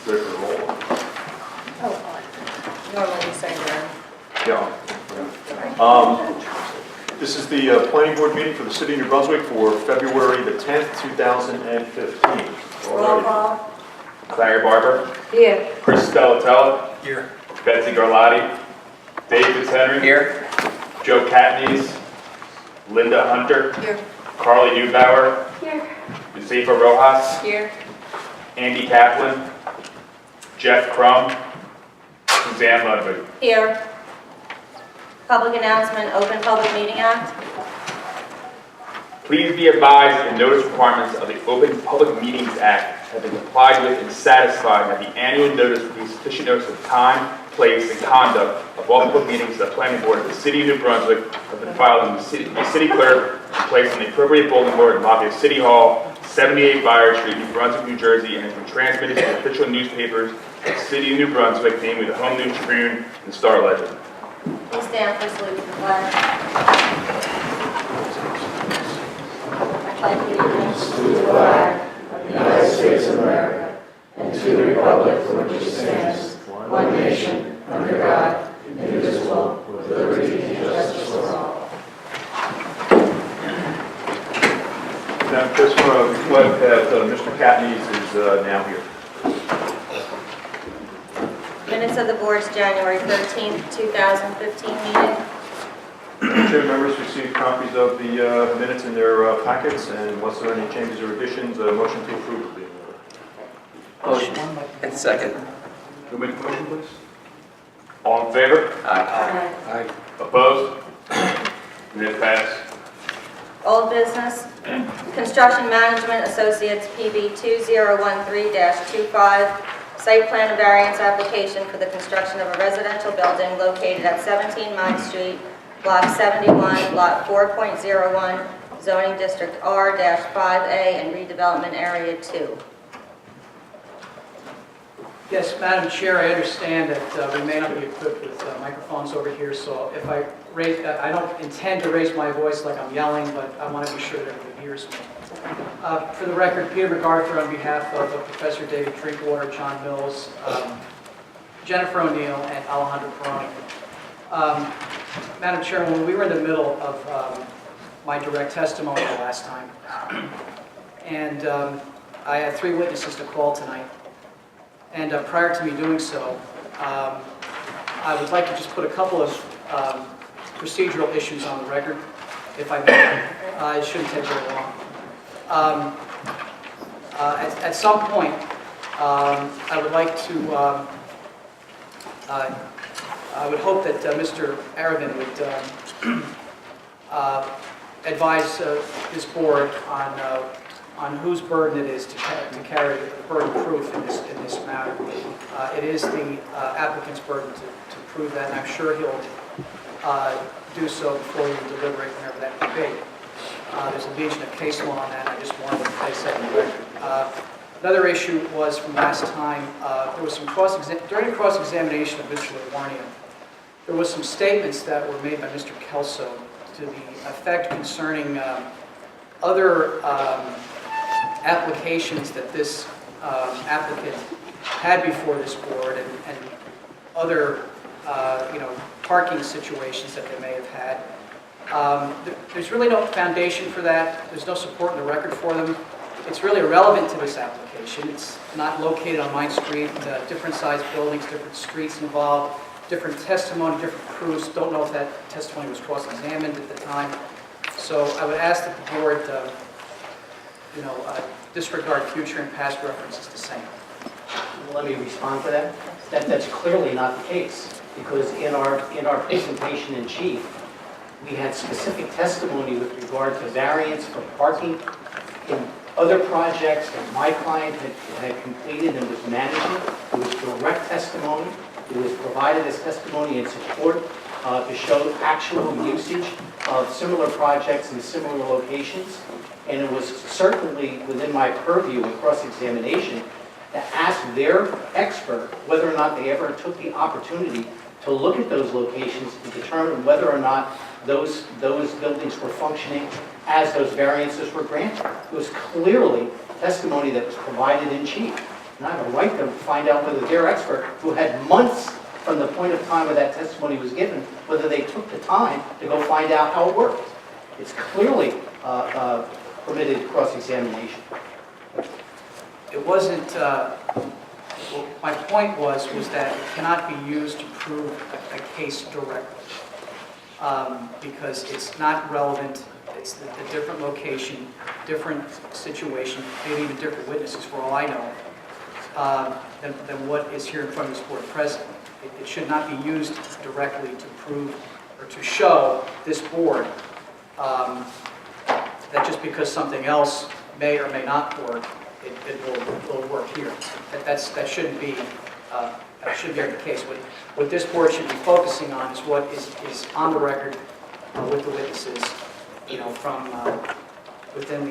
Ready for the roll? Oh, normally you say that. Yeah. This is the planning board meeting for the city of New Brunswick for February the 10th, 2015. Roll call. Clary Barber, Here. Chris Stellatella, Here. Betsy Garlotti, Dave Fitzhenry, Here. Joe Catnese, Linda Hunter, Here. Carly Neubauer, Here. Josefa Rojas, Here. Andy Kaplan, Jeff Crum, Suzanne Ludwig. Here. Public announcement, Open Public Meeting Act. Please be advised that the notice requirements of the Open Public Meetings Act have been complied with and satisfied that the annual notice will be sufficient notice of time, place, and conduct of all public meetings of the planning board of the city of New Brunswick have been filed in the city clerk and placed on the appropriate bulletin board in the lobby of City Hall, 78 Byard Street, New Brunswick, New Jersey, and has been transmitted to the official newspapers of the city of New Brunswick, namely the Home News Tribune and Star Ledger. Please stand for salute to the flag. I pledge allegiance to the flag of the United States of America and to the republic for which it stands, one nation, under God, indivisible, with liberty and justice for all. Now, just want to reflect that Mr. Catnese is now here. Minutes of the board's January 13th, 2015 meeting. Chair members received copies of the minutes in their packets, and unless there are any changes or additions, a motion to approve will be in order. Motion. And second. Who made the motion, please? All in favor? Aye. Aye. Opposed? Minutes passed. Old business. Construction Management Associates PB 2013-25. Site plan variance application for the construction of a residential building located at 17 Mine Street, Block 71, Lot 4.01, Zoning District R-5A, and Redevelopment Area 2. Yes, Madam Chair, I understand that we may not be equipped with microphones over here, so if I raise, I don't intend to raise my voice like I'm yelling, but I want to be sure that everybody hears me. For the record, Peter MacArthur on behalf of Professor David Drinkwater, John Mills, Jennifer O'Neill, and Alejandro Peroni. Madam Chair, when we were in the middle of my direct testimony the last time, and I had 3 witnesses to call tonight, and prior to me doing so, I would like to just put a couple of procedural issues on the record, if I may. It shouldn't take very long. At some point, I would like to, I would hope that Mr. Arabin would advise this board on whose burden it is to carry the burden of proof in this matter. It is the applicant's burden to prove that, and I'm sure he'll do so before you deliberate whenever that may be. There's a legion of case law on that, and I just wanted to place that in the record. Another issue was from last time, there was some during the cross-examination of Mr. LaGuardia, there was some statements that were made by Mr. Kelso to the effect concerning other applications that this applicant had before this board and other parking situations that they may have had. There's really no foundation for that. There's no support in the record for them. It's really irrelevant to this application. It's not located on Mine Street, different sized buildings, different streets involved, different testimony, different proofs. Don't know if that testimony was cross-examined at the time. So I would ask that the board, disregard future and past references to same. Let me respond to that. That's clearly not the case, because in our presentation in chief, we had specific testimony with regard to variance for parking in other projects that my client had completed and was managing. It was direct testimony. It was provided as testimony in support to show actual usage of similar projects in similar locations. And it was certainly within my purview in cross-examination to ask their expert whether or not they ever took the opportunity to look at those locations to determine whether or not those buildings were functioning as those variances were granted. It was clearly testimony that was provided in chief. And I have a right to find out whether their expert, who had months from the point of time where that testimony was given, whether they took the time to go find out how it worked. It's clearly permitted cross-examination. It wasn't, well, my point was that it cannot be used to prove a case directly, because it's not relevant. It's a different location, different situation, maybe even different witnesses, for all I know, than what is here in front of this board presently. It should not be used directly to prove or to show this board that just because something else may or may not work, it will work here. That shouldn't be the case. What this board should be focusing on is what is on the record with the witnesses, from within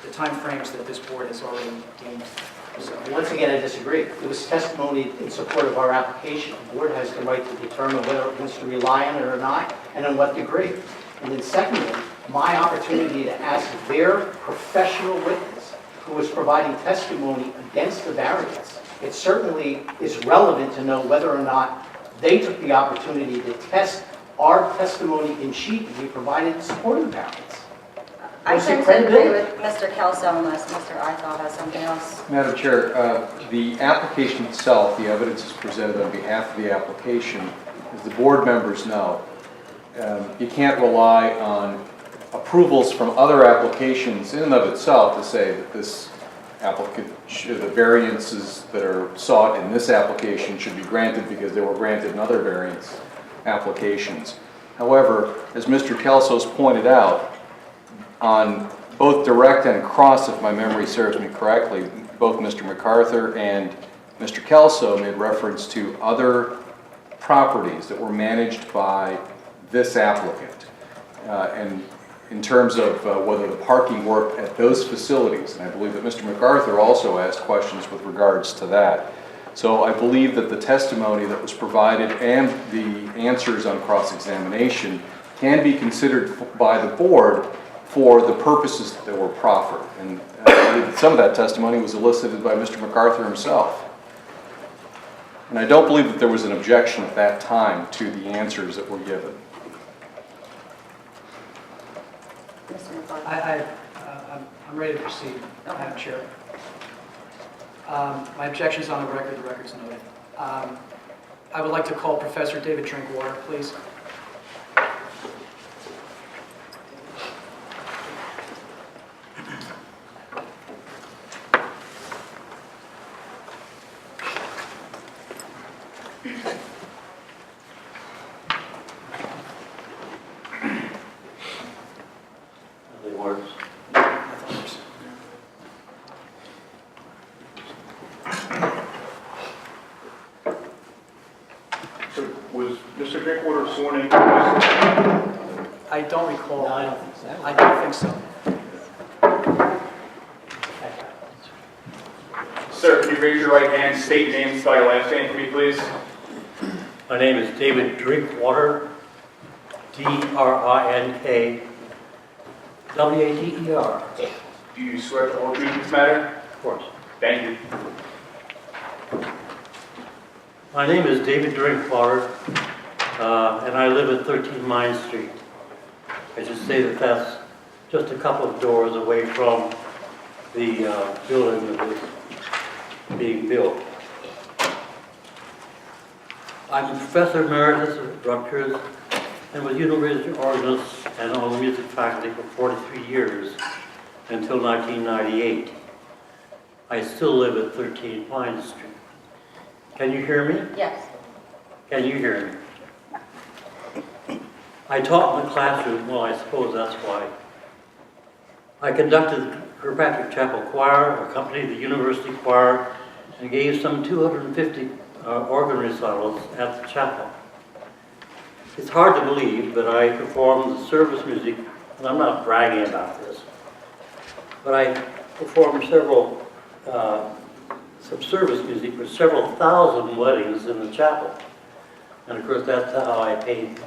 the time frames that this board has already deemed. So, Once again, I disagree. It was testimony in support of our application. The board has the right to determine whether it wants to rely on it or not, and in what degree. And then secondly, my opportunity to ask their professional witness who was providing testimony against the variance. It certainly is relevant to know whether or not they took the opportunity to test our testimony in sheet that we provided in support of the variance. I What's the tend to agree credibility? with Mr. Kelso unless Mr. Ithall has something else. Madam Chair, the application itself, the evidence is presented on behalf of the application. As the board members know, you can't rely on approvals from other applications in and of itself to say that this applicant, the variances that are sought in this application should be granted because they were granted in other variance applications. However, as Mr. Kelso's pointed out, on both direct and cross, if my memory serves me correctly, both Mr. MacArthur and Mr. Kelso made reference to other properties that were managed by this applicant. And in terms of whether the parking worked at those facilities, and I believe that Mr. MacArthur also asked questions with regards to that. So I believe that the testimony that was provided and the answers on cross-examination can be considered by the board for the purposes that were proffered. And I believe that some of that testimony was elicited by Mr. MacArthur himself. And I don't believe that there was an objection at that time to the answers that were given. Mr. McCarthy. I'm ready to proceed, Madam Chair. My objection is on the record. The record's noted. I would like to call Professor David Drinkwater, please. So was Mr. Drinkwater sworn in? I don't recall. No, I don't think so. I don't think so. Sir, can you raise your right hand, state your name, spell your last name for me, please? My name is David Drinkwater, D-R-I-N-K-W-A-T-E-R. Do you swear to the whole truth in this matter? Of course. Thank you. My name is David Drinkwater, and I live at 13 Mine Street. I should say that that's just a couple of doors away from the building that is being built. I'm a professor emeritus at Rutgers and was university organist and on the music faculty for 43 years until 1998. I still live at 13 Pine Street. Can you hear me? Yes. Can you hear me? I taught in the classroom, well, I suppose that's why. I conducted the Kirkpatrick Chapel Choir, accompanied the university choir, and gave some 250 organ recitals at the chapel. It's hard to believe, but I performed the service music, and I'm not bragging about this, but I performed some service music for several thousand weddings in the chapel. And of course, that's how I paid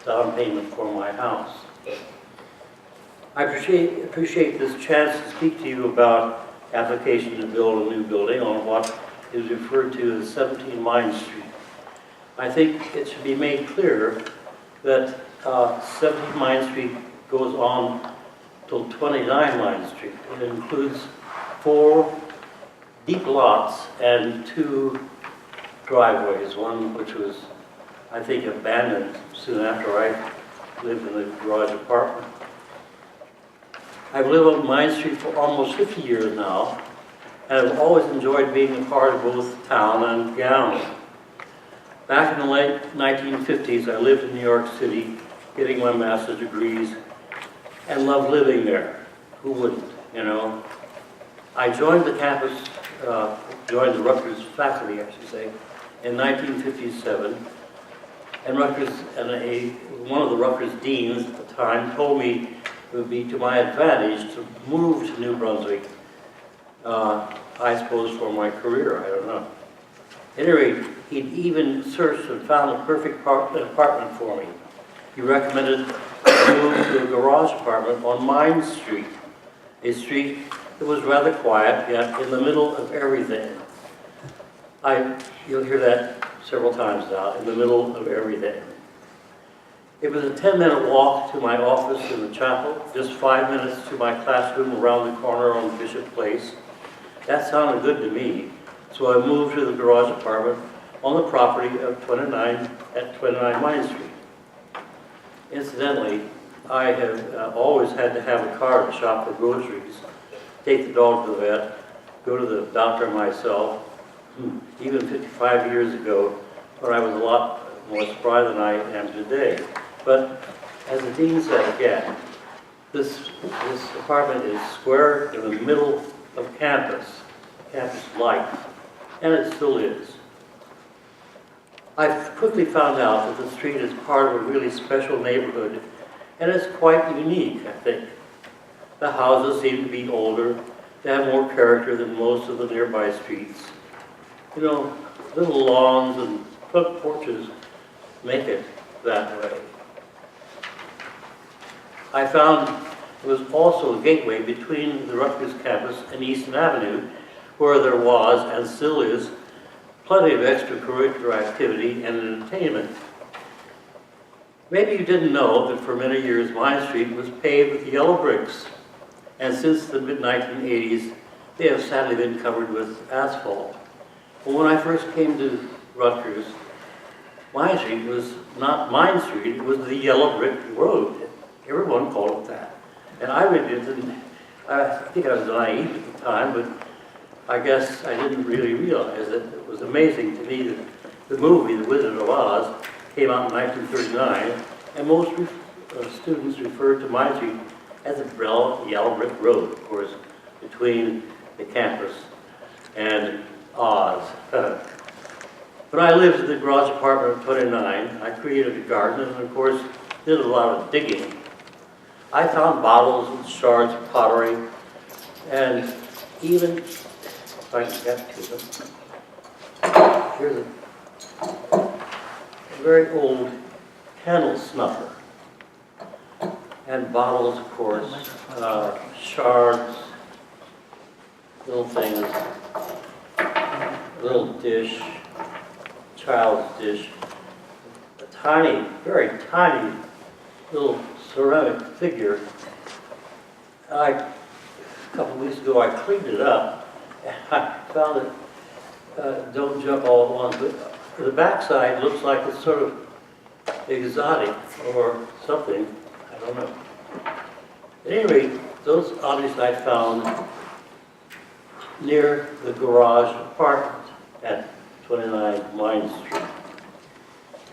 down payment for my house. I appreciate this chance to speak to you about application to build a new building on what is referred to as 17 Mine Street. I think it should be made clear that 17 Mine Street goes on till 29 Mine Street. It includes 4 deep lots and 2 driveways, one which was, I think, abandoned soon after I lived in the garage apartment. I've lived on Mine Street for almost 50 years now, and I've always enjoyed being a part of both town and gown. Back in the late 1950s, I lived in New York City, getting my master's degrees, and loved living there. Who wouldn't, you know? I joined the campus, joined the Rutgers faculty, I should say, in 1957, and one of the Rutgers deans at the time told me it would be to my advantage to move to New Brunswick, I suppose for my career, I don't know. At any rate, he'd even searched and found the perfect apartment for me. He recommended I move to a garage apartment on Mine Street, a street that was rather quiet, yet in the middle of everything. You'll hear that several times now, in the middle of everything. It was a 10-minute walk to my office in the chapel, just 5 minutes to my classroom around the corner on Bishop Place. That sounded good to me, so I moved to the garage apartment on the property of 29 Mine Street. Incidentally, I have always had to have a car to shop for groceries, take the dog to the vet, go to the doctor myself. Even 55 years ago, when I was a lot more spry than I am today. But as the dean said again, this apartment is square in the middle of campus life, and it still is. I quickly found out that the street is part of a really special neighborhood, and it's quite unique, I think. The houses seem to be older, they have more character than most of the nearby streets. You know, little lawns and front porches make it that way. I found there was also a gateway between the Rutgers campus and Easton Avenue, where there was, and still is, plenty of extracurricular activity and entertainment. Maybe you didn't know that for many years Mine Street was paved with yellow bricks, and since the mid-1980s, they have sadly been covered with asphalt. Well, when I first came to Rutgers, Mine Street was not Mine Street, it was the Yellow Brick Road. Everyone called it that. And I really didn't, I think I was naive at the time, but I guess I didn't really realize that it was amazing to me that the movie, The Wizard of Oz, came out in 1939, and most students referred to Mine Street as a Yellow Brick Road, of course, between the campus and Oz. When I lived in the garage apartment of 29, I created a garden and, of course, did a lot of digging. I found bottles and shards of pottery, and even, if I can get to them, here's a very old candle snuffer. And bottles, of course, shards, little things, little dish, child's dish, a tiny, very tiny little ceramic figure. A couple of weeks ago, I cleaned it up, and I found it, don't jump all at once, but the backside looks like it's sort of exotic or something, I don't know. At any rate, those objects I found near the garage apartment at 29 Mine Street.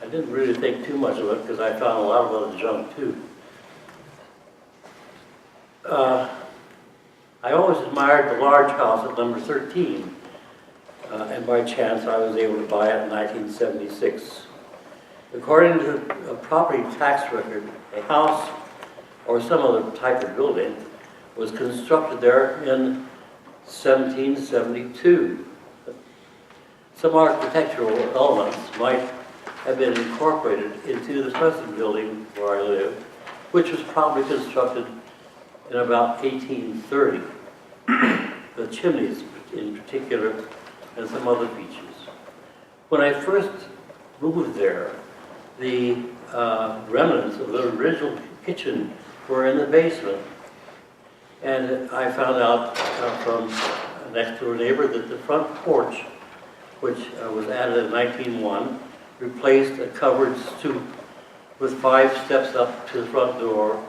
I didn't really think too much of it because I found a lot of other junk too. I always admired the large house at number 13, and by chance I was able to buy it in 1976. According to a property tax record, a house or some other type of building was constructed there in 1772. Some architectural elements might have been incorporated into the present building where I live, which was probably constructed in about 1830. the chimneys in particular, and some other features. When I first moved there, the remnants of the original kitchen were in the basement. And I found out from a next door neighbor that the front porch, which was added in 1901, replaced a covered stoop with 5 steps up to the front door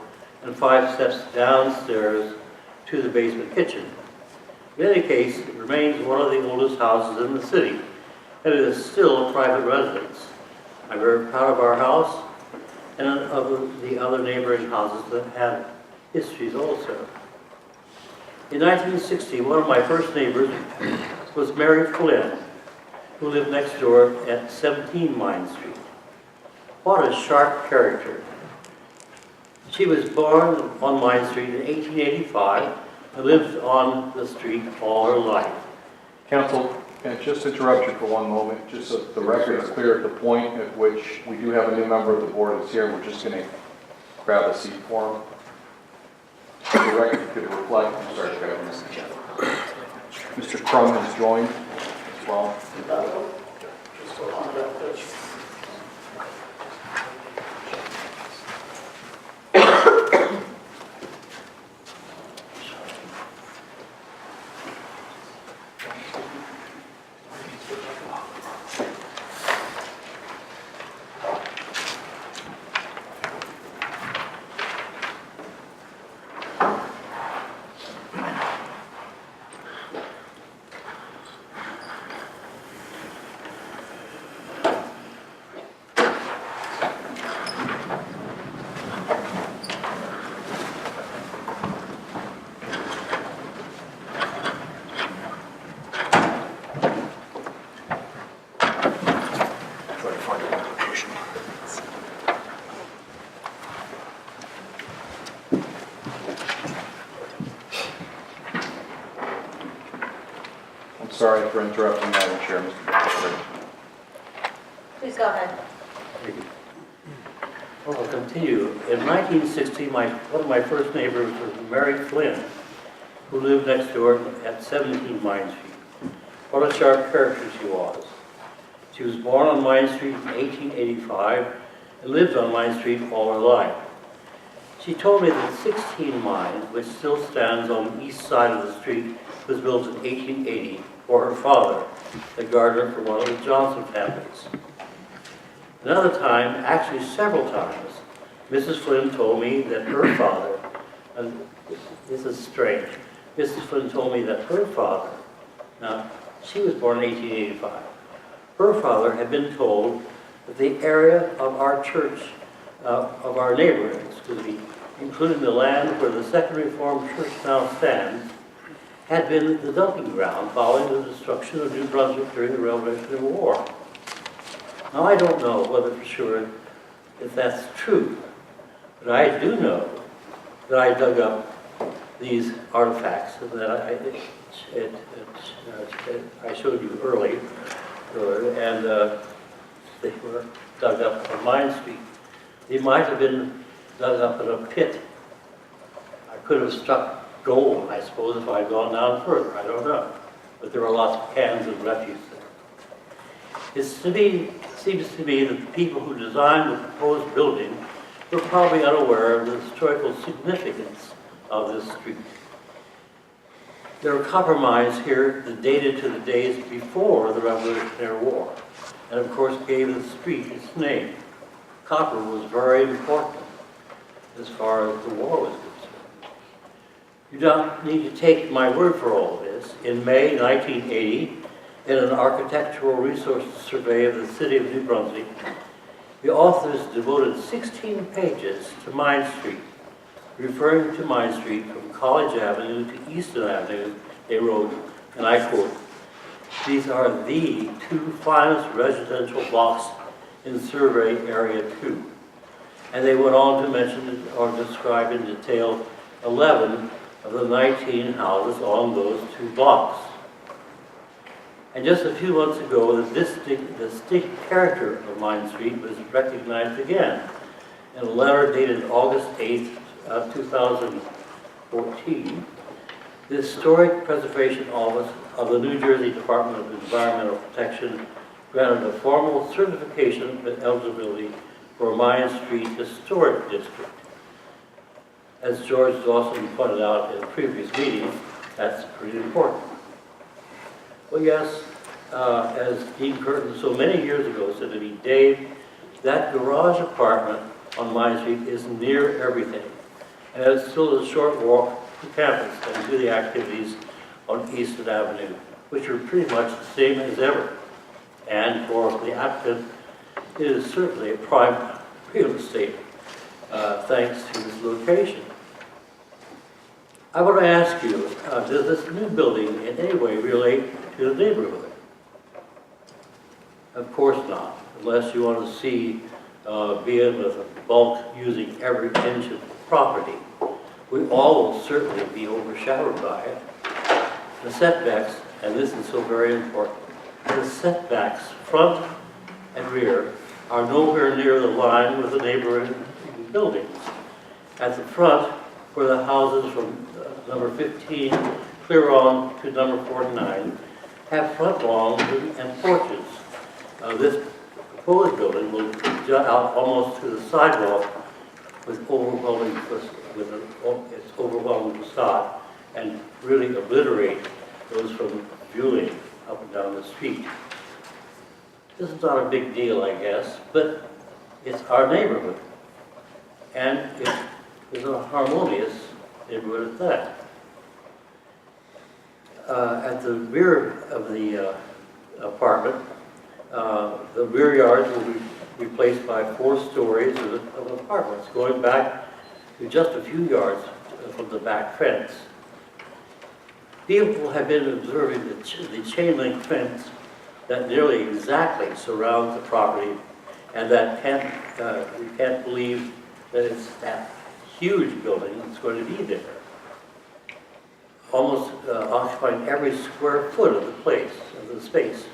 and 5 steps downstairs to the basement kitchen. In any case, it remains one of the oldest houses in the city, and it is still a private residence. I'm very proud of our house and of the other neighboring houses that have histories also. In 1960, one of my first neighbors was Mary Flynn, who lived next door at 17 Mine Street. What a sharp character. She was born on Mine Street in 1885 and lived on the street all her life. Council, can I just interrupt you for one moment, just so the record is clear at the point at which we do have a new member of the board that's here, we're just going to grab a seat for him. The record could reflect, I'm sorry, Mr. Crum has joined as well. Sorry for interrupting, Madam Chair, Mr. Secretary. Please go ahead. Well, I'll continue. In 1960, one of my first neighbors was Mary Flynn, who lived next door at 17 Mine Street. What a sharp character she was. She was born on Mine Street in 1885 and lived on Mine Street all her life. She told me that 16 Mine, which still stands on the east side of the street, was built in 1880 for her father, the gardener for one of the Johnson families. Another time, actually several times, Mrs. Flynn told me that her father, and this is strange, Mrs. Flynn told me that her father, now she was born in 1885, her father had been told that the area of our church, of our neighborhood, including the land where the Second Reformed Church now stands, had been the dumping ground following the destruction of New Brunswick during the Revolutionary War. Now, I don't know whether for sure if that's true, but I do know that I dug up these artifacts that I showed you earlier, and they were dug up on Mine Street. They might have been dug up in a pit. I could have struck gold, I suppose, if I'd gone down further. I don't know. But there were lots of cans of refuse there. It seems to me that the people who designed the proposed building were probably unaware of the historical significance of this street. There are copper mines here that dated to the days before the Revolutionary War, and of course gave the street its name. Copper was very important as far as the war was concerned. You don't need to take my word for all of this. In May 1980, in an architectural resources survey of the city of New Brunswick, the authors devoted 16 pages to Mine Street, referring to Mine Street from College Avenue to Easton Avenue. They wrote, and I quote, "These are the 2 finest residential blocks in Survey Area 2. And they went on to mention or describe in detail 11 of the 19 houses on those 2 blocks. And just a few months ago, the distinct character of Mine Street was recognized again in a letter dated August 8th, 2014. The Historic Preservation Office of the New Jersey Department of Environmental Protection granted a formal certification of eligibility for Mayan Street Historic District. As George Dawson pointed out in a previous meeting, that's pretty important. Well, yes, as Dean Curtin so many years ago said to me, Dave, that garage apartment on Mayan Street is near everything. And it's still a short walk to campus and to the activities on Eastern Avenue, which are pretty much the same as ever. And for the applicant, it is certainly a prime real estate, thanks to this location. I want to ask you, does this new building in any way relate to the neighborhood? Of course not, unless you want to see Beacon bulk using every inch of the property. We all will certainly be overshadowed by it. The setbacks, and this is so very important, the setbacks, front and rear, are nowhere near the line with the neighboring buildings. At the front, where the houses from number 15 clear on to number 49 have front lawns and porches. This proposed building will jut out almost to the sidewalk with its overwhelming facade and really obliterate those from viewing up and down the street. This is not a big deal, I guess, but it's our neighborhood, and it is a harmonious neighborhood at that. At the rear of the apartment, the rear yards will be replaced by 4 stories of apartments, going back to just a few yards from the back fence. People have been observing the chain link fence that nearly exactly surrounds the property, and that we can't believe that it's that huge building that's going to be there, almost occupying every square foot of the place, of the space.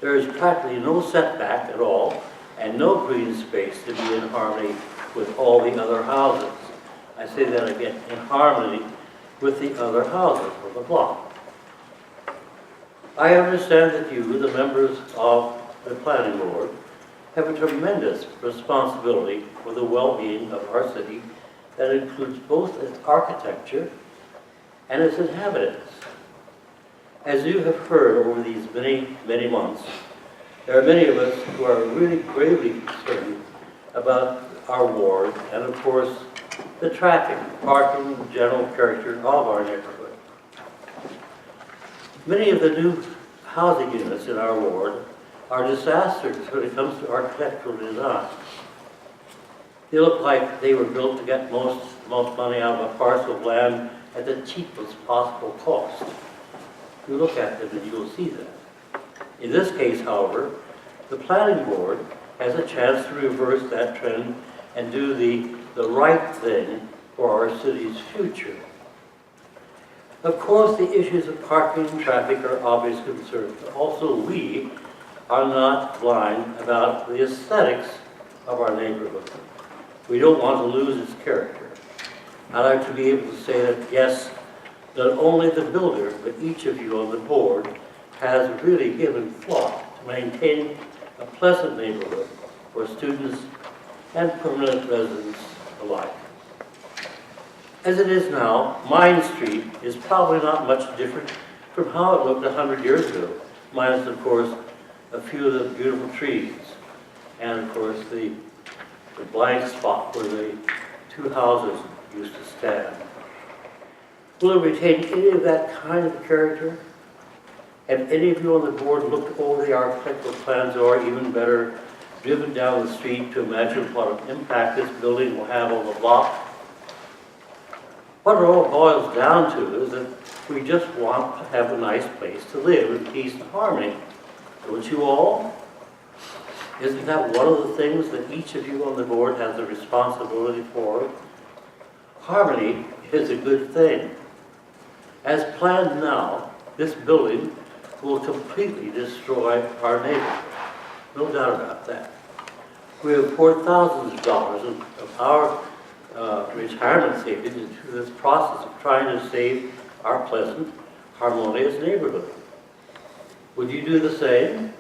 There is practically no setback at all, and no green space to be in harmony with all the other houses. I say that again, in harmony with the other houses of the block. I understand that you, the members of the planning board, have a tremendous responsibility for the well-being of our city that includes both its architecture and its inhabitants. As you have heard over these many, many months, there are many of us who are really gravely concerned about our ward and, of course, the traffic, parking, and general character of our neighborhood. Many of the new housing units in our ward are disasters when it comes to architectural design. They look like they were built to get most money out of a parcel of land at the cheapest possible cost. You look at them and you'll see that. In this case, however, the planning board has a chance to reverse that trend and do the right thing for our city's future. Of course, the issues of parking and traffic are obvious concerns, but also we are not blind about the aesthetics of our neighborhood. We don't want to lose its character. I'd like to be able to say that, yes, not only the builder, but each of you on the board has really given thought to maintaining a pleasant neighborhood for students and permanent residents alike. As it is now, Main Street is probably not much different from how it looked 100 years ago, minus, of course, a few of the beautiful trees, and, of course, the blank spot where the 2 houses used to stand. Will it retain any of that kind of character? Have any of you on the board looked over the architectural plans, or even better, driven down the street to imagine what an impact this building will have on the block? What it all boils down to is that we just want to have a nice place to live in peace and harmony. Don't you all? Isn't that one of the things that each of you on the board has a responsibility for? Harmony is a good thing. As planned now, this building will completely destroy our neighborhood. No doubt about that. We have poured thousands of dollars of our retirement savings into this process of trying to save our pleasant, harmonious neighborhood. Would you do the same?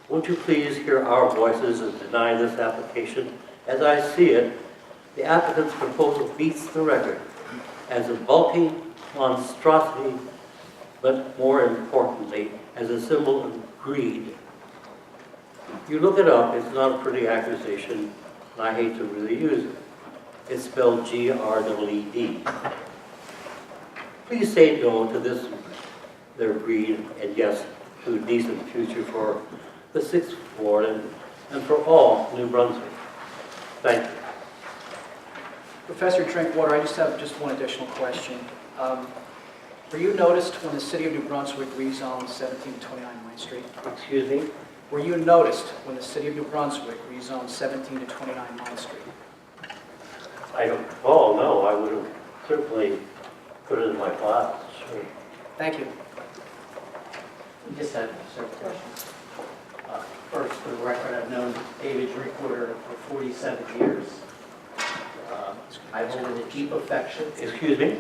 Won't you please hear our voices and deny this application? As I see it, the applicant's proposal beats the record as a bulky monstrosity, but more importantly, as a symbol of greed. You look it up, it's not a pretty accusation, and I hate to really use it. It's spelled G-R-E-E-D. Please say no to this, their greed, and yes to a decent future for the 6th Ward and for all New Brunswick. Thank you. Professor Drinkwater, I just have one additional question. Were you noticed when the City of New Brunswick rezoned 17 to 29 Main Street? Excuse me? Were you noticed when the City of New Brunswick rezoned 17 to 29 Main Street? I don't recall, no. I would have certainly put it in my files, sure. Thank you. We just had several questions. First, for the record, I've known David Drinkwater for 47 years. I hold him in deep affection. Excuse me?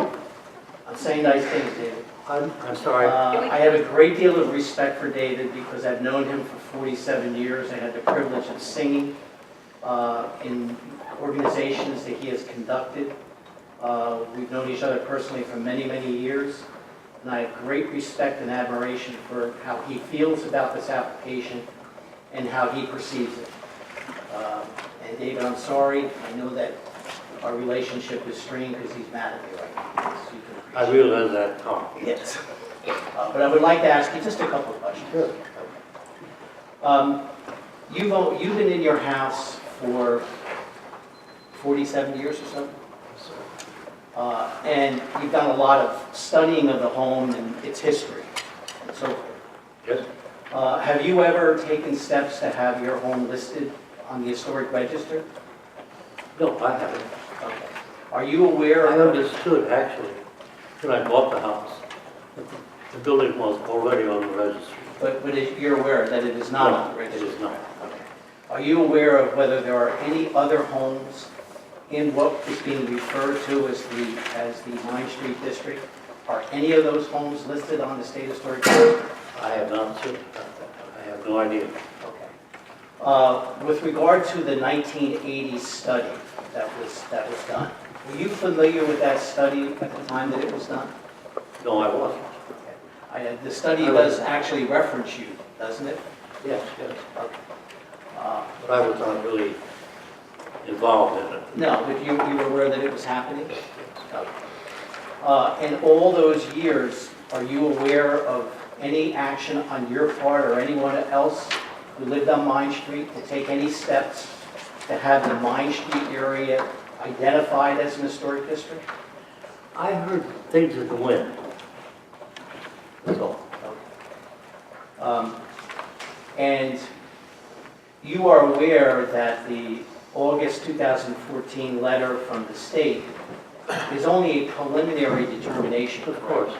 I'm saying nice things, David. I'm sorry. I have a great deal of respect for David because I've known him for 47 years. I had the privilege of singing in organizations that he has conducted. We've known each other personally for many, many years. And I have great respect and admiration for how he feels about this application and how he perceives it. And David, I'm sorry. I know that our relationship is strained because he's mad at me right now. So you can I appreciate it. realize that, Tom. Yes. But I would like to ask you just a couple of questions. Sure. You've been in your house for 47 years or so? And you've done a lot of studying of the home and its history and so forth. Yes? Have you ever taken steps to have your home listed on the historic register? No, I haven't. Okay. Are you aware I of... understood, actually, when I bought the house, that the building was already on the registry. But you're aware that it is not on the register? It is not. Okay. Are you aware of whether there are any other homes in what is being referred to as the Mine Street District? Are any of those homes listed on the State Historic Register? I have not seen, I have no idea. Okay. With regard to the 1980 study that was done, were you familiar with that study at the time that it was done? No, I wasn't. Okay. The study does actually reference you, doesn't it? Yes, yes. Okay. But I was not really involved in it. No, but you were aware that it was happening? Okay. In all those years, are you aware of any action on your part or anyone else who lived on Mine Street to take any steps to have the Mine Street area identified as an historic district? I heard things in the wind. That's all. And you are aware that the August 2014 letter from the state is only a preliminary determination. Of course.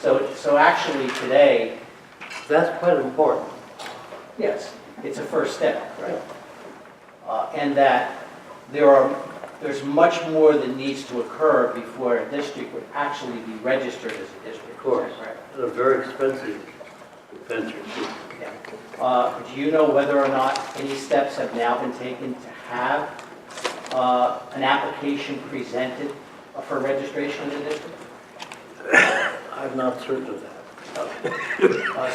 So actually today, That's quite important. yes, it's a first step, right? And that there's much more that needs to occur before a district would actually be registered as a district. Of course. Is that correct? It's a very expensive venture. Yeah. Do you know whether or not any steps have now been taken to have an application presented for registration of the district? I'm not certain of that.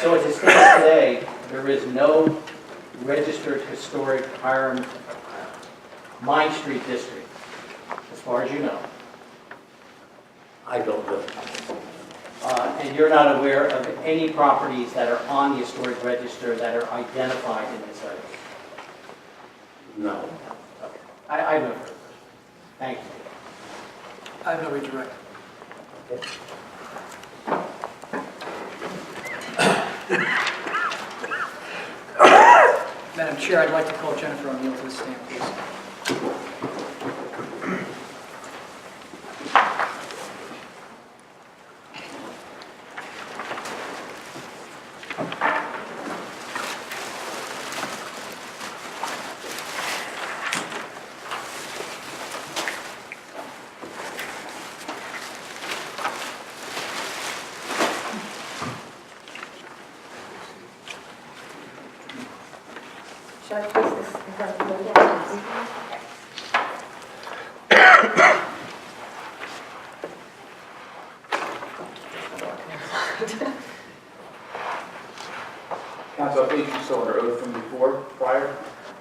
So as it stands today, there is no registered historic Mine Street district, as far as you know. I don't know. And you're not aware of any properties that are on the historic register that are identified in this area? No. Okay. I have no further questions. Thank you. I have no redirect. Madam Chair, I'd like to call Jennifer O'Neill to the stand, please. want to place this in front of the board? Council, I believe you still under oath from before, prior.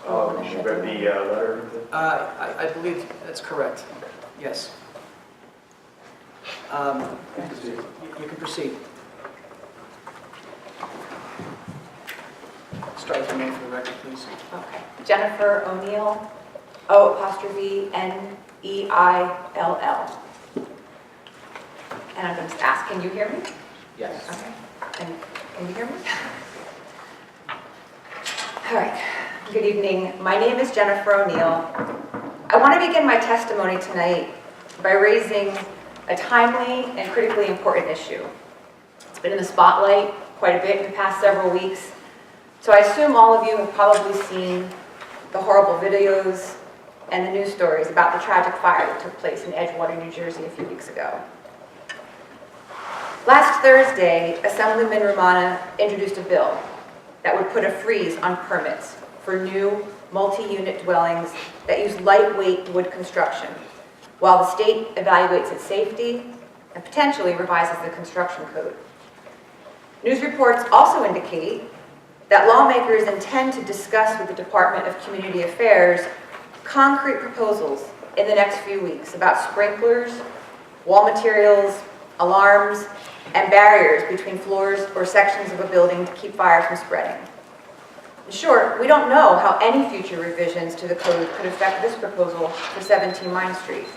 You read the letter. I believe that's correct. Yes. You can proceed. Start with your name for the record, please. Okay. Jennifer O'Neill, O''Neil. And I'm going to ask, can you hear me? Yes. Okay. And can you hear me? All right. Good evening. My name is Jennifer O'Neill. I want to begin my testimony tonight by raising a timely and critically important issue. It's been in the spotlight quite a bit in the past several weeks, so I assume all of you have probably seen the horrible videos and the news stories about the tragic fire that took place in Edgewater, New Jersey a few weeks ago. Last Thursday, Assemblyman Romana introduced a bill that would put a freeze on permits for new multi-unit dwellings that use lightweight wood construction, while the state evaluates its safety and potentially revises the construction code. News reports also indicate that lawmakers intend to discuss with the Department of Community Affairs concrete proposals in the next few weeks about sprinklers, wall materials, alarms, and barriers between floors or sections of a building to keep fires from spreading. In short, we don't know how any future revisions to the code could affect this proposal for 17 Mine Street.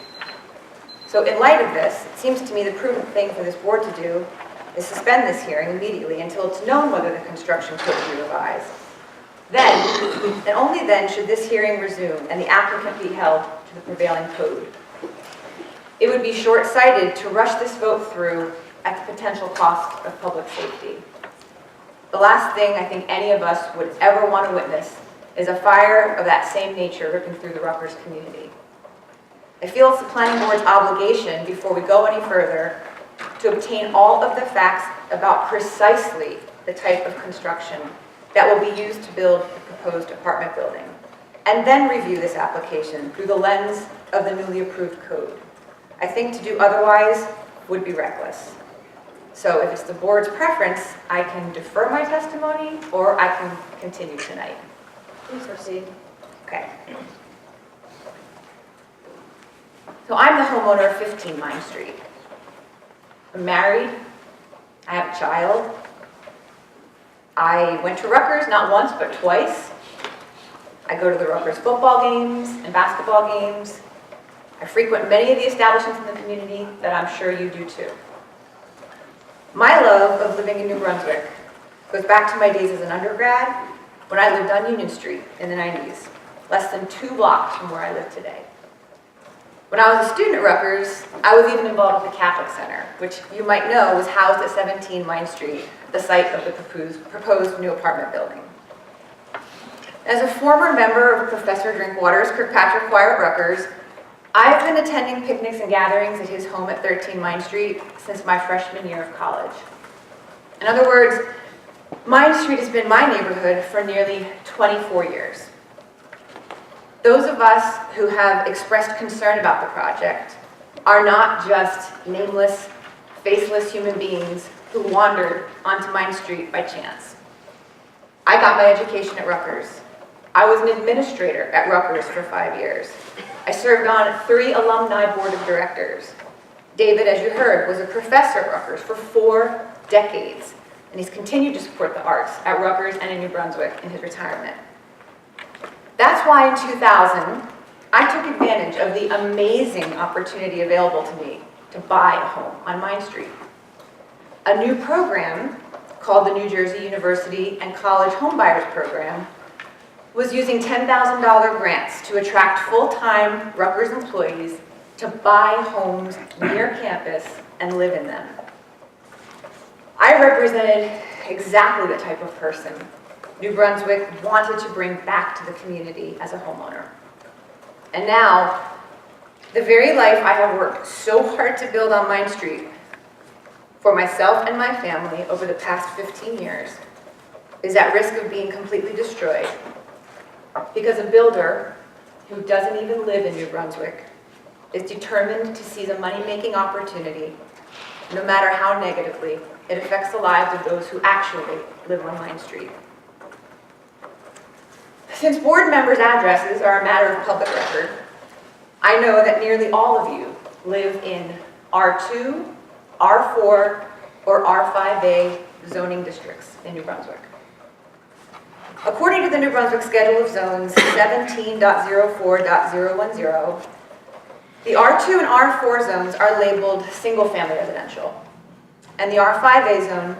So in light of this, it seems to me the prudent thing for this board to do is suspend this hearing immediately until it's known whether the construction code will be revised. Then, and only then, should this hearing resume and the applicant be held to the prevailing code. It would be short-sighted to rush this vote through at the potential cost of public safety. The last thing I think any of us would ever want to witness is a fire of that same nature ripping through the Rutgers community. I feel it's the planning board's obligation, before we go any further, to obtain all of the facts about precisely the type of construction that will be used to build the proposed apartment building, and then review this application through the lens of the newly approved code. I think to do otherwise would be reckless. So if it's the board's preference, I can defer my testimony or I can continue tonight. Please proceed. Okay. So I'm the homeowner of 15 Mine Street. I'm married. I have a child. I went to Rutgers not once but twice. I go to the Rutgers football games and basketball games. I frequent many of the establishments in the community that I'm sure you do too. My love of living in New Brunswick goes back to my days as an undergrad when I lived on Union Street in the 90s, less than 2 blocks from where I live today. When I was a student at Rutgers, I was even involved with the Catholic Center, which you might know was housed at 17 Mine Street, the site of the proposed new apartment building. As a former member of Professor Drinkwater's Kirkpatrick Choir at Rutgers, I've been attending picnics and gatherings at his home at 13 Mine Street since my freshman year of college. In other words, Mine Street has been my neighborhood for nearly 24 years. Those of us who have expressed concern about the project are not just nameless, faceless human beings who wandered onto Mine Street by chance. I got my education at Rutgers. I was an administrator at Rutgers for 5 years. I served on 3 alumni board of directors. David, as you heard, was a professor at Rutgers for 4 decades, and he's continued to support the arts at Rutgers and in New Brunswick in his retirement. That's why in 2000, I took advantage of the amazing opportunity available to me to buy a home on Mine Street. A new program called the New Jersey University and College Homebuyers Program was using $10,000 grants to attract full-time Rutgers employees to buy homes near campus and live in them. I represented exactly the type of person New Brunswick wanted to bring back to the community as a homeowner. And now, the very life I have worked so hard to build on Mine Street for myself and my family over the past 15 years is at risk of being completely destroyed because a builder who doesn't even live in New Brunswick is determined to seize a money-making opportunity, no matter how negatively it affects the lives of those who actually live on Main Street. Since board members' addresses are a matter of public record, I know that nearly all of you live in R2, R4, or R5A zoning districts in New Brunswick. According to the New Brunswick Schedule of Zones 17.04.010, the R2 and R4 zones are labeled single-family residential, and the R5A zone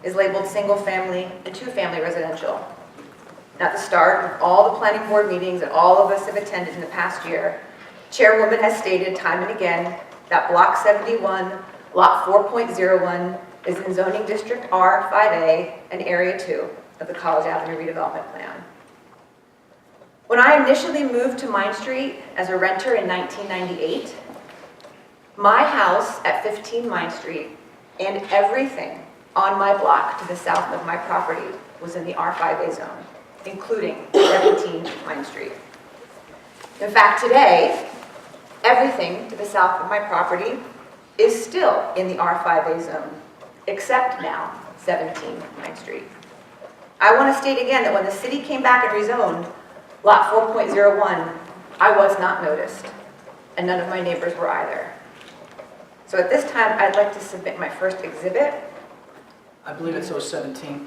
is labeled single-family and two-family residential. At the start of all the planning board meetings that all of us have attended in the past year, Chairwoman has stated time and again that Block 71, Lot 4.01 is in Zoning District R5A and Area 2 of the College Avenue redevelopment plan. When I initially moved to Main Street as a renter in 1998, my house at 15 Main Street and everything on my block to the south of my property was in the R5A zone, including 17 Main Street. In fact, today, everything to the south of my property is still in the R5A zone, except now 17 Main Street. I want to state again that when the city came back and rezoned Lot 4.01, I was not noticed, and none of my neighbors were either. So at this time, I'd like to submit my first exhibit. I believe it's 017.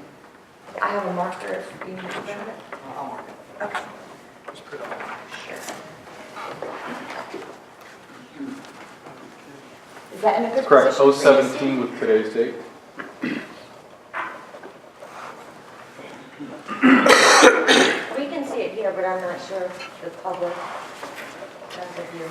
I have a marker if you need to grab it. I'll mark it. Okay. Just put it on. Is that in a good Correct, position for you to see? 017 with today's date. We can see it here, but I'm not sure if the public has a view.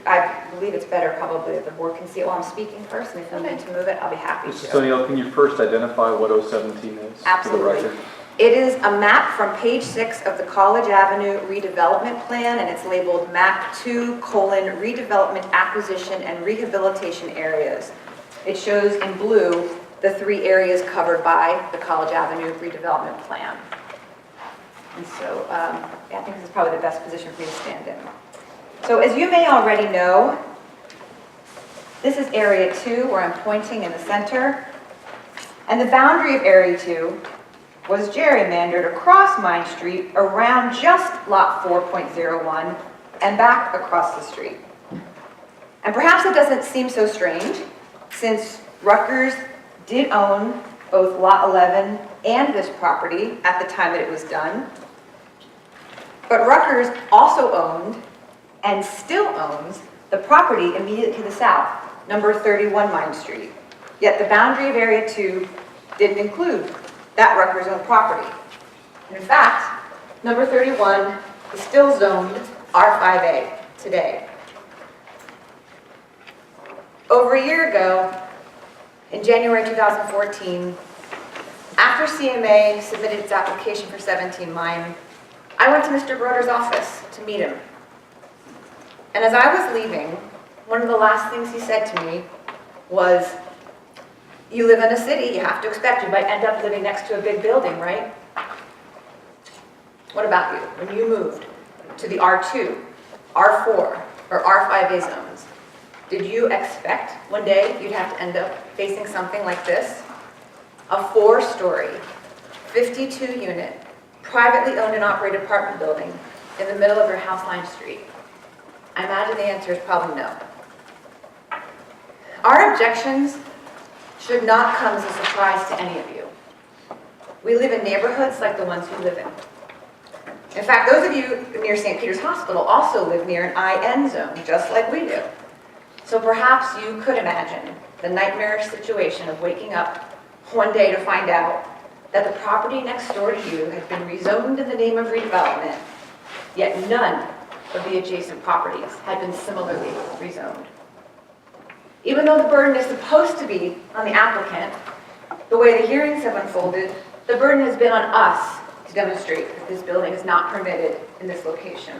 I believe it's better probably if the board can see it while I'm speaking first, and if you need to move it, I'll be happy Mrs. to. O'Neill, can you first identify what 017 is? Absolutely. For the record? It is a map from page 6 of the College Avenue redevelopment plan, and it's labeled Map 2: redevelopment acquisition and rehabilitation areas. It shows in blue the 3 areas covered by the College Avenue redevelopment plan. And so I think this is probably the best position for me to stand in. So as you may already know, this is Area 2 where I'm pointing in the center. And the boundary of Area 2 was gerrymandered across Main Street around just Lot 4.01 and back across the street. And perhaps it doesn't seem so strange, since Rutgers did own both Lot 11 and this property at the time that it was done. But Rutgers also owned and still owns the property immediately to the south, number 31 Main Street. Yet the boundary of Area 2 didn't include that Rutgers-owned property. And in fact, number 31 is still zoned R5A today. Over a year ago, in January 2014, after CMA submitted its application for 17 Main, I went to Mr. Broder's office to meet him. And as I was leaving, one of the last things he said to me was, "You live in a city, you have to expect you might end up living next to a big building, right? What about you? When you moved to the R2, R4, or R5A zones, did you expect one day you'd have to end up facing something like this? A 4-story, 52-unit, privately owned and operated apartment building in the middle of your house line street?" I imagine the answer is probably no. Our objections should not come as a surprise to any of you. We live in neighborhoods like the ones you live in. In fact, those of you near St. Peter's Hospital also live near an IN zone, just like we do. So perhaps you could imagine the nightmarish situation of waking up one day to find out that the property next door to you had been rezoned in the name of redevelopment, yet none of the adjacent properties had been similarly rezoned. Even though the burden is supposed to be on the applicant, the way the hearings have unfolded, the burden has been on us to demonstrate that this building is not permitted in this location.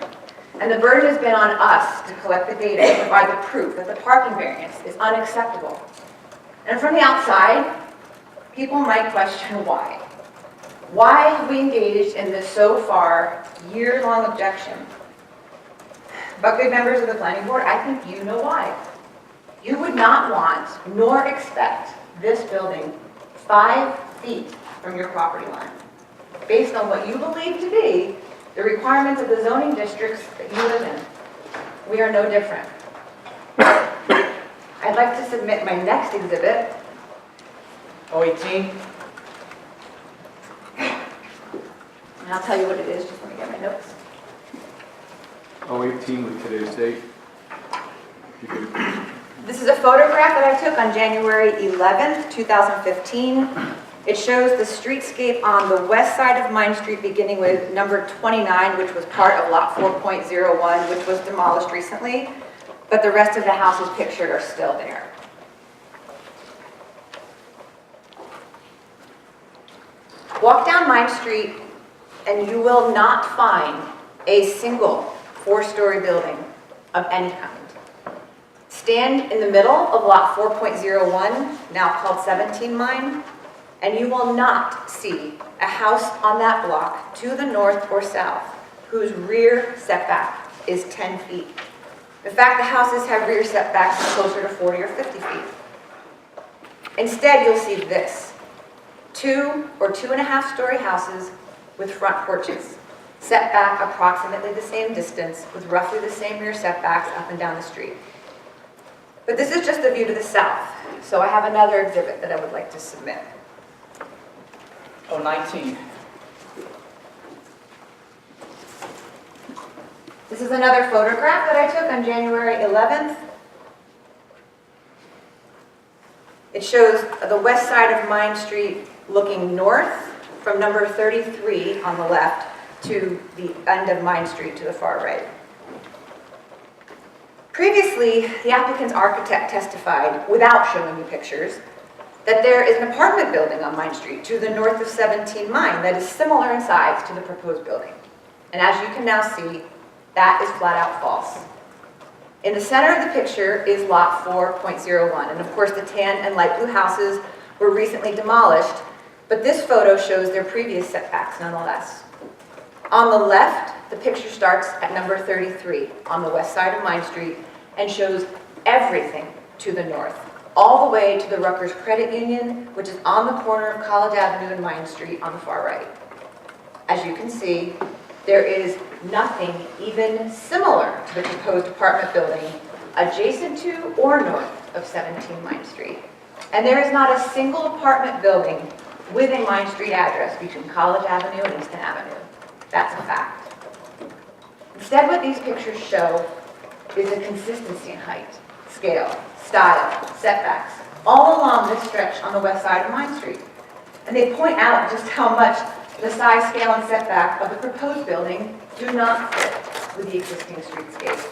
And the burden has been on us to collect the data and provide the proof that the parking variance is unacceptable. And from the outside, people might question why. Why have we engaged in this so far year-long objection? But good members of the planning board, I think you know why. You would not want nor expect this building 5 feet from your property line, based on what you believe to be the requirements of the zoning districts that you live in. We are no different. I'd like to submit my next exhibit. 018. And I'll tell you what it is, just let me get my notes. 018 with today's date. You could- This is a photograph that I took on January 11th, 2015. It shows the streetscape on the west side of Mine Street, beginning with number 29, which was part of lot 4.01, which was demolished recently, but the rest of the houses pictured are still there. Walk down Mine Street and you will not find a single 4-story building of any kind. Stand in the middle of lot 4.01, now called 17 Mine, and you will not see a house on that block to the north or south whose rear setback is 10 feet. In fact, the houses have rear setbacks closer to 40 or 50 feet. Instead, you'll see this: 2 or 2.5-story houses with front porches, set back approximately the same distance with roughly the same rear setbacks up and down the street. But this is just the view to the south, so I have another exhibit that I would like to submit. 019. This is another photograph that I took on January 11th. It shows the west side of Mine Street looking north from number 33 on the left to the end of Mine Street to the far right. Previously, the applicant's architect testified, without showing you pictures, that there is an apartment building on Mine Street to the north of 17 Mine that is similar in size to the proposed building. And as you can now see, that is flat out false. In the center of the picture is lot 4.01, and of course the tan and light blue houses were recently demolished, but this photo shows their previous setbacks nonetheless. On the left, the picture starts at number 33 on the west side of Mine Street and shows everything to the north, all the way to the Rutgers Credit Union, which is on the corner of College Avenue and Mine Street on the far right. As you can see, there is nothing even similar to the proposed apartment building adjacent to or north of 17 Mine Street. And there is not a single apartment building with a Mine Street address between College Avenue and Easton Avenue. That's a fact. Instead, what these pictures show is a consistency in height, scale, style, setbacks, all along this stretch on the west side of Mine Street. And they point out just how much the size, scale, and setback of the proposed building do not fit with the existing streetscape.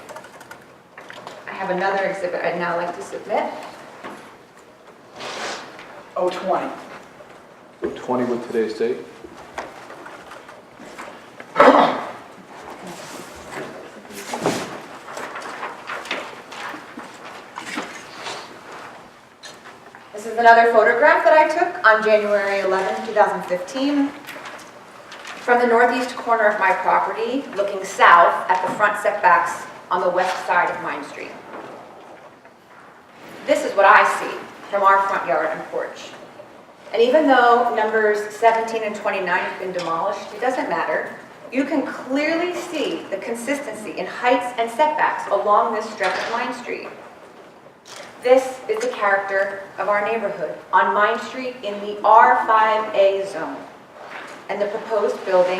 I have another exhibit I'd now like to submit. 020. 20 with today's date. This is another photograph that I took on January 11, 2015. From the northeast corner of my property, looking south at the front setbacks on the west side of Mine Street. This is what I see from our front yard and porch. And even though numbers 17 and 29 have been demolished, it doesn't matter. You can clearly see the consistency in heights and setbacks along this stretch of Mine Street. This is the character of our neighborhood on Mine Street in the R5A zone. And the proposed building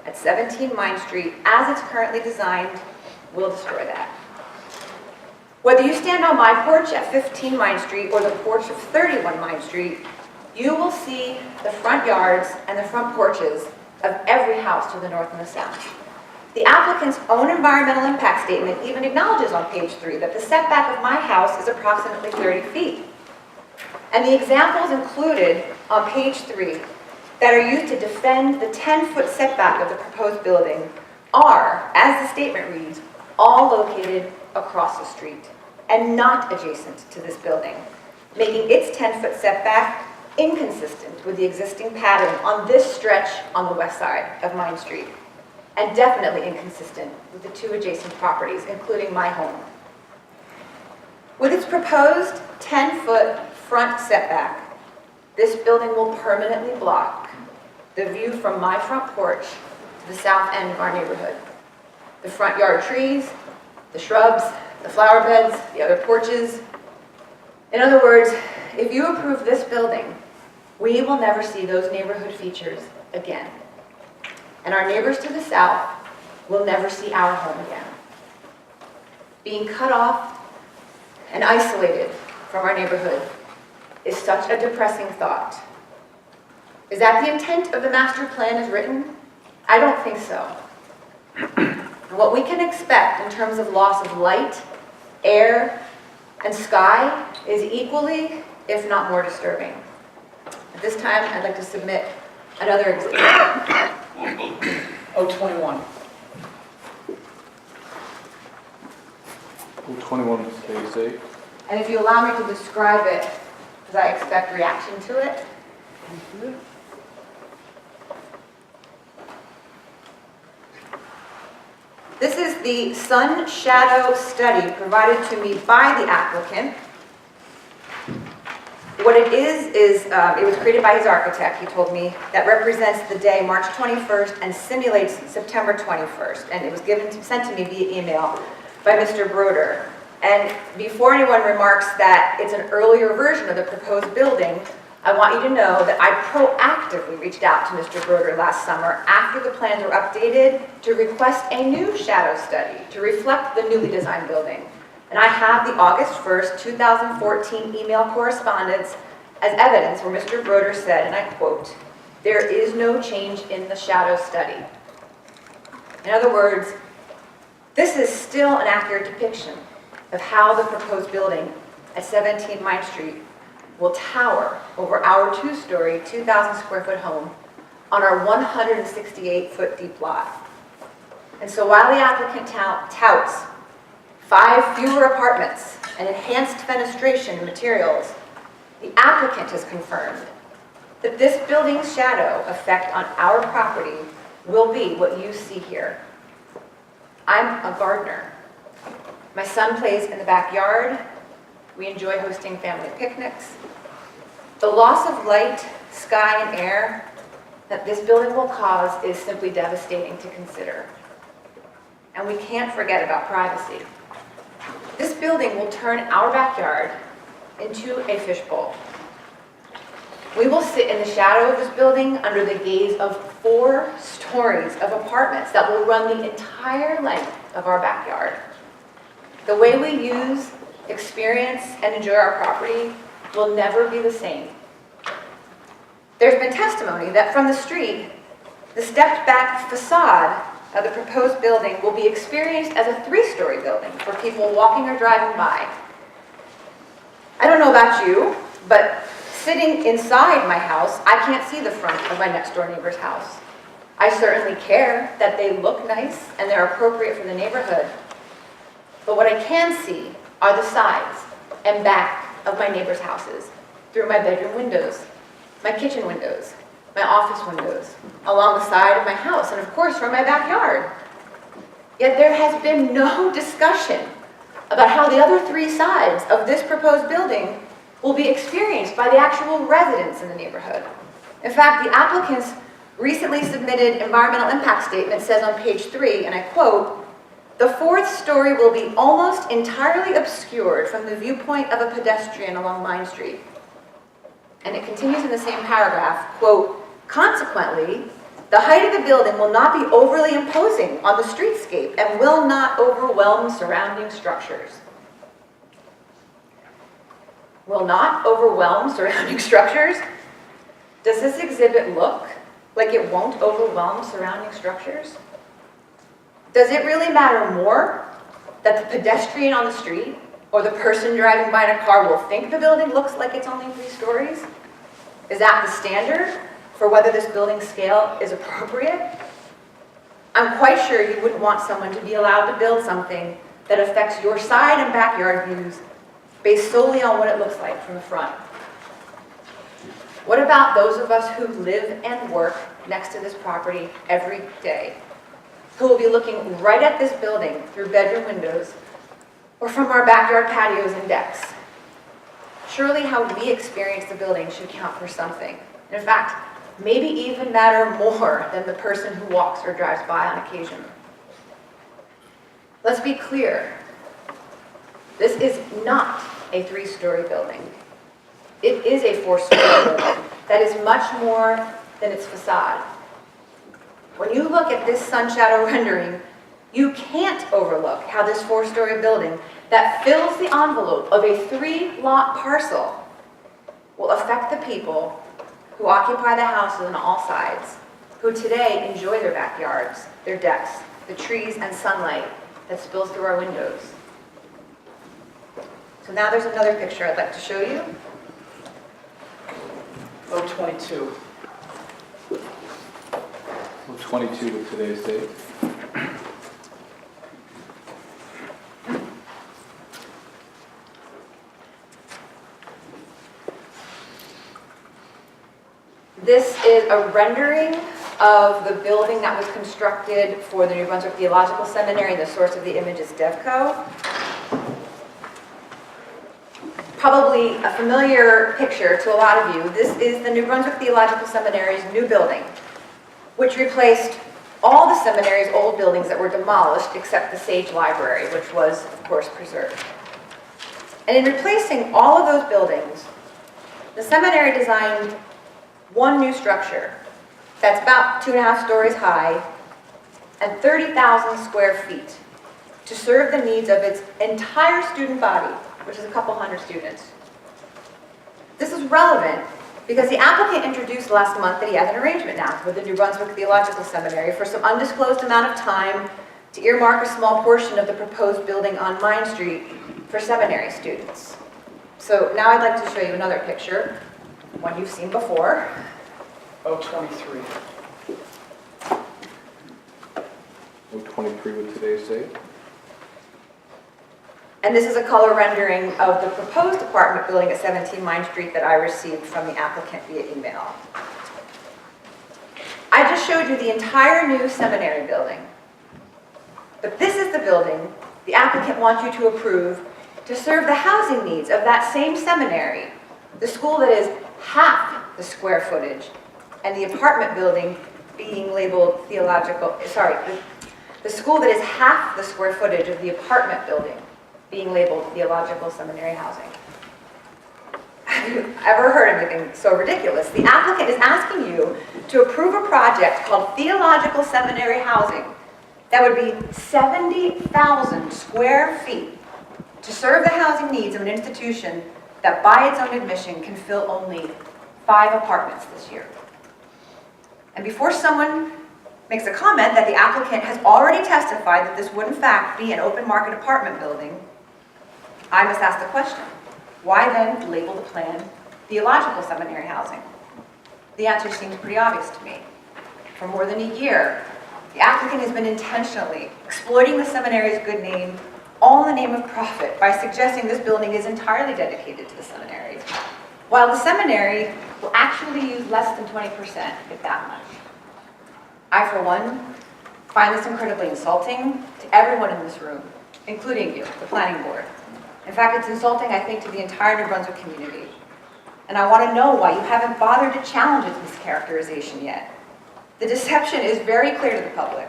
at 17 Mine Street, as it's currently designed, will destroy that. Whether you stand on my porch at 15 Mine Street or the porch of 31 Mine Street, you will see the front yards and the front porches of every house to the north and the south. The applicant's own environmental impact statement even acknowledges on page 3 that the setback of my house is approximately 30 feet. And the examples included on page 3 that are used to defend the 10-foot setback of the proposed building are, as the statement reads, all located across the street and not adjacent to this building, making its 10-foot setback inconsistent with the existing pattern on this stretch on the west side of Main Street, and definitely inconsistent with the 2 adjacent properties, including my home. With its proposed 10-foot front setback, this building will permanently block the view from my front porch to the south end of our neighborhood. The front yard trees, the shrubs, the flower beds, the other porches. In other words, if you approve this building, we will never see those neighborhood features again. And our neighbors to the south will never see our home again. Being cut off and isolated from our neighborhood is such a depressing thought. Is that the intent of the master plan as written? I don't think so. What we can expect in terms of loss of light, air, and sky is equally, if not more disturbing. At this time, I'd like to submit another example. 021. 21 stays 8. And if you allow me to describe it, because I expect reaction to it. This is the sun shadow study provided to me by the applicant. What it is it was created by his architect, he told me, that represents the day March 21st and simulates September 21st. And it was sent to me via email by Mr. Broder. And before anyone remarks that it's an earlier version of the proposed building, I want you to know that I proactively reached out to Mr. Broder last summer after the plans were updated to request a new shadow study to reflect the newly designed building. And I have the August 1st, 2014 email correspondence as evidence where Mr. Broder said, and I quote, "There is no change in the shadow study." In other words, this is still an accurate depiction of how the proposed building at 17 Main Street will tower over our 2-story, 2,000 square foot home on our 168-foot deep lot. And so while the applicant touts 5 fewer apartments and enhanced fenestration materials, the applicant has confirmed that this building's shadow effect on our property will be what you see here. I'm a gardener. My son plays in the backyard. We enjoy hosting family picnics. The loss of light, sky, and air that this building will cause is simply devastating to consider. And we can't forget about privacy. This building will turn our backyard into a fishbowl. We will sit in the shadow of this building under the gaze of 4 stories of apartments that will run the entire length of our backyard. The way we use, experience, and enjoy our property will never be the same. There's been testimony that from the street, the stepped-back facade of the proposed building will be experienced as a 3-story building for people walking or driving by. I don't know about you, but sitting inside my house, I can't see the front of my next-door neighbor's house. I certainly care that they look nice and they're appropriate for the neighborhood. But what I can see are the sides and back of my neighbors' houses, through my bedroom windows, my kitchen windows, my office windows, along the side of my house, and of course from my backyard. Yet there has been no discussion about how the other 3 sides of this proposed building will be experienced by the actual residents in the neighborhood. In fact, the applicant's recently submitted environmental impact statement says on page 3, and I quote, "The 4th story will be almost entirely obscured from the viewpoint of a pedestrian along Main Street." And it continues in the same paragraph, quote, "Consequently, the height of the building will not be overly imposing on the streetscape and will not overwhelm surrounding structures." Will not overwhelm surrounding structures? Does this exhibit look like it won't overwhelm surrounding structures? Does it really matter more that the pedestrian on the street or the person driving by in a car will think the building looks like it's only 3 stories? Is that the standard for whether this building scale is appropriate? I'm quite sure you wouldn't want someone to be allowed to build something that affects your side and backyard views based solely on what it looks like from the front. What about those of us who live and work next to this property every day, who will be looking right at this building through bedroom windows or from our backyard patios and decks? Surely how we experience the building should count for something. In fact, maybe even matter more than the person who walks or drives by on occasion. Let's be clear. This is not a 3-story building. It is a 4-story building that is much more than its facade. When you look at this sun shadow rendering, you can't overlook how this 4-story building that fills the envelope of a 3-lot parcel will affect the people who occupy the houses on all sides, who today enjoy their backyards, their decks, the trees and sunlight that spills through our windows. So now there's another picture I'd like to show you. 022. 22 with today's date. This is a rendering of the building that was constructed for the New Brunswick Theological Seminary. The source of the image is DevCo. Probably a familiar picture to a lot of you. This is the New Brunswick Theological Seminary's new building, which replaced all the seminary's old buildings that were demolished except the Sage Library, which was, of course, preserved. And in replacing all of those buildings, the seminary designed one new structure that's about 2.5 stories high and 30,000 square feet to serve the needs of its entire student body, which is a couple hundred students. This is relevant because the applicant introduced last month that he has an arrangement now with the New Brunswick Theological Seminary for some undisclosed amount of time to earmark a small portion of the proposed building on Mine Street for seminary students. So now I'd like to show you another picture, one you've seen before. 023. 23 with today's date. And this is a color rendering of the proposed apartment building at 17 Mine Street that I received from the applicant via email. I just showed you the entire new seminary building. But this is the building the applicant wants you to approve to serve the housing needs of that same seminary, the school that is half the square footage, and the apartment building being labeled theological, the school that is half the square footage of the apartment building being labeled theological seminary housing. Have you ever heard anything so ridiculous? The applicant is asking you to approve a project called theological seminary housing that would be 70,000 square feet to serve the housing needs of an institution that by its own admission can fill only 5 apartments this year. And before someone makes a comment that the applicant has already testified that this would in fact be an open market apartment building, I must ask the question, why then label the plan theological seminary housing? The answer seems pretty obvious to me. For more than a year, the applicant has been intentionally exploiting the seminary's good name, all in the name of profit, by suggesting this building is entirely dedicated to the seminary, while the seminary will actually use less than 20%, if that much. I, for one, find this incredibly insulting to everyone in this room, including you, the planning board. In fact, it's insulting, I think, to the entire New Brunswick community. And I want to know why you haven't bothered to challenge its mischaracterization yet. The deception is very clear to the public.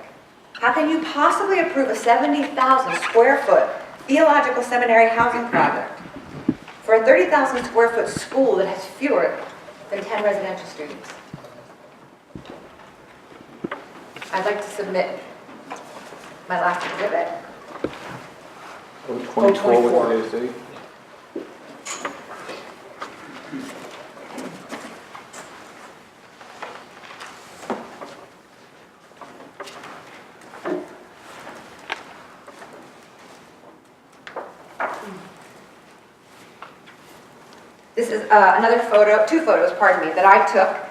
How can you possibly approve a 70,000 square foot theological seminary housing project for a 30,000 square foot school that has fewer than 10 residential students? I'd like to submit my last exhibit. 24 with today's date. This is another photo, 2 photos, pardon me, that I took.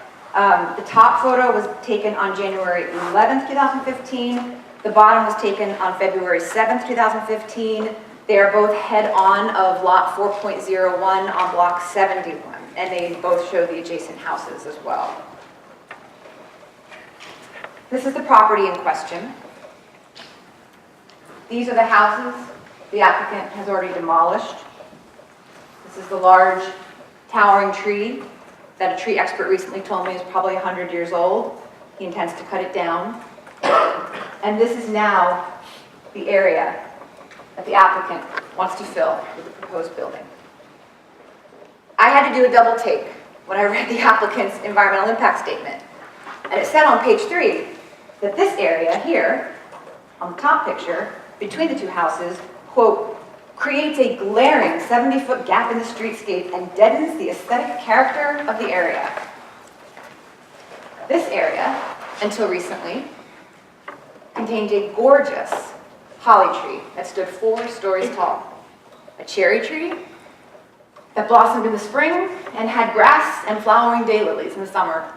The top photo was taken on January 11th, 2015. The bottom was taken on February 7th, 2015. They are both head-on of lot 4.01 on block 71. and they both show the adjacent houses as well. This is the property in question. These are the houses the applicant has already demolished. This is the large towering tree that a tree expert recently told me is probably 100 years old. He intends to cut it down. And this is now the area that the applicant wants to fill with the proposed building. I had to do a double take when I read the applicant's environmental impact statement. And it said on page 3 that this area here, on the top picture, between the two houses, quote, creates a glaring 70-foot gap in the streetscape and deadens the aesthetic character of the area. This area, until recently, contained a gorgeous holly tree that stood 4 stories tall, a cherry tree that blossomed in the spring and had grass and flowering daylilies in the summer.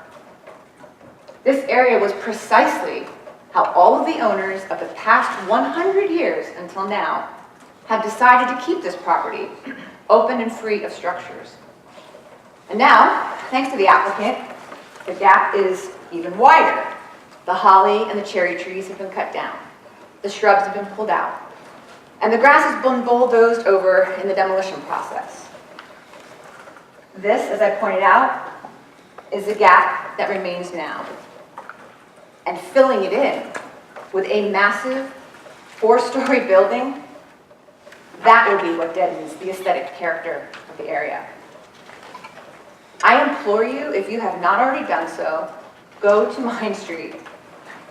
This area was precisely how all of the owners of the past 100 years until now have decided to keep this property open and free of structures. And now, thanks to the applicant, the gap is even wider. The holly and the cherry trees have been cut down. The shrubs have been pulled out. And the grass has been bulldozed over in the demolition process. This, as I pointed out, is the gap that remains now. And filling it in with a massive 4-story building, that will be what deadens the aesthetic character of the area. I implore you, if you have not already done so, go to Main Street,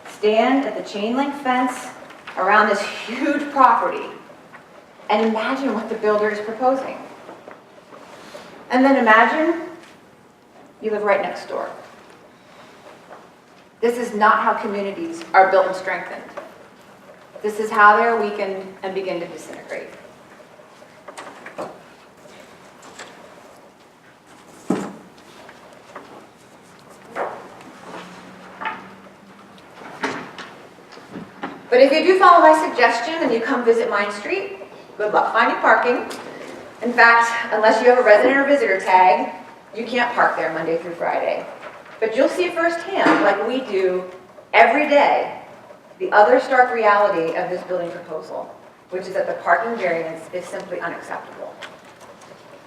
stand at the chain link fence around this huge property, and imagine what the builder is proposing. And then imagine you live right next door. This is not how communities are built and strengthened. This is how they are weakened and begin to disintegrate. But if you do follow my suggestion and you come visit Main Street, good luck finding parking. In fact, unless you have a resident or visitor tag, you can't park there Monday through Friday. But you'll see firsthand, like we do every day, the other stark reality of this building proposal, which is that the parking variance is simply unacceptable.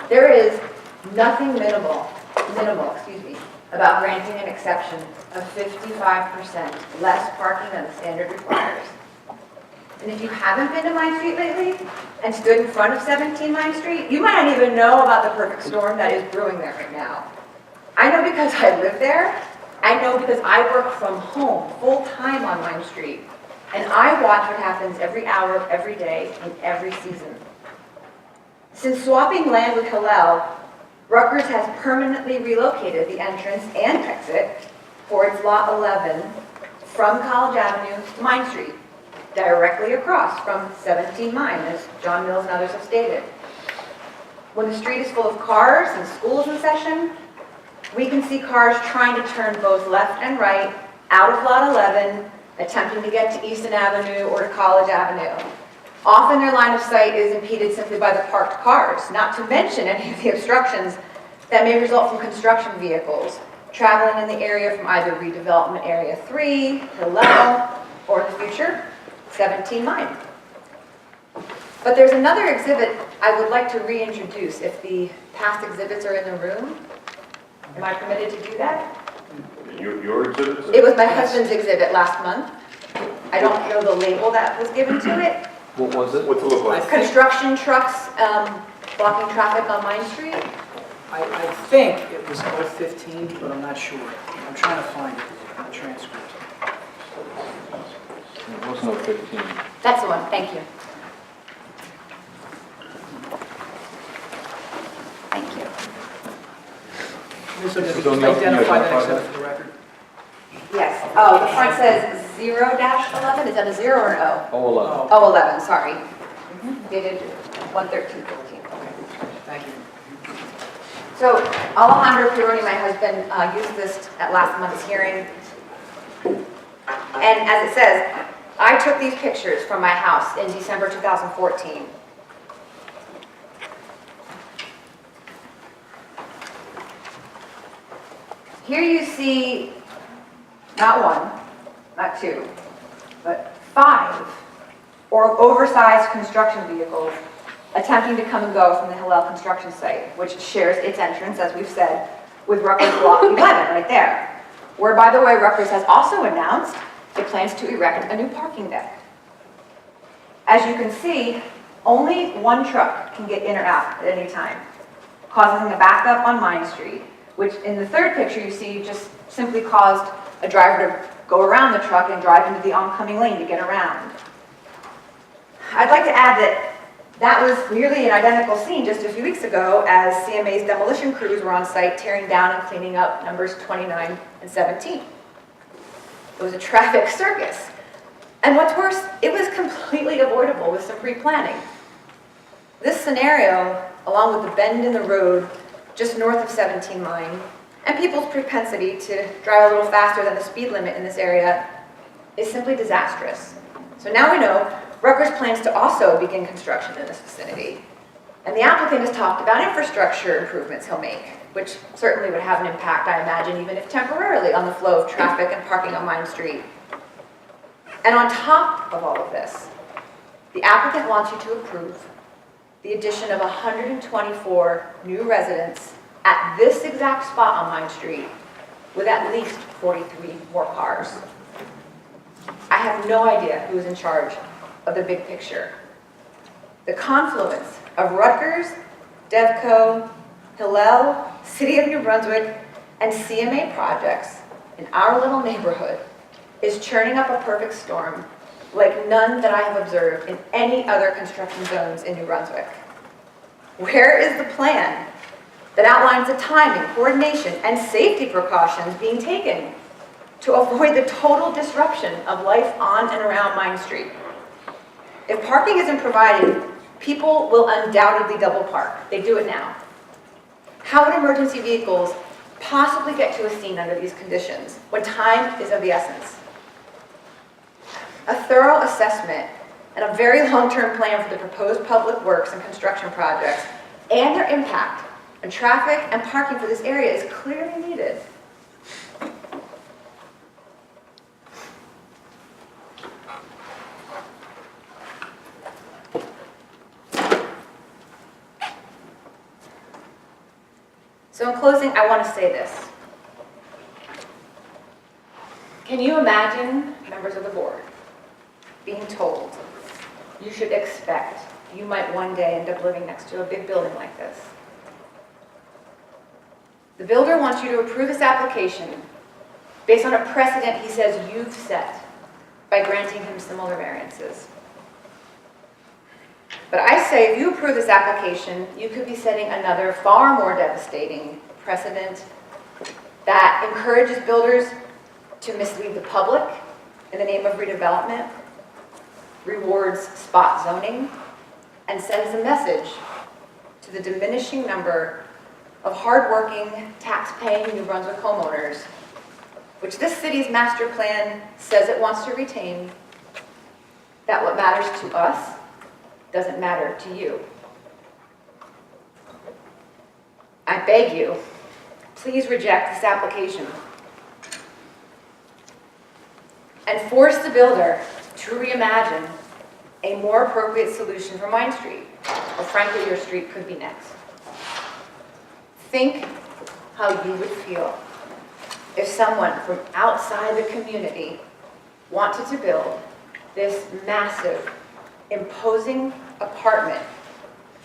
There is nothing minimal, about granting an exception of 55% less parking than the standard requires. And if you haven't been to Main Street lately and stood in front of 17 Main Street, you might not even know about the perfect storm that is brewing there right now. I know because I live there. I know because I work from home full-time on Main Street. And I watch what happens every hour of every day in every season. Since swapping land with Hillel, Rutgers has permanently relocated the entrance and exit for its Lot 11 from College Avenue to Main Street, directly across from 17 Main, as John Mills and others have stated. When the street is full of cars and schools in session, we can see cars trying to turn both left and right out of Lot 11, attempting to get to Easton Avenue or to College Avenue. Often their line of sight is impeded simply by the parked cars, not to mention any of the obstructions that may result from construction vehicles traveling in the area from either redevelopment area 3, Hillel, or in the future, 17 Main. But there's another exhibit I would like to reintroduce if the past exhibits are in the room. Am I permitted to do that? Your exhibits? It was my husband's exhibit last month. I don't know the label that was given to it. What was it? What's it look like? Construction trucks blocking traffic on Main Street. I think it was 015, but I'm not sure. I'm trying to find it in the transcript. It was no 15. That's the one, thank you. Thank you. So This just is on the- identify that yeah, exhibit for the record. Yes, oh, the front says 0-11, is that a 0 or an O? Oh, 11. Oh, 11, sorry. Dated 1/13/14. Okay, thank you. So Alejandro Pironi, my husband, used this at last month's hearing. And as it says, I took these pictures from my house in December 2014. Here you see not one, not two, but 5 or oversized construction vehicles attempting to come and go from the Hillel construction site, which shares its entrance, as we've said, with Rutgers Block 11 right there, where, by the way, Rutgers has also announced it plans to erect a new parking deck. As you can see, only one truck can get in or out at any time, causing a backup on Main Street, which in the third picture you see just simply caused a driver to go around the truck and drive into the oncoming lane to get around. I'd like to add that that was nearly an identical scene just a few weeks ago as CMA's demolition crews were on site tearing down and cleaning up numbers 29 and 17. It was a traffic circus. And what's worse, it was completely avoidable with some pre-planning. This scenario, along with the bend in the road just north of 17 Line, and people's propensity to drive a little faster than the speed limit in this area, is simply disastrous. So now we know Rutgers plans to also begin construction in this vicinity. And the applicant has talked about infrastructure improvements he'll make, which certainly would have an impact, I imagine, even if temporarily, on the flow of traffic and parking on Main Street. And on top of all of this, the applicant wants you to approve the addition of 124 new residents at this exact spot on Main Street with at least 43 more cars. I have no idea who is in charge of the big picture. The confluence of Rutgers, DevCo, Hillel, City of New Brunswick, and CMA projects in our little neighborhood is churning up a perfect storm like none that I have observed in any other construction zones in New Brunswick. Where is the plan that outlines the timing, coordination, and safety precautions being taken to avoid the total disruption of life on and around Main Street? If parking isn't provided, people will undoubtedly double park. They do it now. How would emergency vehicles possibly get to a scene under these conditions when time is of the essence? A thorough assessment and a very long-term plan for the proposed public works and construction projects and their impact on traffic and parking for this area is clearly needed. So in closing, I want to say this. Can you imagine, members of the board, being told you should expect you might one day end up living next to a big building like this? The builder wants you to approve this application based on a precedent he says you've set by granting him similar variances. But I say if you approve this application, you could be setting another far more devastating precedent that encourages builders to mislead the public in the name of redevelopment, rewards spot zoning, and sends a message to the diminishing number of hardworking, tax-paying New Brunswick homeowners, which this city's master plan says it wants to retain, that what matters to us doesn't matter to you. I beg you, please reject this application and force the builder to reimagine a more appropriate solution for Main Street, or frankly, your street could be next. Think how you would feel if someone from outside the community wanted to build this massive, imposing apartment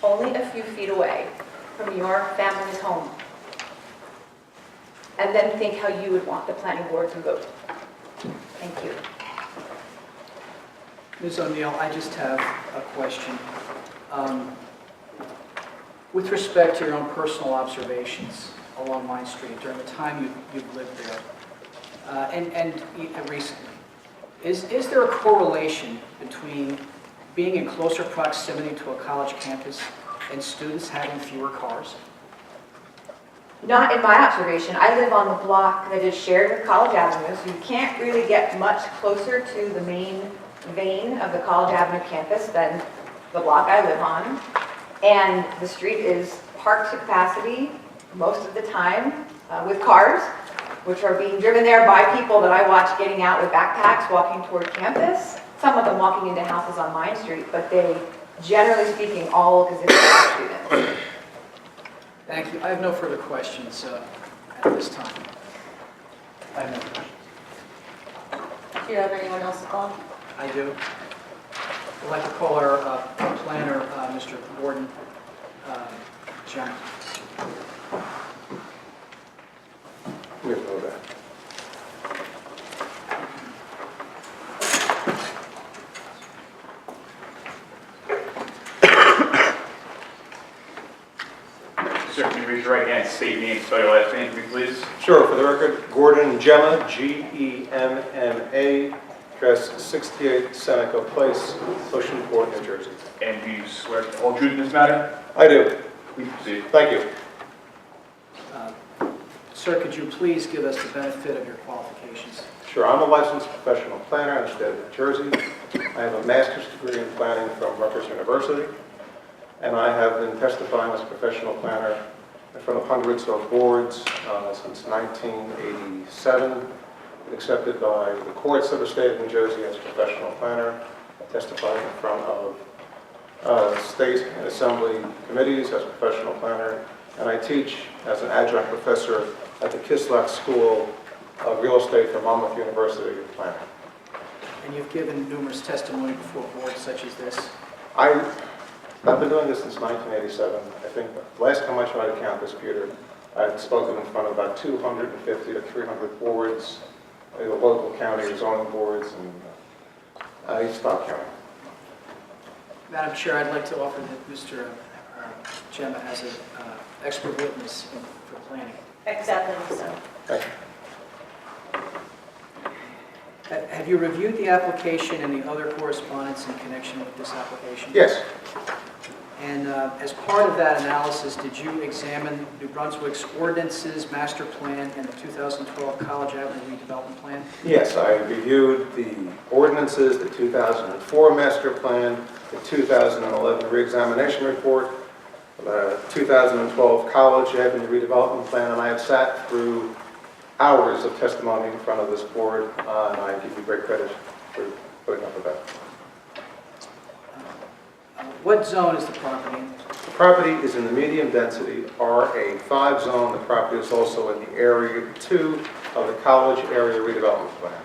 only a few feet away from your family's home. And then think how you would want the planning board to vote. Thank you. Ms. O'Neill, I just have a question. With respect to your own personal observations along Main Street during the time you've lived there, and recently, is there a correlation between being in closer proximity to a college campus and students having fewer cars? Not in my observation. I live on the block that is shared with College Avenue, so you can't really get much closer to the main vein of the College Avenue campus than the block I live on. And the street is parked to capacity most of the time with cars. which are being driven there by people that I watch getting out with backpacks, walking toward campus. Some of them walking into houses on Main Street, but they, generally speaking, all look as if they're students. Thank you. I have no further questions at this time. I have no questions. Do you have anyone else to call? I do. I'd like to call our planner, Mr. Gordon John. We have no doubt. Sir, can you raise your right hand, state your name, spell your last name for me, please? Sure, for the record, Gordon Gemma, Gemma, address 68 Seneca Place, Oceanport, New Jersey. And do you swear to hold truth in this matter? I do. Please proceed. Thank you. Sir, could you please give us the benefit of your qualifications? Sure, I'm a licensed professional planner in the state of New Jersey. I have a master's degree in planning from Rutgers University, and I have been testifying as a professional planner in front of hundreds of boards since 1987. Been accepted by the courts of the state of New Jersey as a professional planner, testifying in front of state and assembly committees as a professional planner, and I teach as an adjunct professor at the Kislak School of Real Estate from Monmouth University of Planning. And you've given numerous testimony before boards such as this. I've been doing this since 1987. I think the last time I tried to count this, Peter, I had spoken in front of about 250 to 300 boards, the local county zoning boards, and I stopped counting. Madam Chair, I'd like to offer that Mr. Gemma as an expert witness for planning. Acceptance, sir. Thank you. Have you reviewed the application and the other correspondence in connection with this application? Yes, And as part of that analysis, did you examine New Brunswick's ordinances, master plan, and the 2012 College Avenue redevelopment plan? yes, I reviewed the ordinances, the 2004 master plan, the 2011 reexamination report, the 2012 College Avenue redevelopment plan, and I have sat through hours of testimony in front of this board, and I give you great credit for putting up with that. What zone is the property in? The property is in the medium density RA5 zone. The property is also in the Area 2 of the College Area Redevelopment Plan.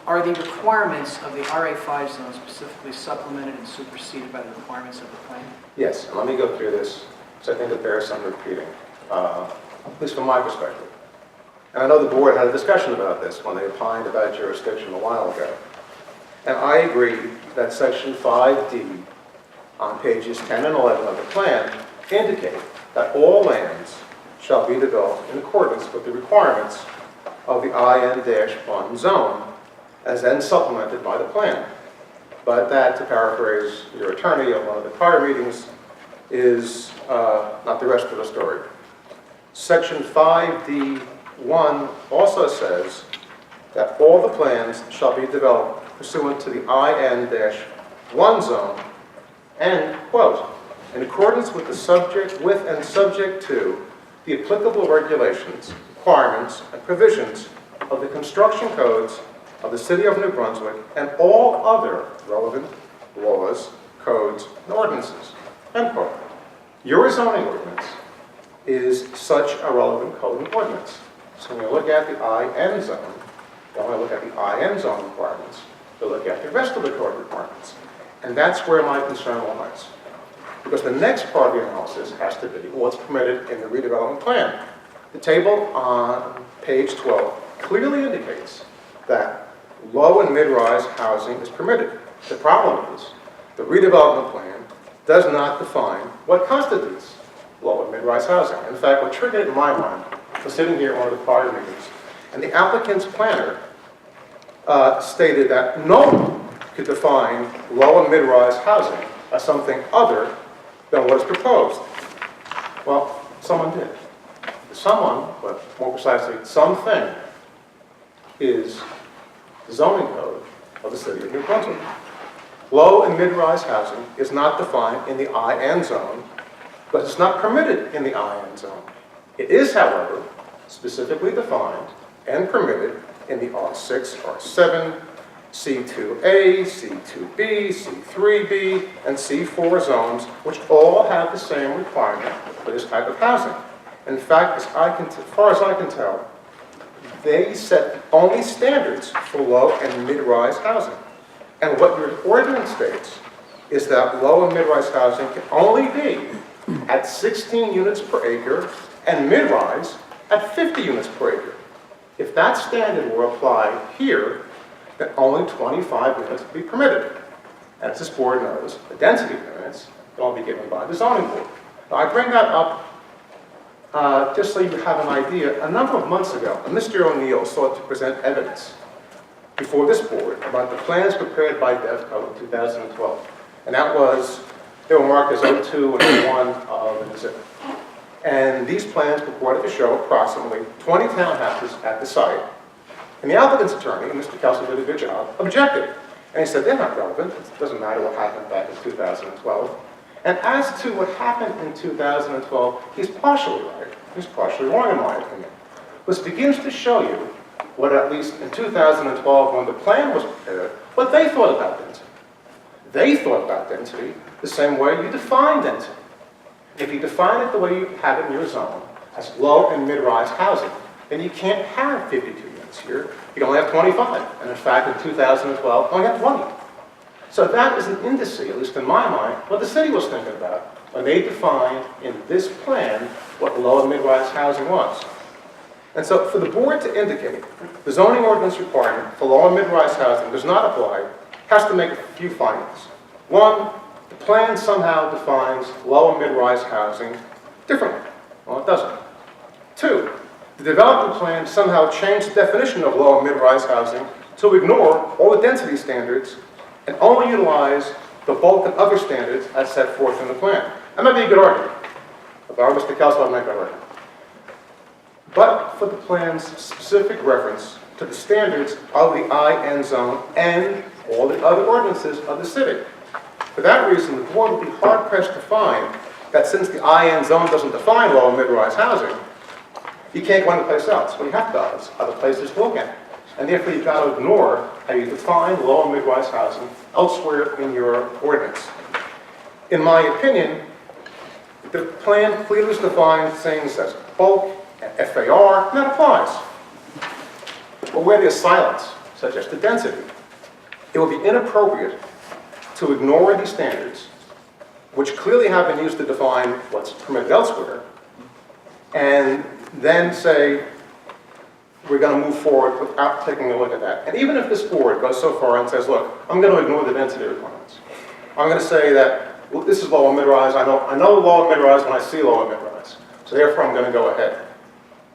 Are the requirements of the RA5 zone specifically supplemented and superseded by the requirements of the plan? Yes, and let me go through this, because I think it bears some repeating, at least from my perspective. And I know the board had a discussion about this when they opined about jurisdiction a while ago. And I agree that Section 5D on pages 10 and 11 of the plan indicate that all lands shall be developed in accordance with the requirements of the IN-1 zone, as then supplemented by the plan. But that, to paraphrase your attorney on one of the prior meetings, is not the rest of the story. Section 5D1 also says that all the plans shall be developed pursuant to the IN-1 zone and, quote, in accordance with the subject to the applicable regulations, requirements, and provisions of the construction codes of the City of New Brunswick and all other relevant laws, codes, and ordinances, end quote. Your zoning ordinance is such a relevant code and ordinance. So when you look at the IN zone, you want to look at the IN zone requirements, you look at the rest of the code requirements. And that's where my concern lies. Because the next part of the analysis has to be what's permitted in the redevelopment plan. The table on page 12 clearly indicates that low and mid-rise housing is permitted. The problem is the redevelopment plan does not define what constitutes low and mid-rise housing. In fact, what triggered it in my mind was sitting here at one of the prior meetings, and the applicant's planner stated that no one could define low and mid-rise housing as something other than what is proposed. Well, someone did. Someone, but more precisely, something, is the zoning code of the City of New Brunswick. Low and mid-rise housing is not defined in the IN zone, but it's not permitted in the IN zone. It is, however, specifically defined and permitted in the R6, R7, C2A, C2B, C3B, and C4 zones, which all have the same requirement for this type of housing. In fact, as far as I can tell, they set the only standards for low and mid-rise housing. And what your ordinance states is that low and mid-rise housing can only be at 16 units per acre and mid-rise at 50 units per acre. If that standard were applied here, then only 25 units would be permitted. As this board knows, the density permits can only be given by the zoning board. Now, I bring that up just so you have an idea. A number of months ago, Mr. O'Neill sought to present evidence before this board about the plans prepared by DEVCO in 2012. And that was, they were marked as 02 and 01 of an exhibit. And these plans purported to show approximately 20 townhouses at the site. And the applicant's attorney, Mr. Kelsey did a good job, objected. And he said, they're not relevant. It doesn't matter what happened back in 2012. And as to what happened in 2012, he's partially right. He's partially wrong, in my opinion. This begins to show you what, at least in 2012, when the plan was prepared, what they thought about density. They thought about density the same way you define density. If you define it the way you have it in your zone, as low and mid-rise housing, then you can't have 52 units here. You can only have 25. And in fact, in 2012, only have 20. So that is an indice, at least in my mind, what the city was thinking about when they defined in this plan what low and mid-rise housing was. And so for the board to indicate the zoning ordinance requirement for low and mid-rise housing does not apply, has to make a few findings. One, the plan somehow defines low and mid-rise housing differently. Well, it doesn't. Two, the development plan somehow changed the definition of low and mid-rise housing to ignore all the density standards and only utilize the bulk and other standards as set forth in the plan. That might be a good argument. If I were Mr. Kelsey, I'd make that argument. But for the plan's specific reference to the standards of the IN zone and all the other ordinances of the city. For that reason, the board would be hard-pressed to find that since the IN zone doesn't define low and mid-rise housing, you can't go anyplace else. Well, you have to have other places to look at. And therefore, you've got to ignore how you define low and mid-rise housing elsewhere in your ordinance. In my opinion, the plan clearly defines things as bulk and FAR, and that applies. But where there's silence, such as the density, it would be inappropriate to ignore these standards, which clearly have been used to define what's permitted elsewhere, and then say, we're going to move forward without taking a look at that. And even if this board goes so far and says, look, I'm going to ignore the density requirements. I'm going to say that, well, this is low and mid-rise. I know low and mid-rise when I see low and mid-rise. So therefore, I'm going to go ahead.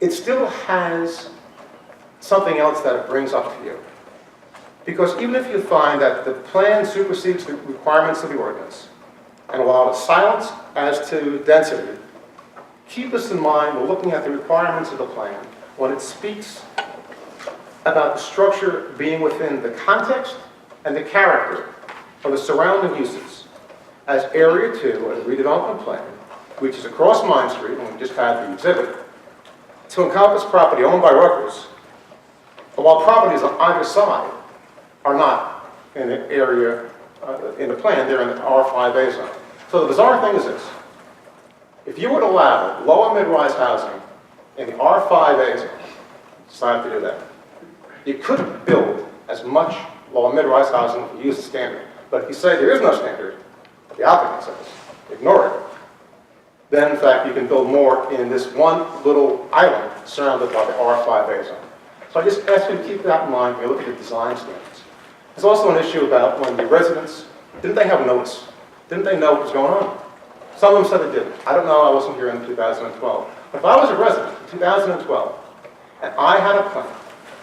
It still has something else that it brings up to you. Because even if you find that the plan supersedes the requirements of the ordinance, and allow silence as to density, keep this in mind when looking at the requirements of the plan when it speaks about the structure being within the context and the character of the surrounding uses. As Area 2 of the redevelopment plan, which is across Mine Street, and we just had the exhibit, to encompass property owned by Rutgers, while properties on either side are not in the area, in the plan, they're in the R5A zone. So the bizarre thing is this. If you were to allow low and mid-rise housing in the R5A zone, decide to do that, you couldn't build as much low and mid-rise housing if you use the standard. But if you say there is no standard, what the applicant says, ignore it, then in fact you can build more in this one little island surrounded by the R5A zone. So I just ask you to keep that in mind when you look at the design standards. There's also an issue about when the residents, didn't they have notice? Didn't they know what was going on? Some of them said they didn't. I don't know, I wasn't here in 2012. But if I was a resident in 2012, and I had a plan,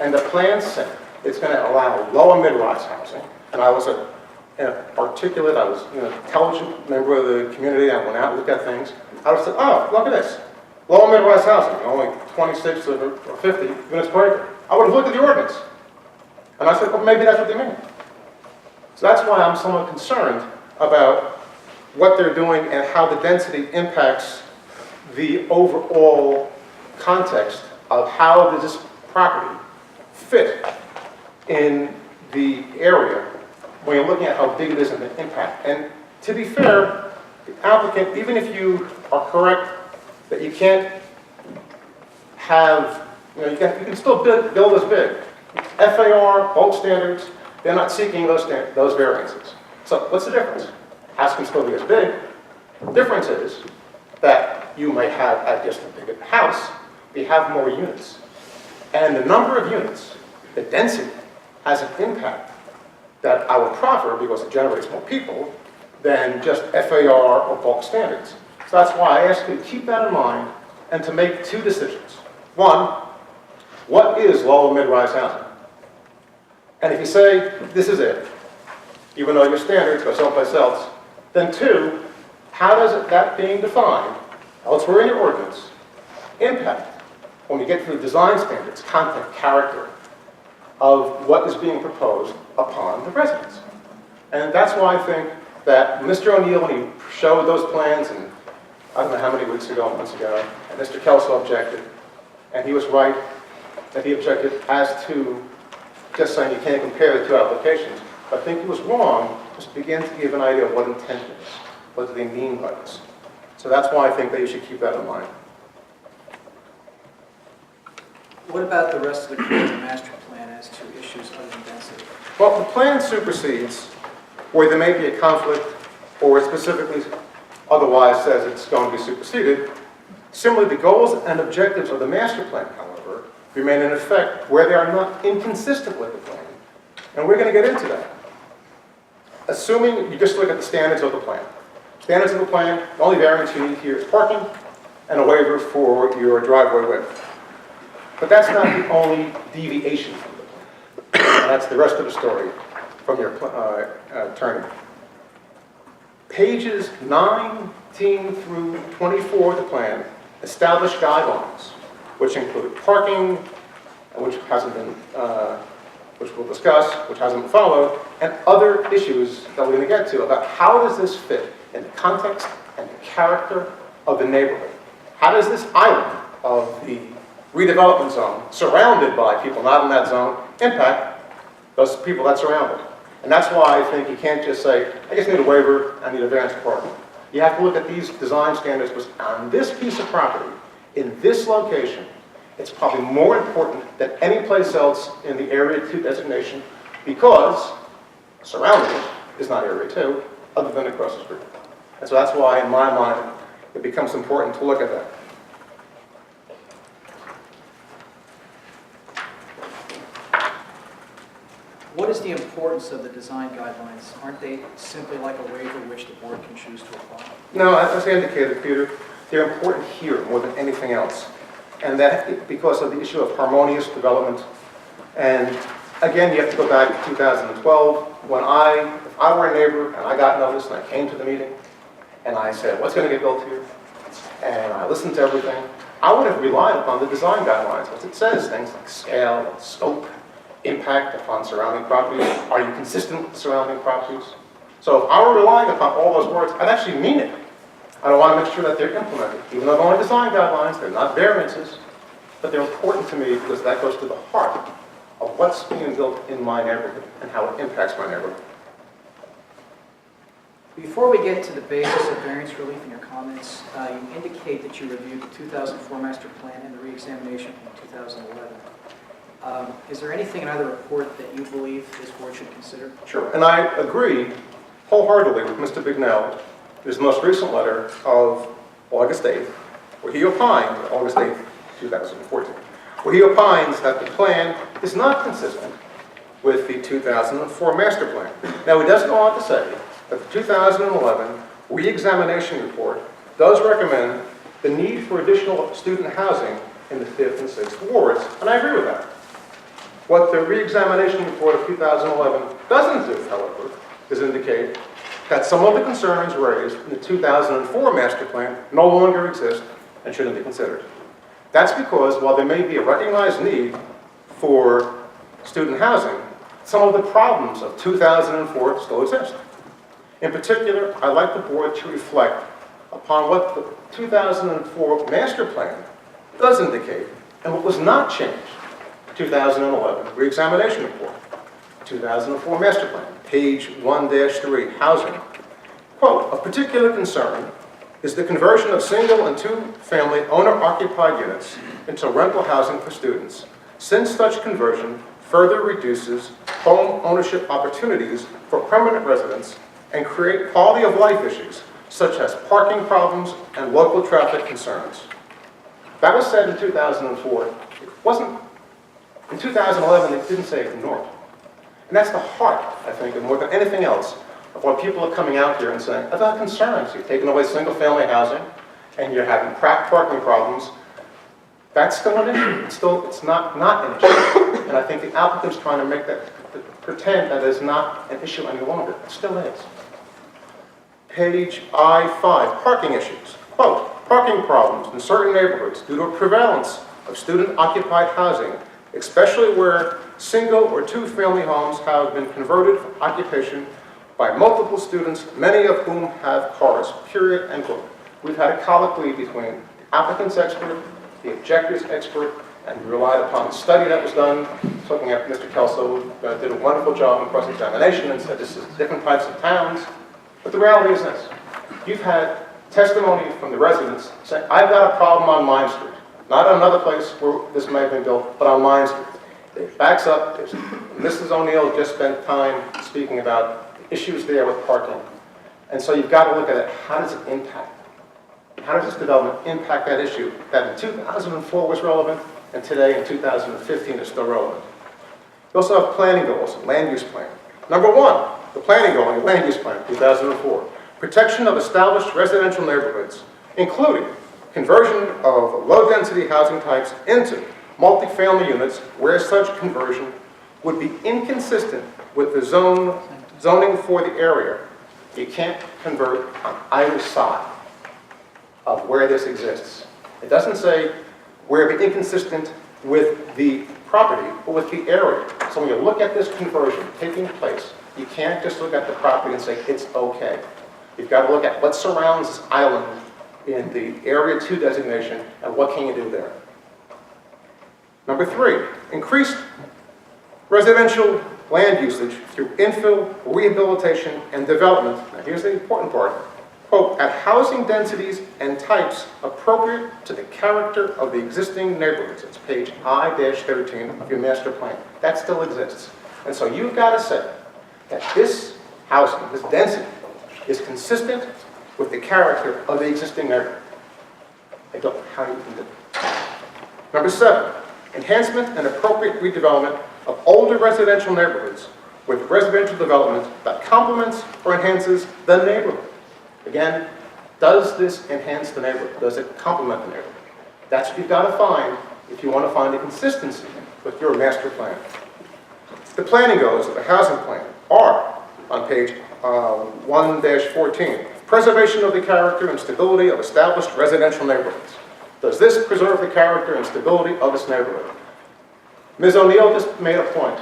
and the plan said it's going to allow low and mid-rise housing, and I was an articulate, I was an intelligent member of the community, I went out and looked at things, I would have said, oh, look at this. Low and mid-rise housing, only 26 or 50 units per acre. I would have looked at the ordinance. And I said, well, maybe that's what they mean. So that's why I'm somewhat concerned about what they're doing and how the density impacts the overall context of how does this property fit in the area when you're looking at how big it is and the impact. And to be fair, the applicant, even if you are correct that you can't have, you can still build as big. FAR, bulk standards, they're not seeking those variances. So what's the difference? House can still be as big. The difference is that you might have, at just a bigger house, we have more units. And the number of units, the density, has an impact that I would proffer because it generates more people than just FAR or bulk standards. So that's why I ask you to keep that in mind and to make two decisions. One, what is low or mid-rise housing? And if you say, this is it, even though your standards go someplace else, then two, how does that being defined, elsewhere in your ordinance, impact when we get to the design standards, content, character of what is being proposed upon the residents? And that's why I think that Mr. O'Neill, when he showed those plans, and I don't know how many weeks ago, months ago, and Mr. Kelso objected, and he was right that he objected as to just saying you can't compare the two applications. But I think he was wrong just to begin to give an idea of what intent is. What do they mean by this? So that's why I think that you should keep that in mind. What about the rest of the creative master plan as to issues other than density? Well, the plan supersedes where there may be a conflict or it specifically otherwise says it's going to be superseded. Similarly, the goals and objectives of the master plan, however, remain in effect where they are not inconsistent with the plan. And we're going to get into that. Assuming you just look at the standards of the plan. Standards of the plan, the only variance you need here is parking and a waiver for your driveway width. But that's not the only deviation from the plan. And that's the rest of the story from your attorney. Pages 19 through 24 of the plan establish guidelines, which include parking, which hasn't been, which we'll discuss, which hasn't been followed, and other issues that we're going to get to about how does this fit in the context and the character of the neighborhood. How does this island of the redevelopment zone, surrounded by people not in that zone, impact those people that surround it? And that's why I think you can't just say, I just need a waiver, I need a variance for parking. You have to look at these design standards, because on this piece of property, in this location, it's probably more important than any place else in the Area 2 designation, because surrounding it is not Area 2, other than across the street. And so that's why, in my mind, it becomes important to look at that. What is the importance of the design guidelines? Aren't they simply like a waiver which the board can choose to apply? No, as I indicated, Peter, they're important here more than anything else. And that because of the issue of harmonious development. And again, you have to go back to 2012, when if I were a neighbor and I got notice and I came to the meeting and I said, what's going to get built here? And I listened to everything, I would have relied upon the design guidelines, because it says things like scale, scope, impact upon surrounding properties. Are you consistent with surrounding properties? So if I were relying upon all those words, I'd actually mean it. I don't want to make sure that they're implemented. Even though they're only design guidelines, they're not variances, but they're important to me because that goes to the heart of what's being built in my neighborhood and how it impacts my neighborhood. Before we get to the basis of variance relief in your comments, you indicate that you reviewed the 2004 master plan and the re-examination from 2011. Is there anything in either report that you believe this board should consider? Sure, and I agree wholeheartedly with Mr. Bignell, his most recent letter of August 8th, where he opined, August 8th, 2014, where he opines that the plan is not consistent with the 2004 master plan. Now, he does go on to say that the 2011 re-examination report does recommend the need for additional student housing in the 5th and 6th wards, and I agree with that. What the re-examination report of 2011 doesn't do, however, is indicate that some of the concerns raised in the 2004 master plan no longer exist and shouldn't be considered. That's because while there may be a recognized need for student housing, some of the problems of 2004 still exist. In particular, I'd like the board to reflect upon what the 2004 master plan does indicate, and what was not changed, 2011 re-examination report, 2004 master plan, page 1-3, housing. Quote, of particular concern is the conversion of single and two-family owner-occupied units into rental housing for students, since such conversion further reduces home ownership opportunities for permanent residents and create quality of life issues such as parking problems and local traffic concerns. That was said in 2004. It wasn't, in 2011, it didn't say ignored. And that's the heart, I think, and more than anything else, of what people are coming out here and saying, about concerns. You're taking away single-family housing, and you're having parking problems. That's still an issue. It's not an issue. And I think the applicant's trying to make that, pretend that is not an issue any longer. It still is. Page I-5, parking issues. Quote, parking problems in certain neighborhoods due to a prevalence of student-occupied housing, especially where single or two-family homes have been converted for occupation by multiple students, many of whom have cars, period, end quote. We've had a colloquy between the applicant's expert, the objector's expert, and we relied upon the study that was done, looking at Mr. Kelso, who did a wonderful job in cross-examination and said this is different types of towns. But the reality is this. You've had testimony from the residents saying, I've got a problem on Mine Street. Not another place where this may have been built, but on Mine Street. It backs up. Mrs. O'Neill just spent time speaking about the issues there with parking. And so you've got to look at it. How does it impact? How does this development impact that issue that in 2004 was relevant and today in 2015 is still relevant? You also have planning goals, land use plan. Number one, the planning goal in the land use plan, 2004, protection of established residential neighborhoods, including conversion of low-density housing types into multifamily units where such conversion would be inconsistent with the zoning for the area. You can't convert on either side of where this exists. It doesn't say where it be inconsistent with the property, but with the area. So when you look at this conversion taking place, you can't just look at the property and say it's okay. You've got to look at what surrounds this island in the Area 2 designation and what can you do there. Number three, increased residential land usage through infill, rehabilitation, and development. Now here's the important part. Quote, at housing densities and types appropriate to the character of the existing neighborhoods. It's page I-13 of your master plan. That still exists. And so you've got to say that this housing, this density, is consistent with the character of the existing neighborhood. I don't know how you can do it. Number seven, enhancement and appropriate redevelopment of older residential neighborhoods with residential development that complements or enhances the neighborhood. Again, does this enhance the neighborhood? Does it complement the neighborhood? That's what you've got to find if you want to find a consistency with your master plan. The planning goals of the housing plan are on page 1-14. Preservation of the character and stability of established residential neighborhoods. Does this preserve the character and stability of this neighborhood? Ms. O'Neill just made a point.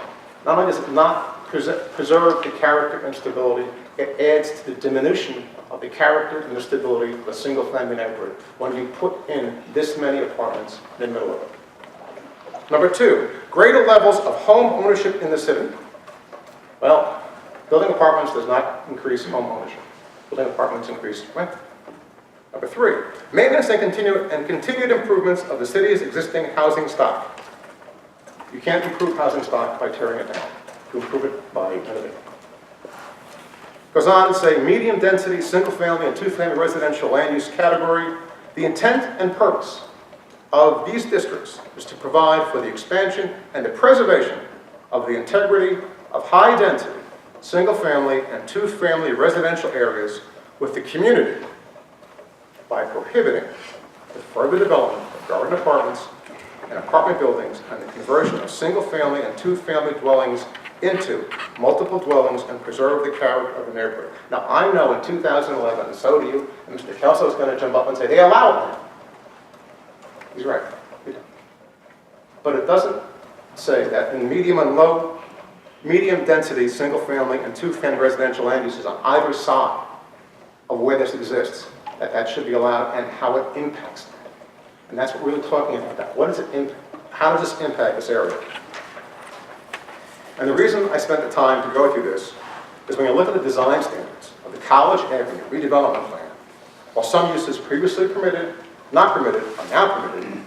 Not only does it not preserve the character and stability, it adds to the diminution of the character and the stability of a single-family neighborhood when you put in this many apartments in the middle of it. Number two, greater levels of home ownership in the city. Well, building apartments does not increase home ownership. Building apartments increase rent. Number three, maintenance and continued improvements of the city's existing housing stock. You can't improve housing stock by tearing it down. You improve it by renovating. Goes on to say medium density, single family and two-family residential land use category. The intent and purpose of these districts is to provide for the expansion and the preservation of the integrity of high density, single family and two-family residential areas with the community by prohibiting the further development of garden apartments and apartment buildings and the conversion of single family and two-family dwellings into multiple dwellings and preserve the character of the neighborhood. Now, I know in 2011, and so do you, and Mr. Kelso is going to jump up and say, they allow it now. He's right. But it doesn't say that in medium and low, medium density, single family and two-family residential land uses on either side of where this exists, that should be allowed and how it impacts that. And that's what we're really talking about. What does it how does this impact this area? And the reason I spent the time to go through this is when you look at the design standards of the College Avenue redevelopment plan, while some uses previously permitted, not permitted, are now permitted,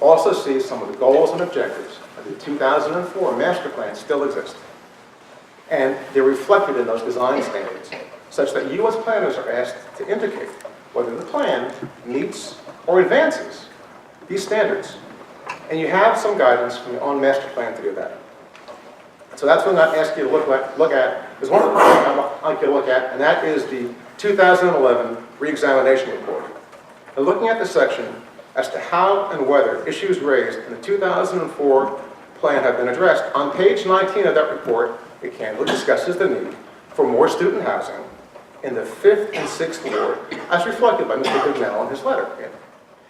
also see some of the goals and objectives of the 2004 master plan still exist. And they're reflected in those design standards, such that you as planners are asked to indicate whether the plan meets or advances these standards. And you have some guidance from your own master plan to do that. So that's what I'm going to ask you to look at. There's one other thing I'd like you to look at, and that is the 2011 re-examination report. And looking at the section as to how and whether issues raised in the 2004 plan have been addressed, on page 19 of that report, it candidly discusses the need for more student housing in the 5th and 6th ward, as reflected by Mr. Bignell in his letter.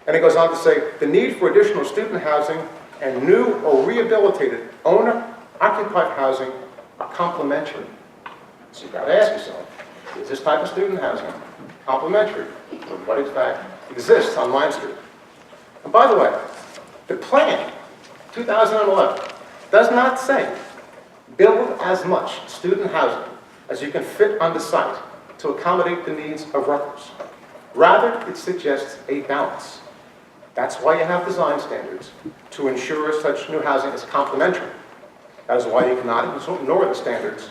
And it goes on to say, the need for additional student housing and new or rehabilitated owner-occupied housing are complementary. So you've got to ask yourself, is this type of student housing complementary with what in fact exists on Lime Street? And by the way, the plan, 2011, does not say build as much student housing as you can fit on the site to accommodate the needs of Rutgers. Rather, it suggests a balance. That's why you have design standards, to ensure such new housing is complementary. That is why you cannot ignore the standards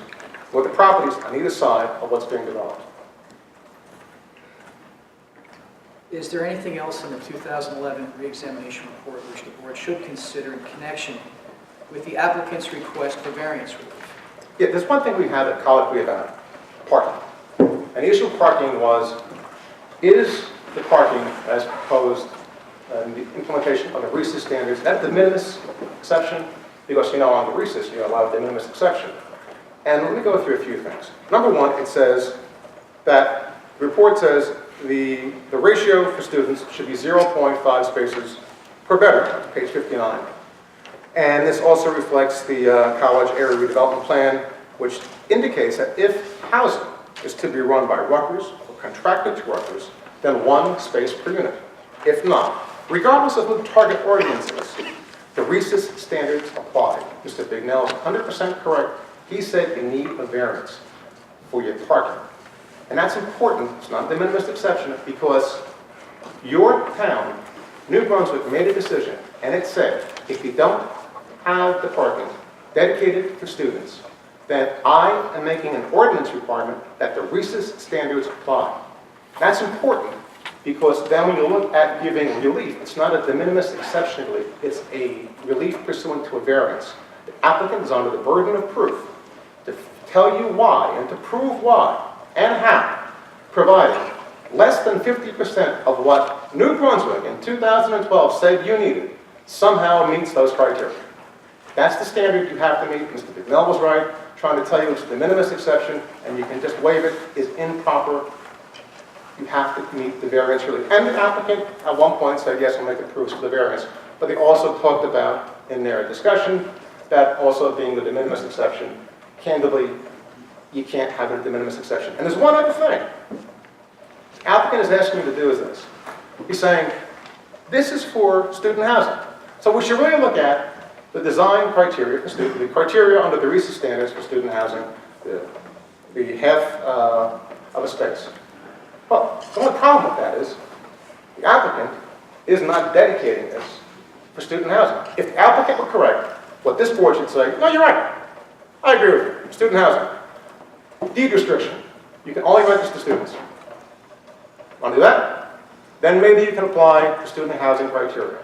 or the properties on either side of what's being developed. Is there anything else in the 2011 re-examination report which the board should consider in connection with the applicant's request for variance relief? Yeah, there's one thing we had at colloquy about parking. And the issue of parking was, is the parking as proposed in the implementation of the recess standards, that de minimis exception? Because, you know, on the recess, you're allowed de minimis exception. And let me go through a few things. Number one, it says that, the report says the ratio for students should be 0.5 spaces per bedroom, page 59. And this also reflects the college area redevelopment plan, which indicates that if housing is to be run by Rutgers or contracted to Rutgers, then 1 space per unit. If not, regardless of who the target audience is, the recess standards apply. Mr. Bignell is 100% correct. He said you need a variance for your parking. And that's important. It's not the de minimis exception, because your town, New Brunswick, made a decision, and it said, if you don't have the parking dedicated for students, then I am making an ordinance requirement that the recess standards apply. That's important, because then when you look at giving relief, it's not a de minimis exception relief, it's a relief pursuant to a variance. The applicant is under the burden of proof to tell you why and to prove why and how, providing less than 50% of what New Brunswick in 2012 said you needed somehow meets those criteria. That's the standard you have to meet. Mr. Bignell was right, trying to tell you it's a de minimis exception, and you can just waive it, is improper. You have to meet the variance relief. And the applicant at one point said, yes, we'll make it proofs for the variance. But they also talked about, in their discussion, that also being the de minimis exception, candidly, you can't have a de minimis exception. And there's one other thing. The applicant is asking you to do is this. He's saying, this is for student housing. So we should really look at the design criteria for student, the criteria under the recess standards for student housing, the half of a space. Well, the only problem with that is the applicant is not dedicating this for student housing. If the applicant were correct, what this board should say, no, you're right. I agree with you. Student housing. Deed restriction. You can only register students. Want to do that? Then maybe you can apply the student housing criteria.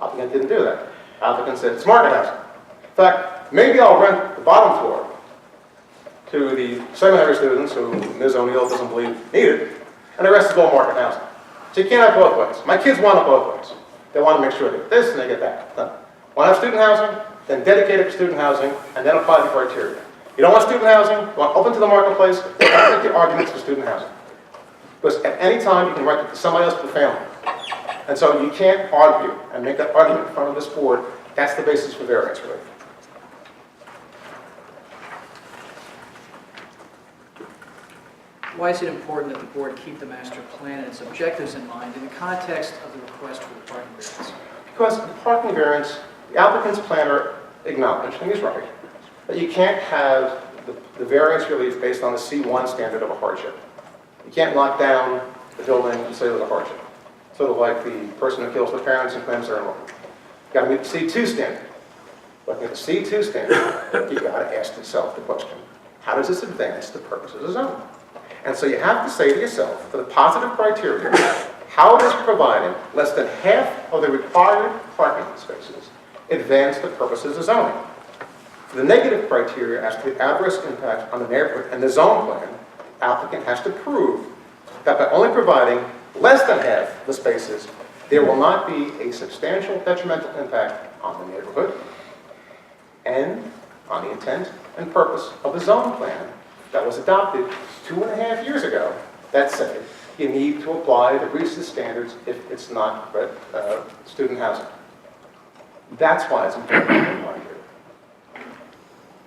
Applicant didn't do that. Applicant said it's market housing. In fact, maybe I'll rent the bottom floor to the seminary students who Ms. O'Neill doesn't believe need it, and the rest is all market housing. So you can't have both ways. My kids want it both ways. They want to make sure they get this and they get that. No. Want to have student housing? Then dedicate it to student housing, and then apply the criteria. You don't want student housing? You want open to the marketplace? Then make your arguments for student housing. Because at any time, you can rent it to somebody else with a family. And so you can't argue and make that argument in front of this board. That's the basis for variance relief. Why is it important that the board keep the master plan and its objectives in mind in the context of the request for the parking variance? Because the parking variance, the applicant's planner acknowledged, and he's right, that you can't have the variance relief based on the C1 standard of a hardship. You can't lock down the building and say there's a hardship. Sort of like the person who kills the parents and claims they're in law. You got to meet the C2 standard. Looking at the C2 standard, you got to ask yourself the question, how does this advance the purposes of zoning? And so you have to say to yourself, for the positive criteria, how does providing less than half of the required parking spaces advance the purposes of zoning? For the negative criteria as to the adverse impact on the neighborhood and the zone plan, applicant has to prove that by only providing less than half the spaces, there will not be a substantial detrimental impact on the neighborhood and on the intent and purpose of the zone plan that was adopted 2.5 years ago that said you need to apply the REIS standards if it's not student housing. That's why it's important to apply here.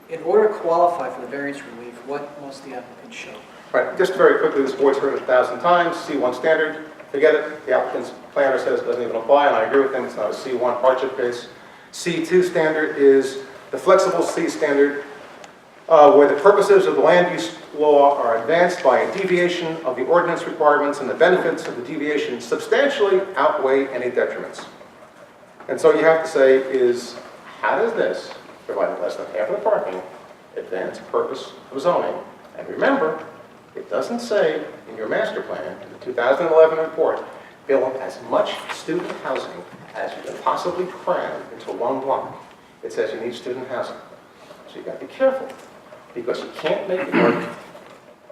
In order to qualify for the variance relief, what must the applicant show? Right, just very quickly, this board's heard it 1,000 times, C1 standard, forget it. The applicant's planner says it doesn't even apply, and I agree with him, it's not a C1 hardship case. C2 standard is the flexible C standard, where the purposes of the land use law are advanced by a deviation of the ordinance requirements, and the benefits of the deviation substantially outweigh any detriments. And so you have to say is, how does this, providing less than half of the parking, advance the purpose of zoning? And remember, it doesn't say in your master plan, in the 2011 report, build as much student housing as you can possibly cram into one block. It says you need student housing. So you've got to be careful, because you can't make the argument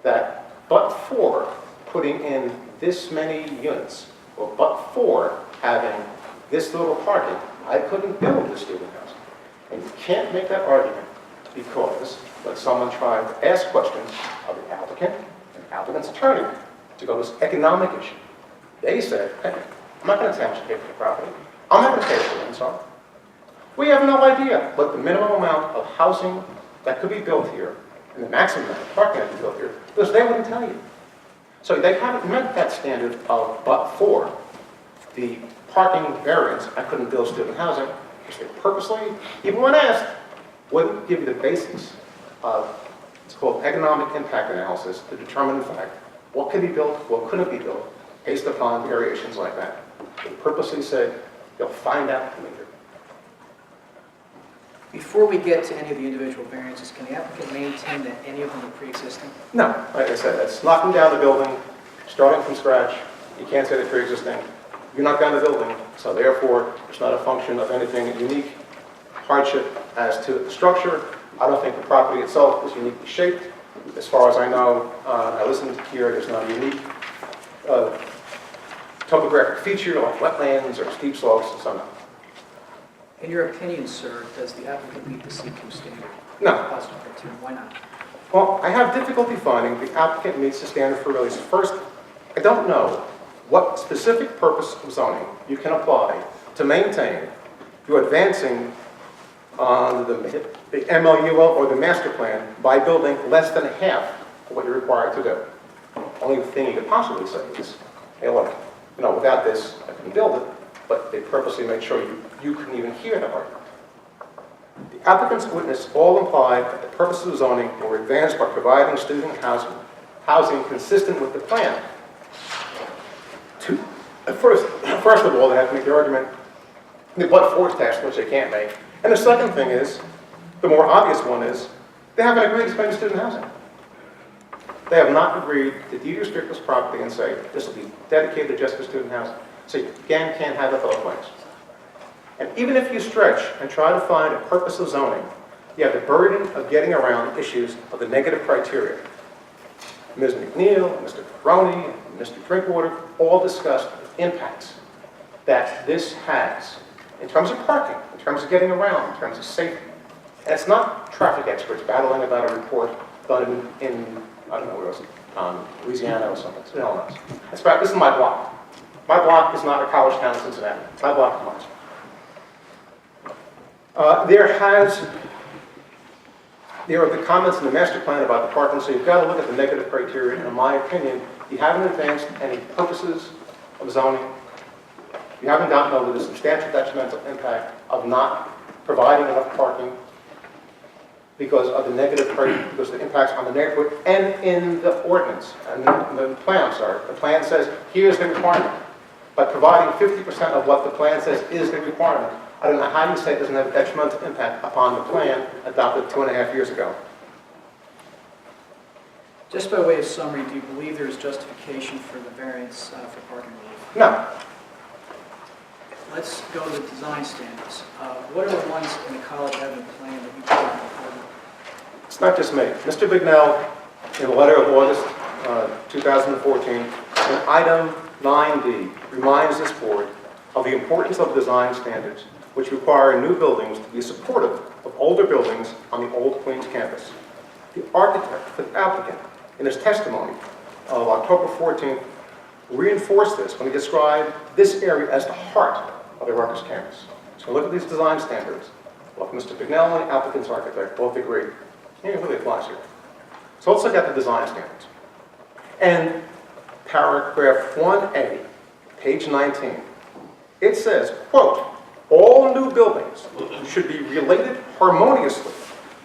that but for putting in this many units, or but for having this little parking, I couldn't build the student housing. And you can't make that argument because when someone tried to ask questions of the applicant and the applicant's attorney to go to this economic issue, they said, hey, I'm not going to tell you how much you pay for the property. I'm not going to pay for the inside. We have no idea what the minimum amount of housing that could be built here and the maximum amount of parking that could be built here, because they wouldn't tell you. So they haven't met that standard of but for the parking variance, I couldn't build student housing, because they purposely, even when asked, wouldn't give you the basics of, it's called economic impact analysis, to determine in fact what could be built, what couldn't be built, based upon variations like that. They purposely said, you'll find out later. Before we get to any of the individual variances, can the applicant maintain that any of them are pre-existing? No, like I said, it's knocking down the building, starting from scratch. You can't say they're pre-existing. You knock down the building, so therefore it's not a function of anything unique hardship as to the structure. I don't think the property itself is uniquely shaped. As far as I know, I listened here, there's not a unique topographic feature like wetlands or steep slopes and so on. In your opinion, sir, does the applicant meet the C2 standard? No. Positive criteria. Why not? Well, I have difficulty finding the applicant meets the standard for release. First, I don't know what specific purpose of zoning you can apply to maintain your advancing on the MLUL or the master plan by building less than half of what you're required to do. Only thing you could possibly say is, hey, look, without this, I couldn't build it, but they purposely made sure you couldn't even hear the argument. The applicant's witness all implied that the purposes of zoning were advanced by providing student housing consistent with the plan. First of all, they have to make the argument, the but-for test, which they can't make. And the second thing is, the more obvious one is, they haven't agreed to spend student housing. They have not agreed to de-restrict this property and say, this will be dedicated just for student housing. So you, again, can't have it both ways. And even if you stretch and try to find a purpose of zoning, you have the burden of getting around issues of the negative criteria. Ms. McNeil, Mr. Peroni, and Mr. Drinkwater all discussed the impacts that this has in terms of parking, in terms of getting around, in terms of safety. And it's not traffic experts battling about a report done in I don't know, where was it, Louisiana or something. Who knows? This is my block. My block is not a college town in Cincinnati. My block is mine. There are the comments in the master plan about the parking, so you've got to look at the negative criteria. And in my opinion, you haven't advanced any purposes of zoning. You haven't gotten over the substantial detrimental impact of not providing enough parking because of the negative, because of the impacts on the neighborhood and in the ordinance, and the plan, I'm sorry. The plan says, here's the requirement. By providing 50% of what the plan says is the requirement, I don't know how you say it doesn't have a detrimental impact upon the plan adopted 2.5 years ago. Just by way of summary, do you believe there is justification for the variance for parking relief? No. Let's go to the design standards. What are the ones in the college avenue plan that you plan to It's not just me. Mr. Bignell, in a letter of August 2014, in item 9D, reminds this board of the importance of design standards which require new buildings to be supportive of older buildings on the old Queens campus. The architect, the applicant, in his testimony of October 14th, reinforced this when he described this area as the heart of the Rutgers campus. So look at these design standards. Both Mr. Bignell and the applicant's architect both agree. It really applies here. So let's look at the design standards. And paragraph 1A, page 19, it says, quote, all new buildings should be related harmoniously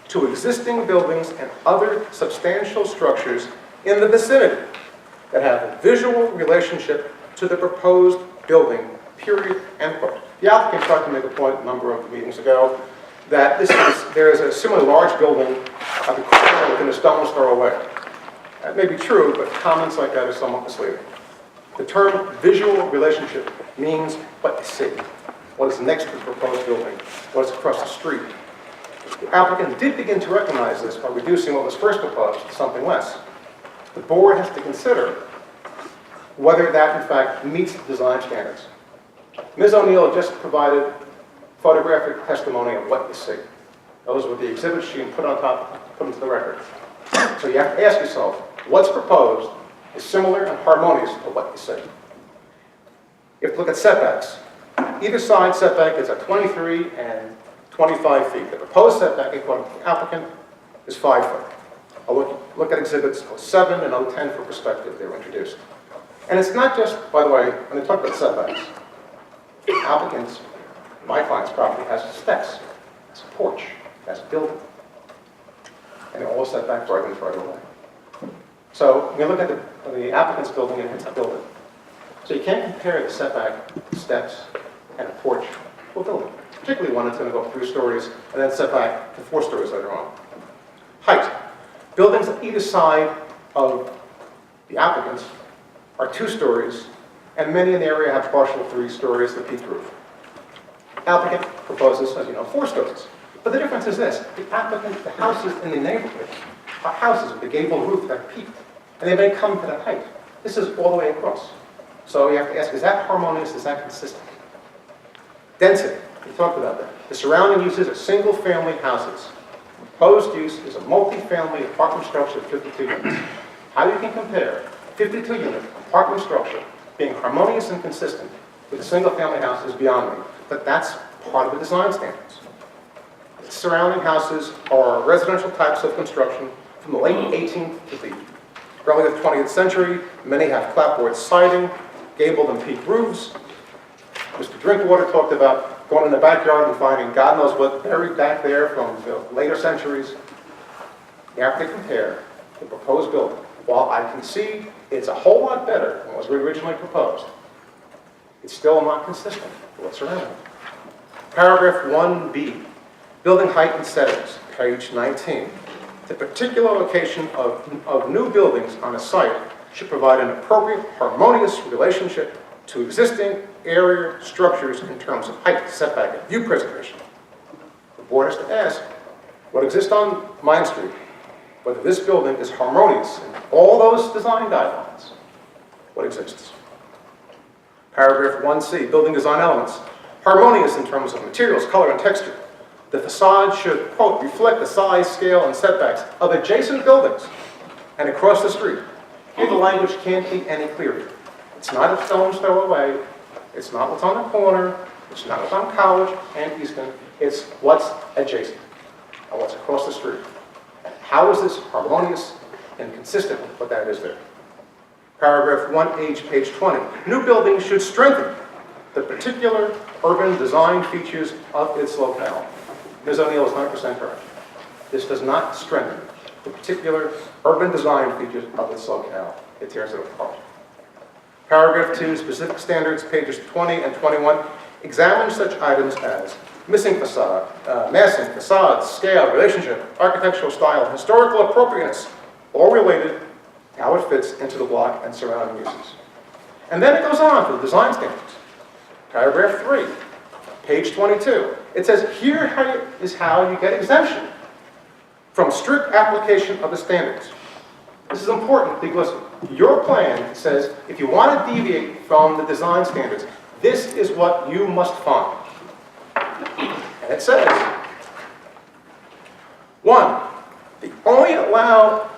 to existing buildings and other substantial structures in the vicinity that have a visual relationship to the proposed building, period, end quote. The applicant tried to make a point a number of meetings ago that there is a similarly large building at the corner within a stone's throw away. That may be true, but comments like that are somewhat misleading. The term visual relationship means what you see, what is next to the proposed building, what is across the street. The applicant did begin to recognize this by reducing what was first proposed to something less. The board has to consider whether that, in fact, meets the design standards. Ms. O'Neill just provided photographic testimony of what you see. Those were the exhibits she put on top, put into the record. So you have to ask yourself, what's proposed is similar and harmonious to what you see. You have to look at setbacks. Either side setback is at 23 and 25 feet. The proposed setback, according to the applicant, is 5 foot. I'll look at exhibits 07 and 010 for perspective. They were introduced. And it's not just, by the way, when they talk about setbacks, applicants, my client's property has steps, has a porch, has a building. And they're all set back farther and farther away. So when you look at the applicant's building, it's a building. So you can't compare the setback, steps, and a porch to a building, particularly one that's going to go up 3 stories and then set back to 4 stories later on. Height. Buildings on either side of the applicants are 2 stories, and many in the area have partial 3 stories, the peaked roof. Applicant proposes, as you know, 4 stories. But the difference is this: the applicant, the houses in the neighborhood are houses with a gable roof that are peaked, and they may come to that height. This is all the way across. So you have to ask, is that harmonious? Is that consistent? Density. We talked about that. The surrounding uses are single-family houses. Proposed use is a multi-family apartment structure of 52 units. How you can compare 52-unit apartment structure being harmonious and consistent with a single-family house is beyond me. But that's part of the design standards. The surrounding houses are residential types of construction from the late 18th to the early 20th century. Many have clapboard siding, gabled and peaked roofs. Mr. Drinkwater talked about going in the backyard and finding God knows what buried back there from the later centuries. You have to compare the proposed building. While I can see it's a whole lot better than was originally proposed, it's still not consistent with what's around it. Paragraph 1B, building height and settings, page 19. The particular location of new buildings on a site should provide an appropriate, harmonious relationship to existing area structures in terms of height, setback, and view preservation. The board has to ask what exists on Main Street, whether this building is harmonious in all those design guidelines. What exists? Paragraph 1C, building design elements. Harmonious in terms of materials, color, and texture. The facade should, quote, reflect the size, scale, and setbacks of adjacent buildings and across the street. Here the language can't be any clearer. It's not a stone's throw away. It's not what's on the corner. It's not what's on College and Easton. It's what's adjacent and what's across the street. And how is this harmonious and consistent with what that is there? Paragraph 1H, page 20. New buildings should strengthen the particular urban design features of its locale. Ms. O'Neill is 100% correct. This does not strengthen the particular urban design features of its locale. It tears it apart. Paragraph 2, specific standards, pages 20 and 21, examine such items as missing facade, massing, facade, scale, relationship, architectural style, historical appropriateness, all related, how it fits into the block and surrounding uses. And then it goes on to the design standards. Paragraph 3, page 22. It says, here is how you get exemption from strict application of the standards. This is important because your plan says if you want to deviate from the design standards, this is what you must find. And it says, 1, they only allow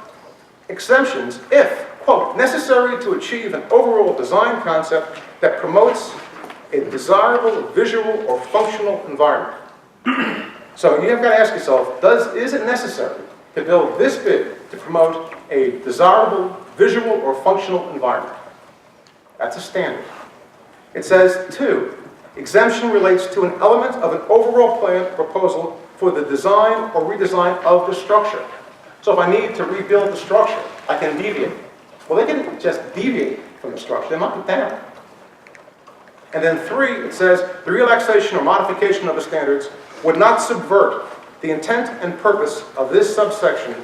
exemptions if, quote, necessary to achieve an overall design concept that promotes a desirable visual or functional environment. So you have got to ask yourself, is it necessary to build this big to promote a desirable visual or functional environment? That's a standard. It says, 2, exemption relates to an element of an overall plan proposal for the design or redesign of the structure. So if I need to rebuild the structure, I can deviate. Well, they can just deviate from the structure. They knock it down. And then 3, it says, the relaxation or modification of the standards would not subvert the intent and purpose of this subsection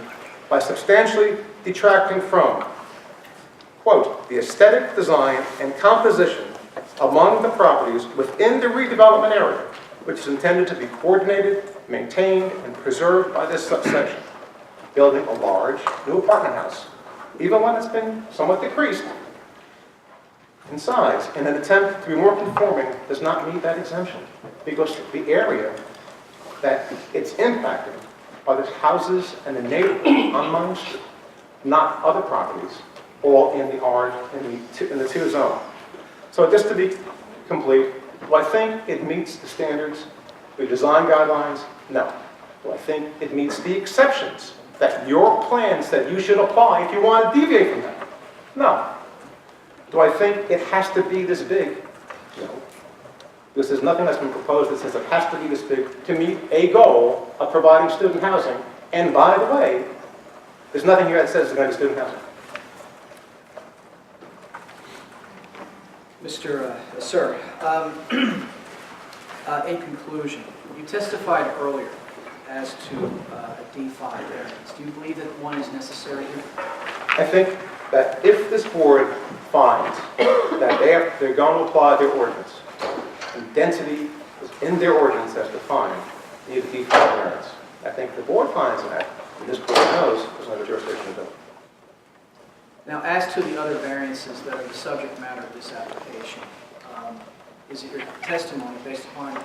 by substantially detracting from, quote, the aesthetic design and composition among the properties within the redevelopment area, which is intended to be coordinated, maintained, and preserved by this subsection. Building a large new apartment house, even one that's been somewhat decreased in size, in an attempt to be more conforming, does not meet that exemption, because the area that it's impacting are the houses and the neighborhood on Main Street, not other properties, all in the R, in the 2 zone. So just to be complete, do I think it meets the standards, the design guidelines? No. Do I think it meets the exceptions that your plan said you should apply if you want to deviate from that? No. Do I think it has to be this big? No. Because there's nothing that's been proposed that says it has to be this big to meet a goal of providing student housing. And by the way, there's nothing here that says it's going to be student housing. Sir, in conclusion, you testified earlier as to a D5 variance. Do you believe that one is necessary here? I think that if this board finds that they're going to apply their ordinance, and density is in their ordinance as defined, they need a D5 variance. I think the board finds that, and this board knows there's no jurisdiction to do it. Now, as to the other variances that are the subject matter of this application, is it your testimony based upon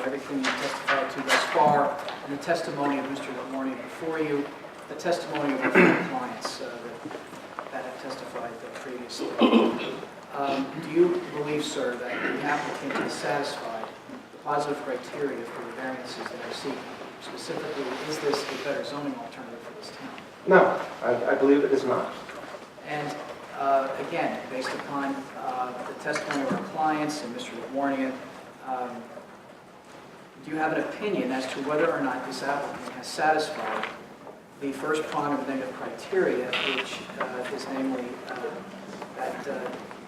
everything you testified to thus far, and the testimony of Mr. Morning before you, the testimony of your clients that have testified previously? Do you believe, sir, that the applicant has satisfied the positive criteria for the variances that are seeking? Specifically, is this a better zoning alternative for this town? No, I believe it is not. And again, based upon the testimony of our clients and Mr. Warnian, do you have an opinion as to whether or not this applicant has satisfied the first prong of the negative criteria, which is namely that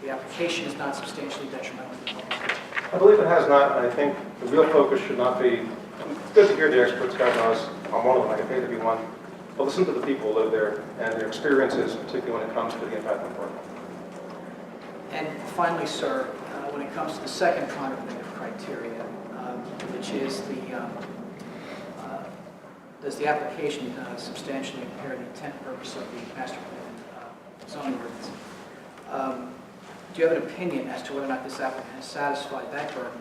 the application is not substantially detrimental to the public? I believe it has not, and I think the real focus should not be, it's good to hear the experts, God knows, I'm one of them, I get paid to be one, but listen to the people who live there and their experiences, particularly when it comes to the impact on work. And finally, sir, when it comes to the second prong of the negative criteria, which is does the application substantially impair the intent and purpose of the master plan zoning ordinance? Do you have an opinion as to whether or not this applicant has satisfied that burden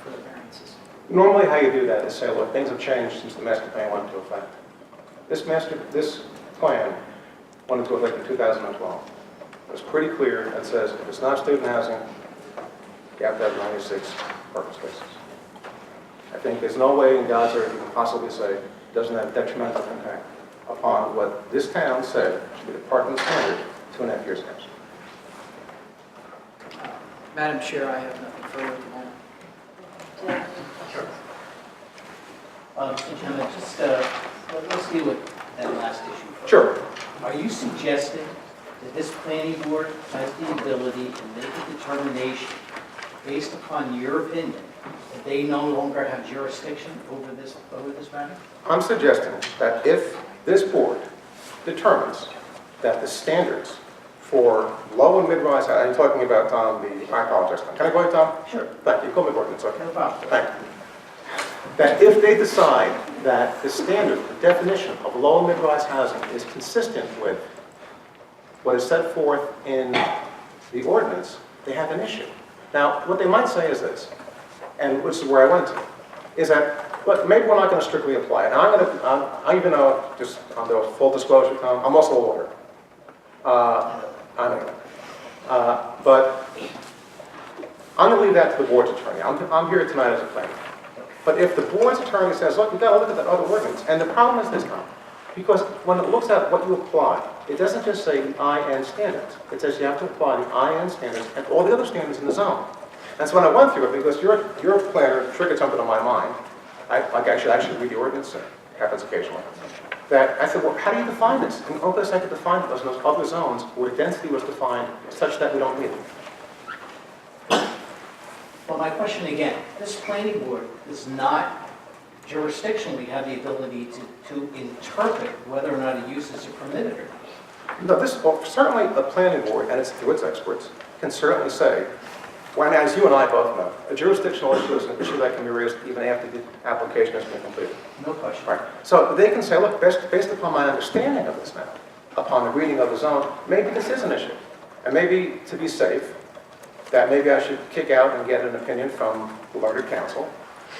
for the variances? Normally how you do that is say, look, things have changed since the master plan went into effect. This plan went into effect in 2012. It was pretty clear that says if it's not student housing, you have to have 96 parking spaces. I think there's no way in God's earth you can possibly say it doesn't have detrimental impact upon what this town said should be the parking standard 2.5 years ago. Madam Chair, I have nothing further at the moment. Gentlemen, just, let's deal with that last issue first. Sure. Are you suggesting that this planning board has the ability to make a determination based upon your opinion that they no longer have jurisdiction over this matter? I'm suggesting that if this board determines that the standards for low and mid-rise, I'm talking about, Tom, I apologize, Tom. Can I go ahead, Tom? Sure. Thank you. Call me Gordon, it's okay. No problem. Thank you. That if they decide that the standard, the definition of low and mid-rise housing is consistent with what is set forth in the ordinance, they have an issue. Now, what they might say is this, and which is where I went to, is that, look, maybe we're not going to strictly apply it. Now, I even know, just on the full disclosure, Tom, I'm also a lawyer. I know. But I'm going to leave that to the board's attorney. I'm here tonight as a plaintiff. But if the board's attorney says, look, you've got to look at that other ordinance, and the problem is this, Tom, because when it looks at what you apply, it doesn't just say the IN standards. It says you have to apply the IN standards and all the other standards in the zone. And so when I went through it, because your planner triggered something on my mind, I should actually read the ordinance, it happens occasionally, that I said, well, how do you define this? And the only place I could define it was in those other zones where the density was defined such that we don't need it. Well, my question again, this planning board does not jurisdictionally have the ability to interpret whether or not a use is permitted or not. No, well, certainly the planning board, and it's through its experts, can certainly say, when, as you and I both know, a jurisdictional issue is an issue that can be raised even after the application has been completed. No question. Right. So they can say, look, based upon my understanding of this now, upon the reading of the zone, maybe this is an issue. And maybe to be safe, that maybe I should kick out and get an opinion from the learned counsel.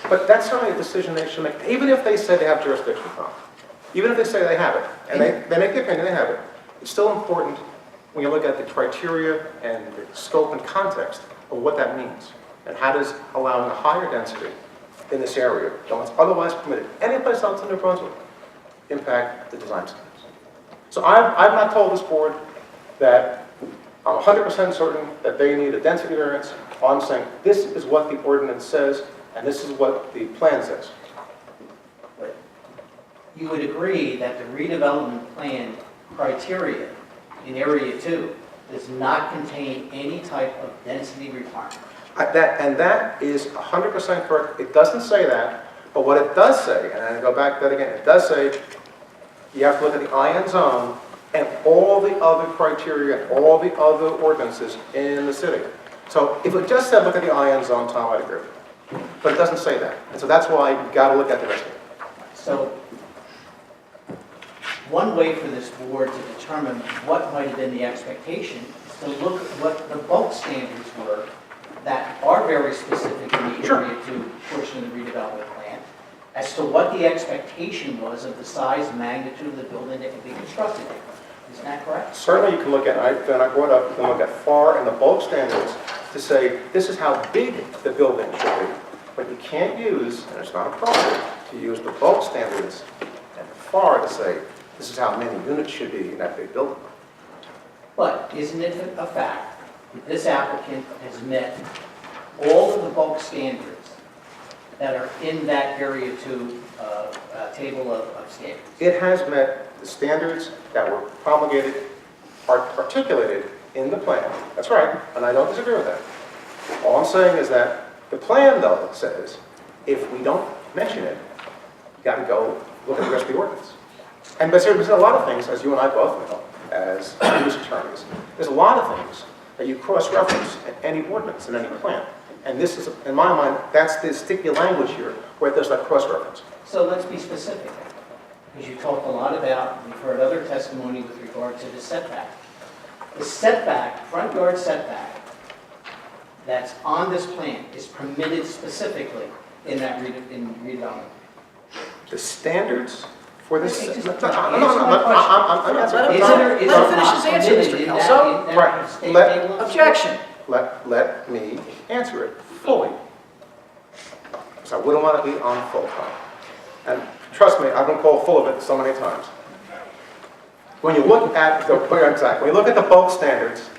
But that's certainly a decision they should make, even if they say they have jurisdiction from. Even if they say they have it, and they make the opinion they have it, it's still important when you look at the criteria and the scope and context of what that means. And how does allowing a higher density in this area, than what's otherwise permitted any place else in New Brunswick, impact the design standards. So I've not told this board that I'm 100% certain that they need a density variance. I'm saying this is what the ordinance says, and this is what the plan says. But you would agree that the redevelopment plan criteria in Area 2 does not contain any type of density requirement. That is 100% correct. It doesn't say that, but what it does say, and I go back to that again, it does say you have to look at the IN zone and all the other criteria and all the other ordinances in the city. So if it just said look at the IN zone, Tom, I'd agree. But it doesn't say that. And so that's why you've got to look at the rest of it. So one way for this board to determine what might have been the expectation is to look at what the bulk standards were that are very specific in the Area 2 portion of the redevelopment plan as to what the expectation was of the size and magnitude of the building that could be constructed there. Isn't that correct? Certainly you can look at, and I brought up, you can look at FAR and the bulk standards to say this is how big the building should be. But you can't use, and it's not appropriate, to use the bulk standards and FAR to say this is how many units should be in that big building. But isn't it a fact that this applicant has met all of the bulk standards that are in that Area 2 table of standards? It has met the standards that were promulgated, articulated in the plan. That's right, and I don't disagree with that. All I'm saying is that the plan, though, says if we don't mention it, you got to go look at the rest of the ordinance. And but there's a lot of things, as you and I both know, as English attorneys, there's a lot of things that you cross-reference in any ordinance, in any plan. And this is, in my mind, that's the sticky language here, where there's that cross-reference. So let's be specific, because you talked a lot about, we've heard other testimony with regard to the setback. The setback, front yard setback, that's on this plan is permitted specifically in that redevelopment. The standards for this... Just No, answer my question. Let him finish his answer, Mr. Kelso. Right. Objection. Let me answer it fully. Because I wouldn't want to be on full time. And trust me, I've been called full of it so many times. When you look at the bulk standards,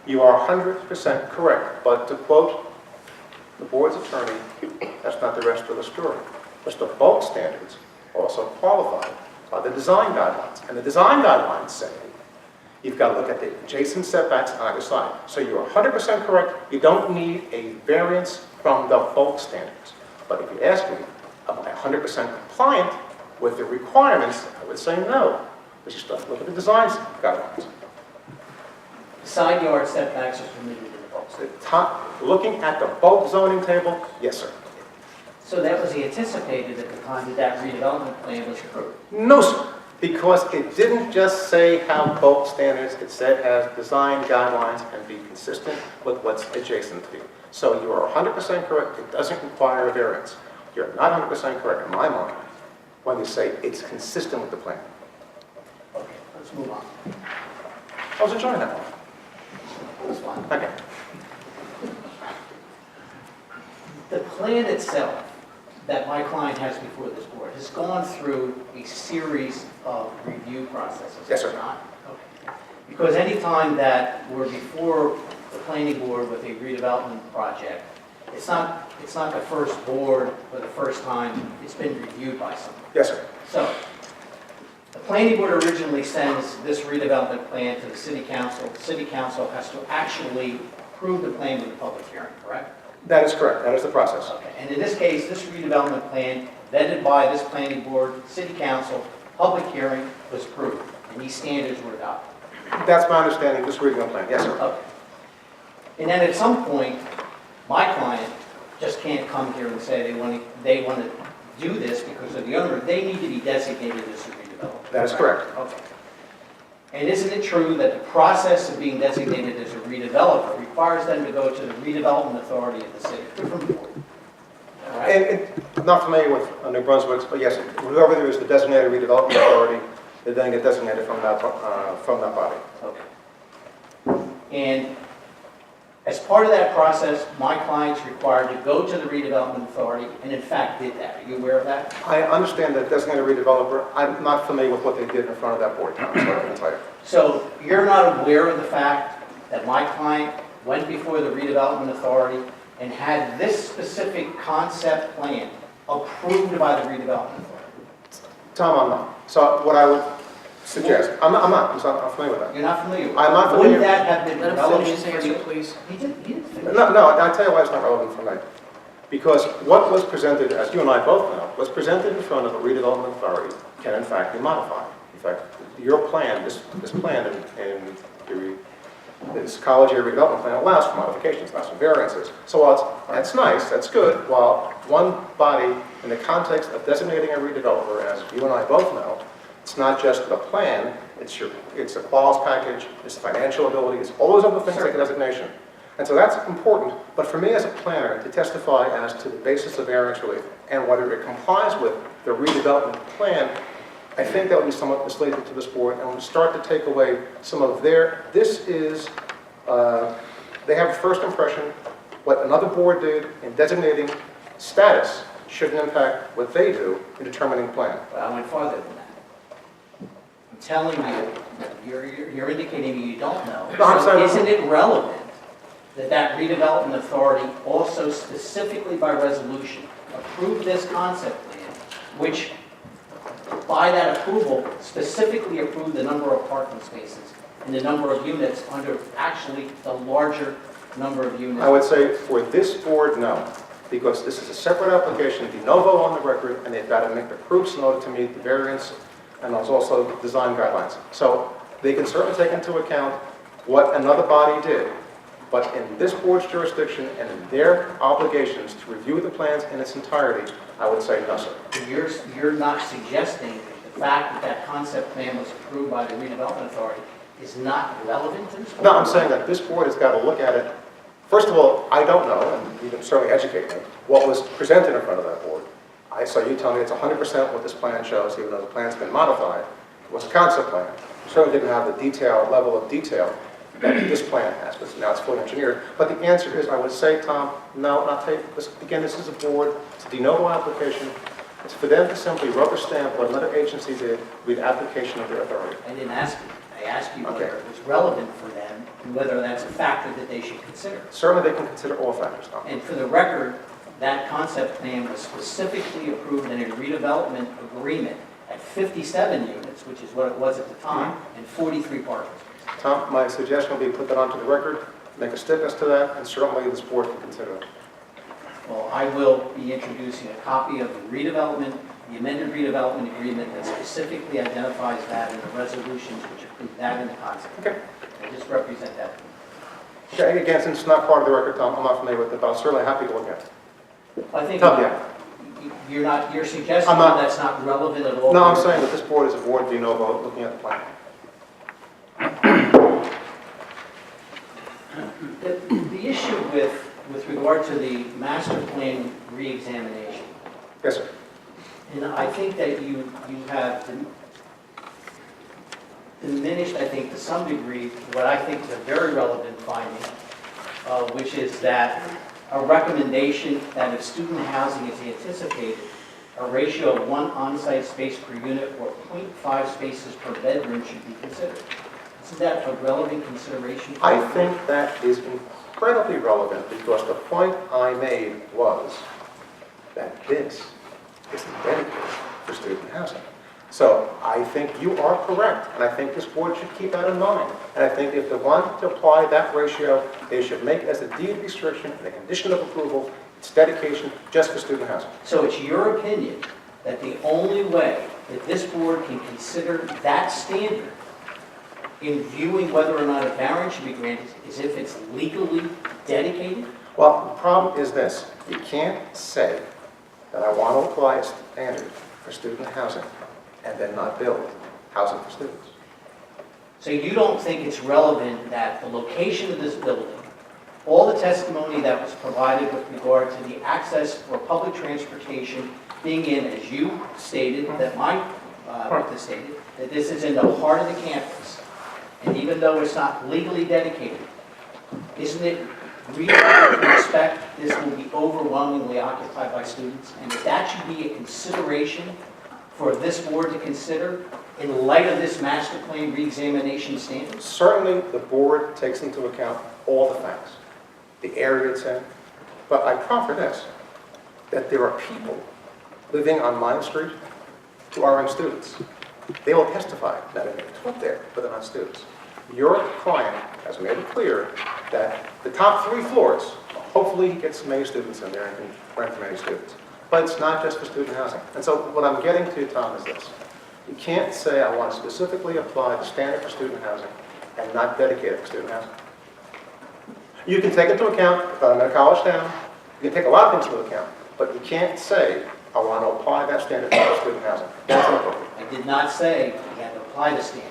You are 100% correct, but to quote the board's attorney, that's not the rest of the story. Because the bulk standards also qualify by the design guidelines. And the design guidelines say you've got to look at the adjacent setbacks on either side. So you're 100% correct. You don't need a variance from the bulk standards. But if you ask me, am I 100% compliant with the requirements, I would say no. But you start to look at the design guidelines. Side yard setbacks are permitted in the bulk. The top, looking at the bulk zoning table, yes, sir. So that was anticipated at the time that that redevelopment plan was approved. No, sir, because it didn't just say have bulk standards, it said have design guidelines and be consistent with what's adjacent to you. So you are 100% correct, it doesn't require a variance. You're not 100% correct in my mind when you say it's consistent with the plan. Okay, let's move on. I was enjoying that one. That's fine. Okay. The plan itself that my client has before this board has gone through a series of review processes. Yes, sir. has it not? Okay. Because any time that we're before the planning board with a redevelopment project, it's not the first board or the first time it's been reviewed by someone. Yes, sir. So, the planning board originally sends this redevelopment plan to the city council. The city council has to actually approve the plan with a public hearing, correct? That is correct, that is the process. Okay, and in this case, this redevelopment plan, vetted by this planning board, city council, public hearing was approved, and these standards were adopted. That's my understanding, this reading of the plan, yes, sir. Okay. And then at some point, my client just can't come here and say they want to do this because of the owner. They need to be designated as a redeveloper. That is correct. Okay. And isn't it true that the process of being designated as a redeveloper requires them to go to the redevelopment authority of the city? Different board. All right? And not familiar with New Brunswick, but yes, whoever there is the designated redevelopment authority, they then get designated from that body. Okay. And as part of that process, my client's required to go to the redevelopment authority, and in fact did that. Are you aware of that? I understand that designated redeveloper, I'm not familiar with what they did in front of that board, Tom, so I can tell you. So you're not aware of the fact that my client went before the redevelopment authority and had this specific concept plan approved by the redevelopment authority? Tom, I'm not. So what I would suggest, I'm not familiar with that. You're not familiar with it? I'm not familiar. Wouldn't that have been Let him relevant finish his for you? answer, please. He didn't finish. No, I'll tell you why it's not relevant for me. Because what was presented, as you and I both know, was presented in front of a redevelopment authority can in fact be modified. In fact, your plan, this plan in this college area redevelopment plan allows for modifications, not some variances. So while that's nice, that's good, while one body, in the context of designating a redeveloper, as you and I both know, it's not just the plan, it's a clause package, it's financial ability, it's all those other things like a designation. And so that's important, but for me as a planner to testify as to the basis of variance relief and whether it complies with the redevelopment plan, I think that would be somewhat misleading to this board and would start to take away some of their, they have a first impression, what another board did in designating status shouldn't impact what they do in determining plan. But I went farther than that. I'm telling you, you're indicating you don't know. No, I'm So saying- isn't it relevant that that redevelopment authority also specifically by resolution approved this concept plan, which by that approval specifically approved the number of parking spaces and the number of units under actually the larger number of units? I would say for this board, no, because this is a separate application, de novo on the record, and they've got to make the proofs in order to meet the variance, and there's also design guidelines. So they can certainly take into account what another body did, but in this board's jurisdiction and in their obligations to review the plans in its entirety, I would say no, sir. You're not suggesting that the fact that that concept plan was approved by the redevelopment authority is not relevant to this? No, I'm saying that this board has got to look at it. First of all, I don't know, and you can certainly educate me, what was presented in front of that board. So you tell me it's 100% what this plan shows, even though the plan's been modified. It was a concept plan. It certainly didn't have the level of detail that this plan has, but now it's fully engineered. But the answer is, I would say, Tom, no, not take, again, this is a board, it's a de novo application. It's for them to simply rubber stamp what another agency did with the application of their authority. I didn't ask you. I asked you whether Okay. it was relevant for them and whether that's a factor that they should consider. Certainly, they can consider all factors, Tom. And for the record, that concept plan was specifically approved in a redevelopment agreement at 57 units, which is what it was at the time, and 43 parking spaces. Tom, my suggestion will be put that onto the record, make a stiffness to that, and certainly this board can consider it. Well, I will be introducing a copy of the redevelopment, the amended redevelopment agreement that specifically identifies that in the resolutions which approve that in the concept. Okay. I just represent that. Okay, again, since it's not part of the record, Tom, I'm not familiar with it, but I'm certainly happy to look at it. I think Tom, yeah. you're suggesting I'm not- that's not relevant at all? No, I'm saying that this board is a board, do you know about looking at the plan? The issue with regard to the master plan reexamination, Yes, sir. and I think that you have diminished, I think, to some degree, what I think is a very relevant finding, which is that a recommendation that if student housing is anticipated, a ratio of 1 on-site space per unit or 0.5 spaces per bedroom should be considered. Isn't that a relevant consideration? I think that is incredibly relevant because the point I made was that this is dedicated for student housing. So I think you are correct, and I think this board should keep that in mind. And I think if they want to apply that ratio, they should make it as a deed restriction and a condition of approval, it's dedication just for student housing. So it's your opinion that the only way that this board can consider that standard in viewing whether or not a variance should be granted is if it's legally dedicated? Well, the problem is this. You can't say that I want to apply a standard for student housing and then not build housing for students. So you don't think it's relevant that the location of this building, all the testimony that was provided with regard to the access for public transportation being in, as you stated, that my witness stated, that this is in the heart of the campus, and even though it's not legally dedicated, isn't it reasonable to expect this will be overwhelmingly occupied by students, and that should be a consideration for this board to consider in light of this master plan reexamination standard? Certainly, the board takes into account all the facts, the area it's in, but I proffer this, that there are people living on Mine Street who aren't students. They will testify that they taught there, but they're not students. Your client has made it clear that the top 3 floors, hopefully he gets some A students in there and can rent from A students. But it's not just for student housing. And so what I'm getting to, Tom, is this. You can't say I want to specifically apply the standard for student housing and not dedicate it for student housing. You can take into account that I'm in a college town. You can take a lot of things into account. But you can't say I want to apply that standard for student housing. That's inappropriate. I did not say you had to apply the standard.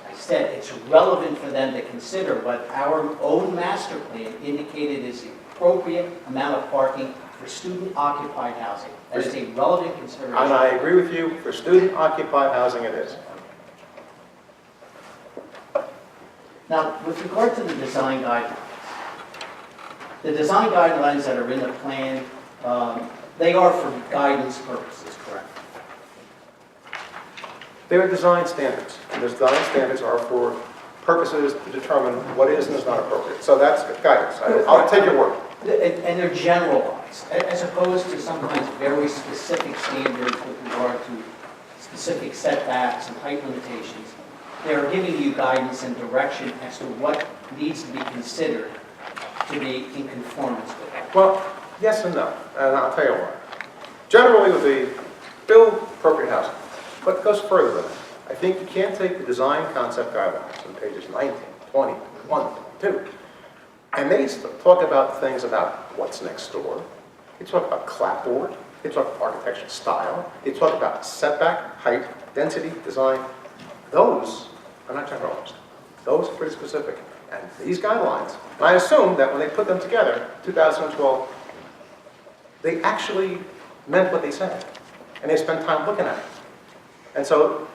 I said it's relevant for them to consider what our own master plan indicated is the appropriate amount of parking for student-occupied housing. That is a relevant consideration. And I agree with you, for student-occupied housing it is. Now, with regard to the design guidelines that are in the plan, they are for guidance purposes, correct? They're design standards. And the design standards are for purposes to determine what is and is not appropriate. So that's guidance. I'll take your word. And they're generalized, as opposed to sometimes very specific standards with regard to specific setbacks and height limitations. They're giving you guidance and direction as to what needs to be considered to be in conformance with that. Well, yes and no, and I'll tell you why. Generally, it would be build appropriate housing, but it goes further than that. I think you can't take the design concept guidelines on pages 19, 20, 1, 2, and they talk about things about what's next door. They talk about clapboard. They talk about architectural style. They talk about setback, height, density, design. Those are not generalized. Those are pretty specific. And these guidelines, and I assume that when they put them together, 2012, they actually meant what they said. And they spent time looking at it. And so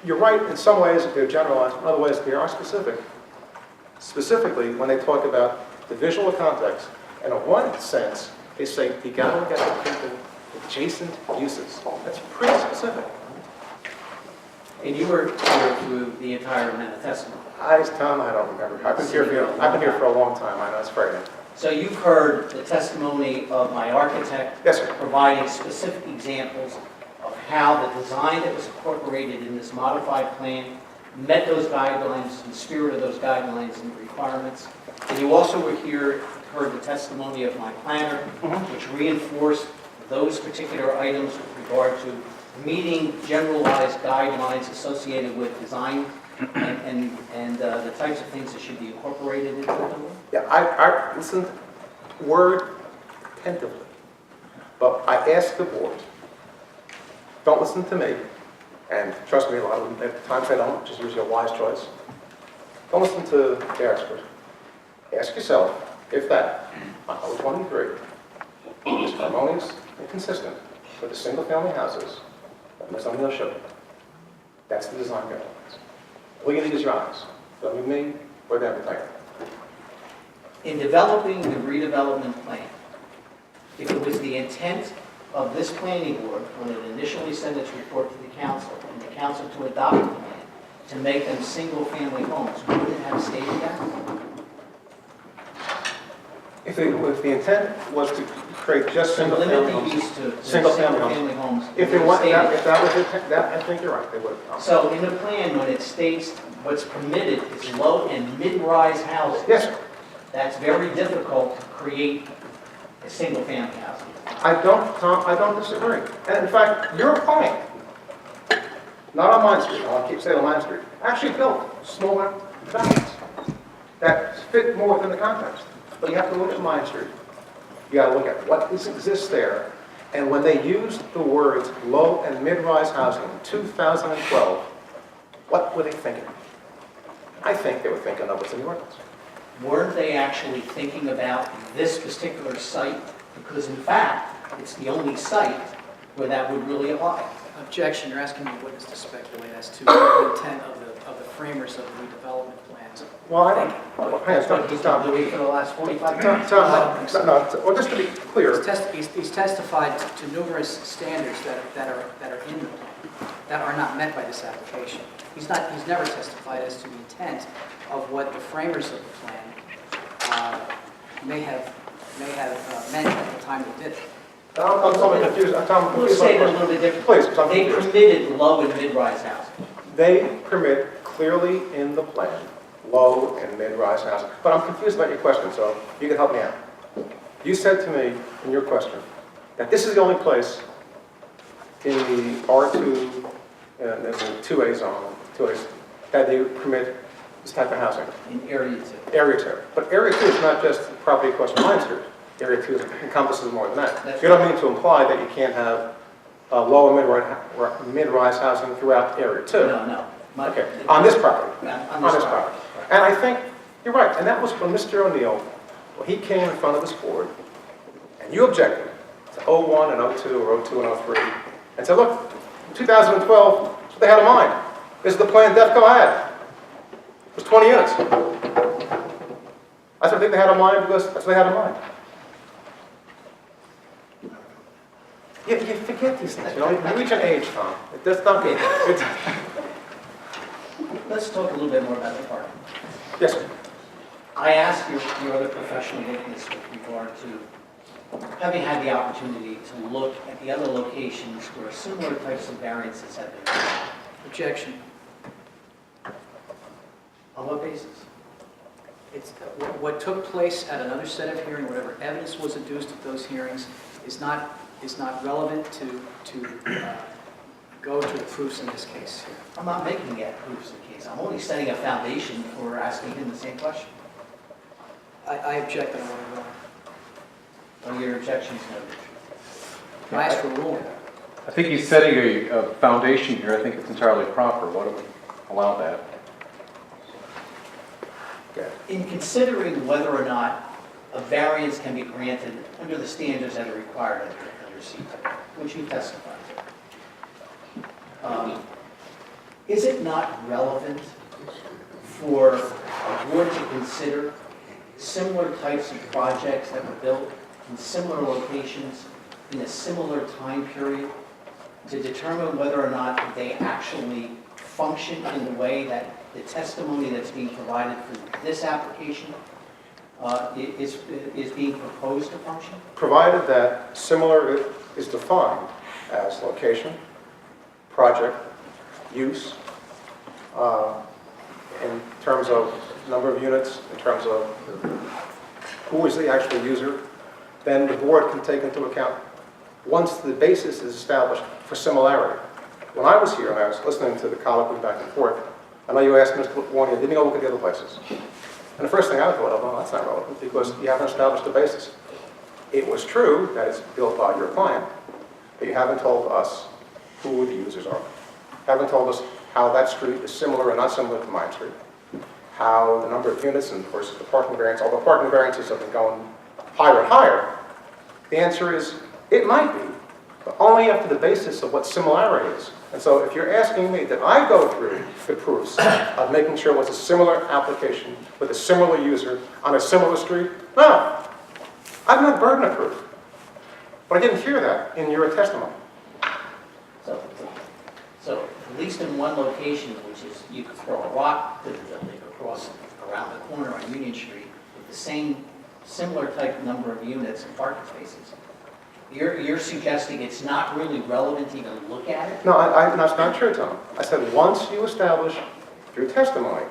you're right in some ways they're generalized, in other ways they are specific. Specifically, when they talk about the visual context, and in one sense, they say you got to look at the adjacent uses. That's pretty specific. And you were here through the entire amount of testimony. Tom, I don't remember. I've been here for a long time. I know it's frightening. So you've heard the testimony of my architect Yes, sir. providing specific examples of how the design that was incorporated in this modified plan met those guidelines, the spirit of those guidelines and requirements. And you also were here, heard the testimony of my planner, which reinforced those particular items with regard to meeting generalized guidelines associated with design and the types of things that should be incorporated into the building. Yeah, I listened word attentively, but I asked the board, don't listen to me, and trust me, a lot of them, at times I don't, which is usually a wise choice. Don't listen to the expert. Ask yourself if that, on O23, is harmonious and consistent with the single-family houses that Ms. O'Neill showed. That's the design guidelines. All you need is your eyes. Don't need me or them to tell you. In developing the redevelopment plan, if it was the intent of this planning board, when it initially sent its report to the council, and the council to adopt the plan, to make them single-family homes, would it have stated that? If the intent was to create just To limit single-family the homes, use to Single-family homes. single-family homes. if would it state if that was the intent, I think you're right, they would have. So in the plan, when it states what's permitted is low and mid-rise housing, Yes, sir. that's very difficult to create a single-family housing. Tom, I don't disagree. And in fact, your client, not on Mine Street, I'll keep saying on Mine Street, actually built smaller developments that fit more within the context. But you have to look at Mine Street. You got to look at what exists there. And when they used the words low and mid-rise housing in 2012, what were they thinking? I think they were thinking of what's in the ordinance. Weren't they actually thinking about this particular site? Because in fact, it's the only site where that would really apply. Objection, you're asking the witness to speculate as to the intent of the framers of the redevelopment plans. Well, I don't. That's what he's been doing for the last 45 years. Well, just to be clear, He's testified to numerous standards that are in the plan, that are not met by this application. He's never testified as to the intent of what the framers of the plan may have meant at the time they did it. I'm totally confused. Let's say it a little bit different. Please, 'cause I'm They confused. permitted low and mid-rise housing. They permit clearly in the plan, low and mid-rise housing. But I'm confused about your question, so you can help me out. You said to me in your question that this is the only place in the R2, and there's a 2A zone, 2A, that they permit this type of housing. In Area 2. Area 2. But Area 2 is not just property across from Mine Street. Area 2 encompasses more than that. That's You don't mean to imply that you can't have low and mid-rise housing throughout Area 2. No. Okay, on this property. On On this property. And I think, you're right, and that was when Mr. O'Neill, when he came in front of this board, and you objected to 01 and 02, or 02 and 03, and said, look, in 2012, that's what they had in mind. This is the plan DEFCO had. It was 20 units. That's what I think they had in mind, because that's what they had in mind. You forget these things, you know, you reach an age, Tom. That's not good. Let's talk a little bit more about the parking. Yes, sir. I asked your other professional witness with regard to having had the opportunity to look at the other locations where similar types of variances have been made. Objection. On what basis? It's, what took place at another set of hearing, whatever evidence was adduced at those hearings, is not relevant to go to the proofs in this case. I'm not making yet proofs of the case. I'm only setting a foundation for asking him the same question. I object that I want to go. Well, your objection's noted. I asked for a ruling. I think he's setting a foundation here. I think it's entirely proper. Why don't we allow that? In considering whether or not a variance can be granted under the standards that are required under CETA, which you testified to, is it not relevant for a board to consider similar types of projects that were built in similar locations in a similar time period to determine whether or not they actually function in the way that the testimony that's being provided for this application is being proposed to function? Provided that similar is defined as location, project, use, in terms of number of units, in terms of who is the actual user, then the board can take into account once the basis is established for similarity. When I was here and I was listening to the colloquy back and forth, I know you asked Mr. Warner, didn't he go look at the other places? And the first thing I thought of, well, that's not relevant because you haven't established the basis. It was true that it's built by your client, but you haven't told us who the users are. You haven't told us how that street is similar or not similar to my street. How the number of units and, of course, the parking variance, although parking variances have been going higher and higher, the answer is it might be, but only after the basis of what similarity is. And so if you're asking me, did I go through the proofs of making sure it was a similar application with a similar user on a similar street? No. I've not burden of proof. But I didn't hear that in your testimony. So at least in one location, which is you could throw a rock to the building across around the corner on Union Street with the same similar type number of units and parking spaces. You're suggesting it's not really relevant to even look at it? No, that's not true, Tom. I said once you establish through testimony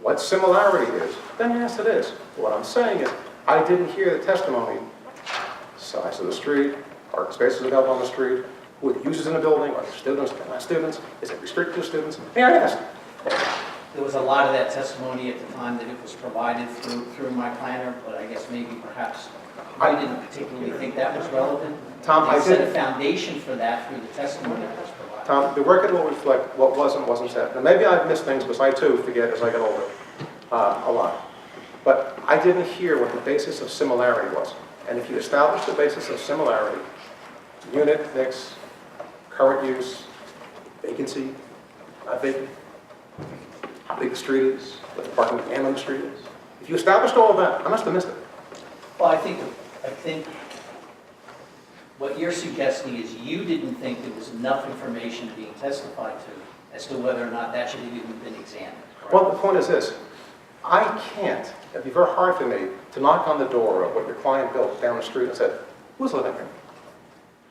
what similarity is, then yes, it is. What I'm saying is I didn't hear the testimony, size of the street, parking spaces available on the street, who the users in the building, are there students, are not students, is it restricted to students? May I ask? There was a lot of that testimony at the time that it was provided through my planner, but I guess maybe perhaps I didn't particularly think that was relevant. Tom, I set did. a foundation for that through the testimony that was provided. Tom, the record will reflect what was and wasn't said. Now, maybe I've missed things, because I too forget as I get older a lot. But I didn't hear what the basis of similarity was. And if you establish the basis of similarity, unit, mix, current use, vacancy, not vacant, how big the street is, what the parking and on the street is. If you established all of that, I must have missed it. Well, I think what you're suggesting is you didn't think there was enough information being testified to as to whether or not that should have even been examined. Correct? Well, the point is this. I can't, it'd be very hard for me to knock on the door of what your client built down the street and said, who's living here?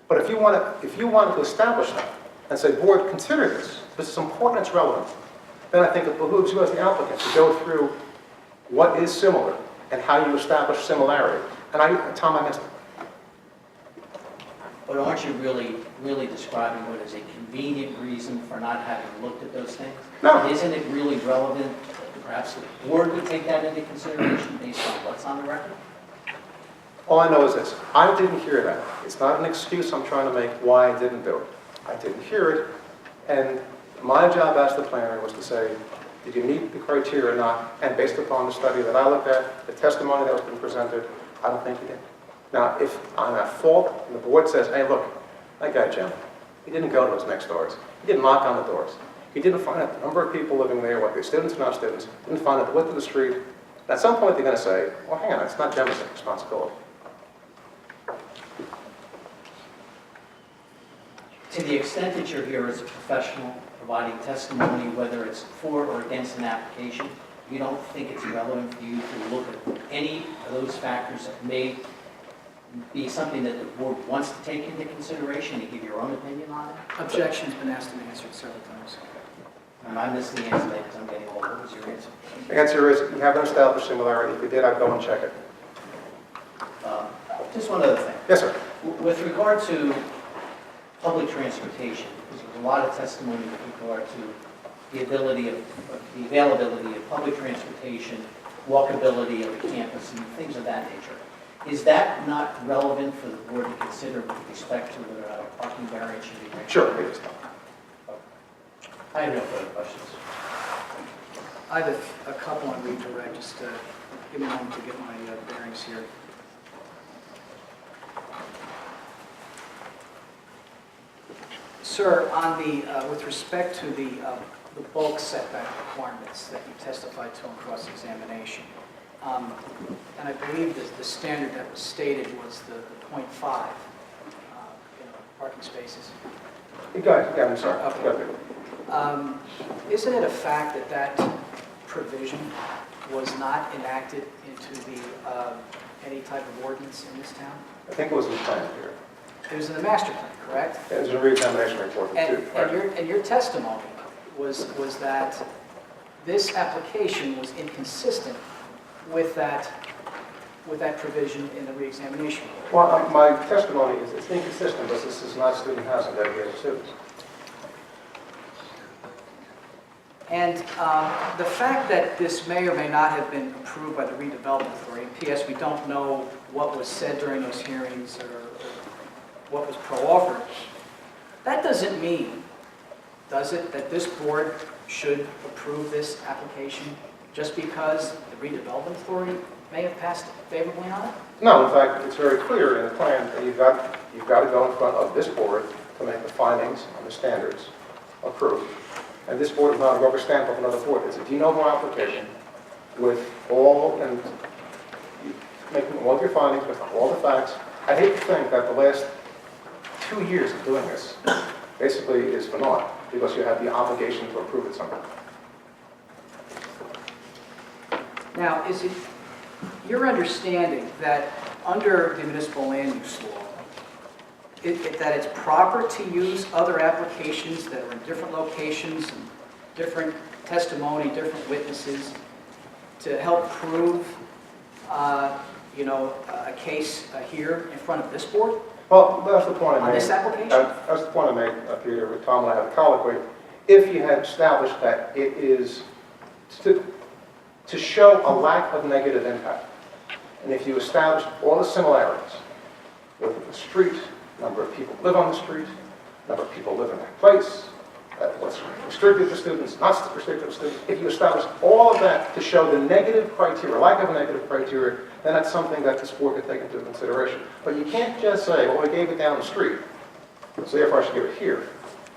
But if you wanted to establish that and say, board, consider this, this is important, it's relevant, then I think it behooves you as the applicant to go through what is similar and how you establish similarity. And Tom, I missed it. But aren't you really describing what is a convenient reason for not having looked at those things? No. Isn't it really relevant? Perhaps the board would take that into consideration based on what's on the record? All I know is this. I didn't hear that. It's not an excuse I'm trying to make why I didn't do it. I didn't hear it. And my job as the planner was to say, did you meet the criteria or not? And based upon the study that I looked at, the testimony that was being presented, I don't think you did. Now, if I'm at fault and the board says, hey, look, that guy Jim, he didn't go to his next doors. He didn't knock on the doors. He didn't find out the number of people living there, what they're students or not students, didn't find out the width of the street. At some point, they're going to say, well, hang on, it's not Jim's responsibility. To the extent that you're here as a professional providing testimony, whether it's for or against an application, you don't think it's relevant for you to look at any of those factors that may be something that the board wants to take into consideration and give your own opinion on it? Objection's been asked and answered several times. And I missed the answer because I'm getting older. What was your answer? The answer is, you haven't established similarity. If you did, I'd go and check it. Just one other thing. Yes, sir. With regard to public transportation, because there's a lot of testimony with regard to the availability of public transportation, walkability of the campus, and things of that nature. Is that not relevant for the board to consider with respect to whether a parking variance should be granted? Sure, it is. I have no further questions. I have a couple on redirect, just give me a moment to get my bearings here. Sir, on the, with respect to the bulk setback requirements that you testified to in cross-examination, and I believe that the standard that was stated was the 0.5 parking spaces. Go ahead. Yeah, I'm sorry. Okay. Go ahead. Isn't it a fact that that provision was not enacted into the, any type of ordinance in this town? I think it was in the plan here. It was in the master plan, correct? It was in a reexamination report too. And your testimony was that this application was inconsistent with that provision in the reexamination report. Well, my testimony is it's inconsistent, but this is not student housing dedicated to students. And the fact that this may or may not have been approved by the redevelopment authority, and P.S., we don't know what was said during those hearings or what was pro-offered, that doesn't mean, does it, that this board should approve this application just because the redevelopment authority may have passed favorably on it? No, in fact, it's very clear in the plan that you've got to go in front of this board to make the findings and the standards approved. And this board is not a rubber stamp of another board. It's a de novo application with all, and making all of your findings with all the facts. I hate to think that the last 2 years of doing this basically is for naught, because you have the obligation to approve it somehow. Now, is it your understanding that under the municipal land use law, that it's proper to use other applications that are in different locations, and different testimony, different witnesses, to help prove, a case here in front of this board Well, that's the point I made. on this application? That's the point I made, Peter, with Tom and I had a colloquy. If you had established that it is to show a lack of negative impact, and if you established all the similarities with the street, number of people live on the street, number of people live in that place, what's restricted to students, not restricted to students, if you establish all of that to show the negative criteria, lack of negative criteria, then that's something that this board could take into consideration. But you can't just say, well, we gave it down the street, so therefore I should give it here.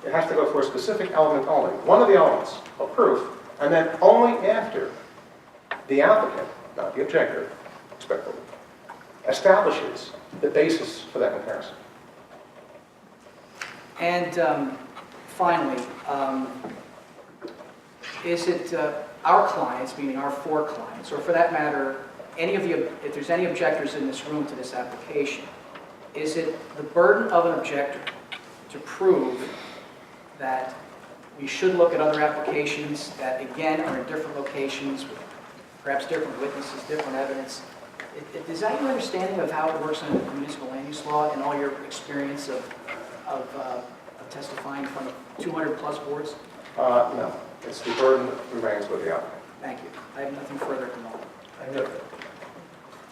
It has to go for a specific element only, one of the elements of proof, and then only after the applicant, not the objector, respectfully, establishes the basis for that comparison. And finally, is it our clients, meaning our 4 clients, or for that matter, if there's any objectors in this room to this application, is it the burden of an objector to prove that we should look at other applications that, again, are in different locations with perhaps different witnesses, different evidence? Is that your understanding of how it works under the municipal land use law and all your experience of testifying in front of 200-plus boards? No, it's the burden that remains with the applicant. Thank you. I have nothing further at the moment.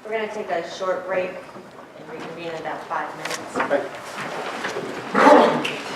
We're going to take a short break and reconvene in about 5 minutes. Thank you.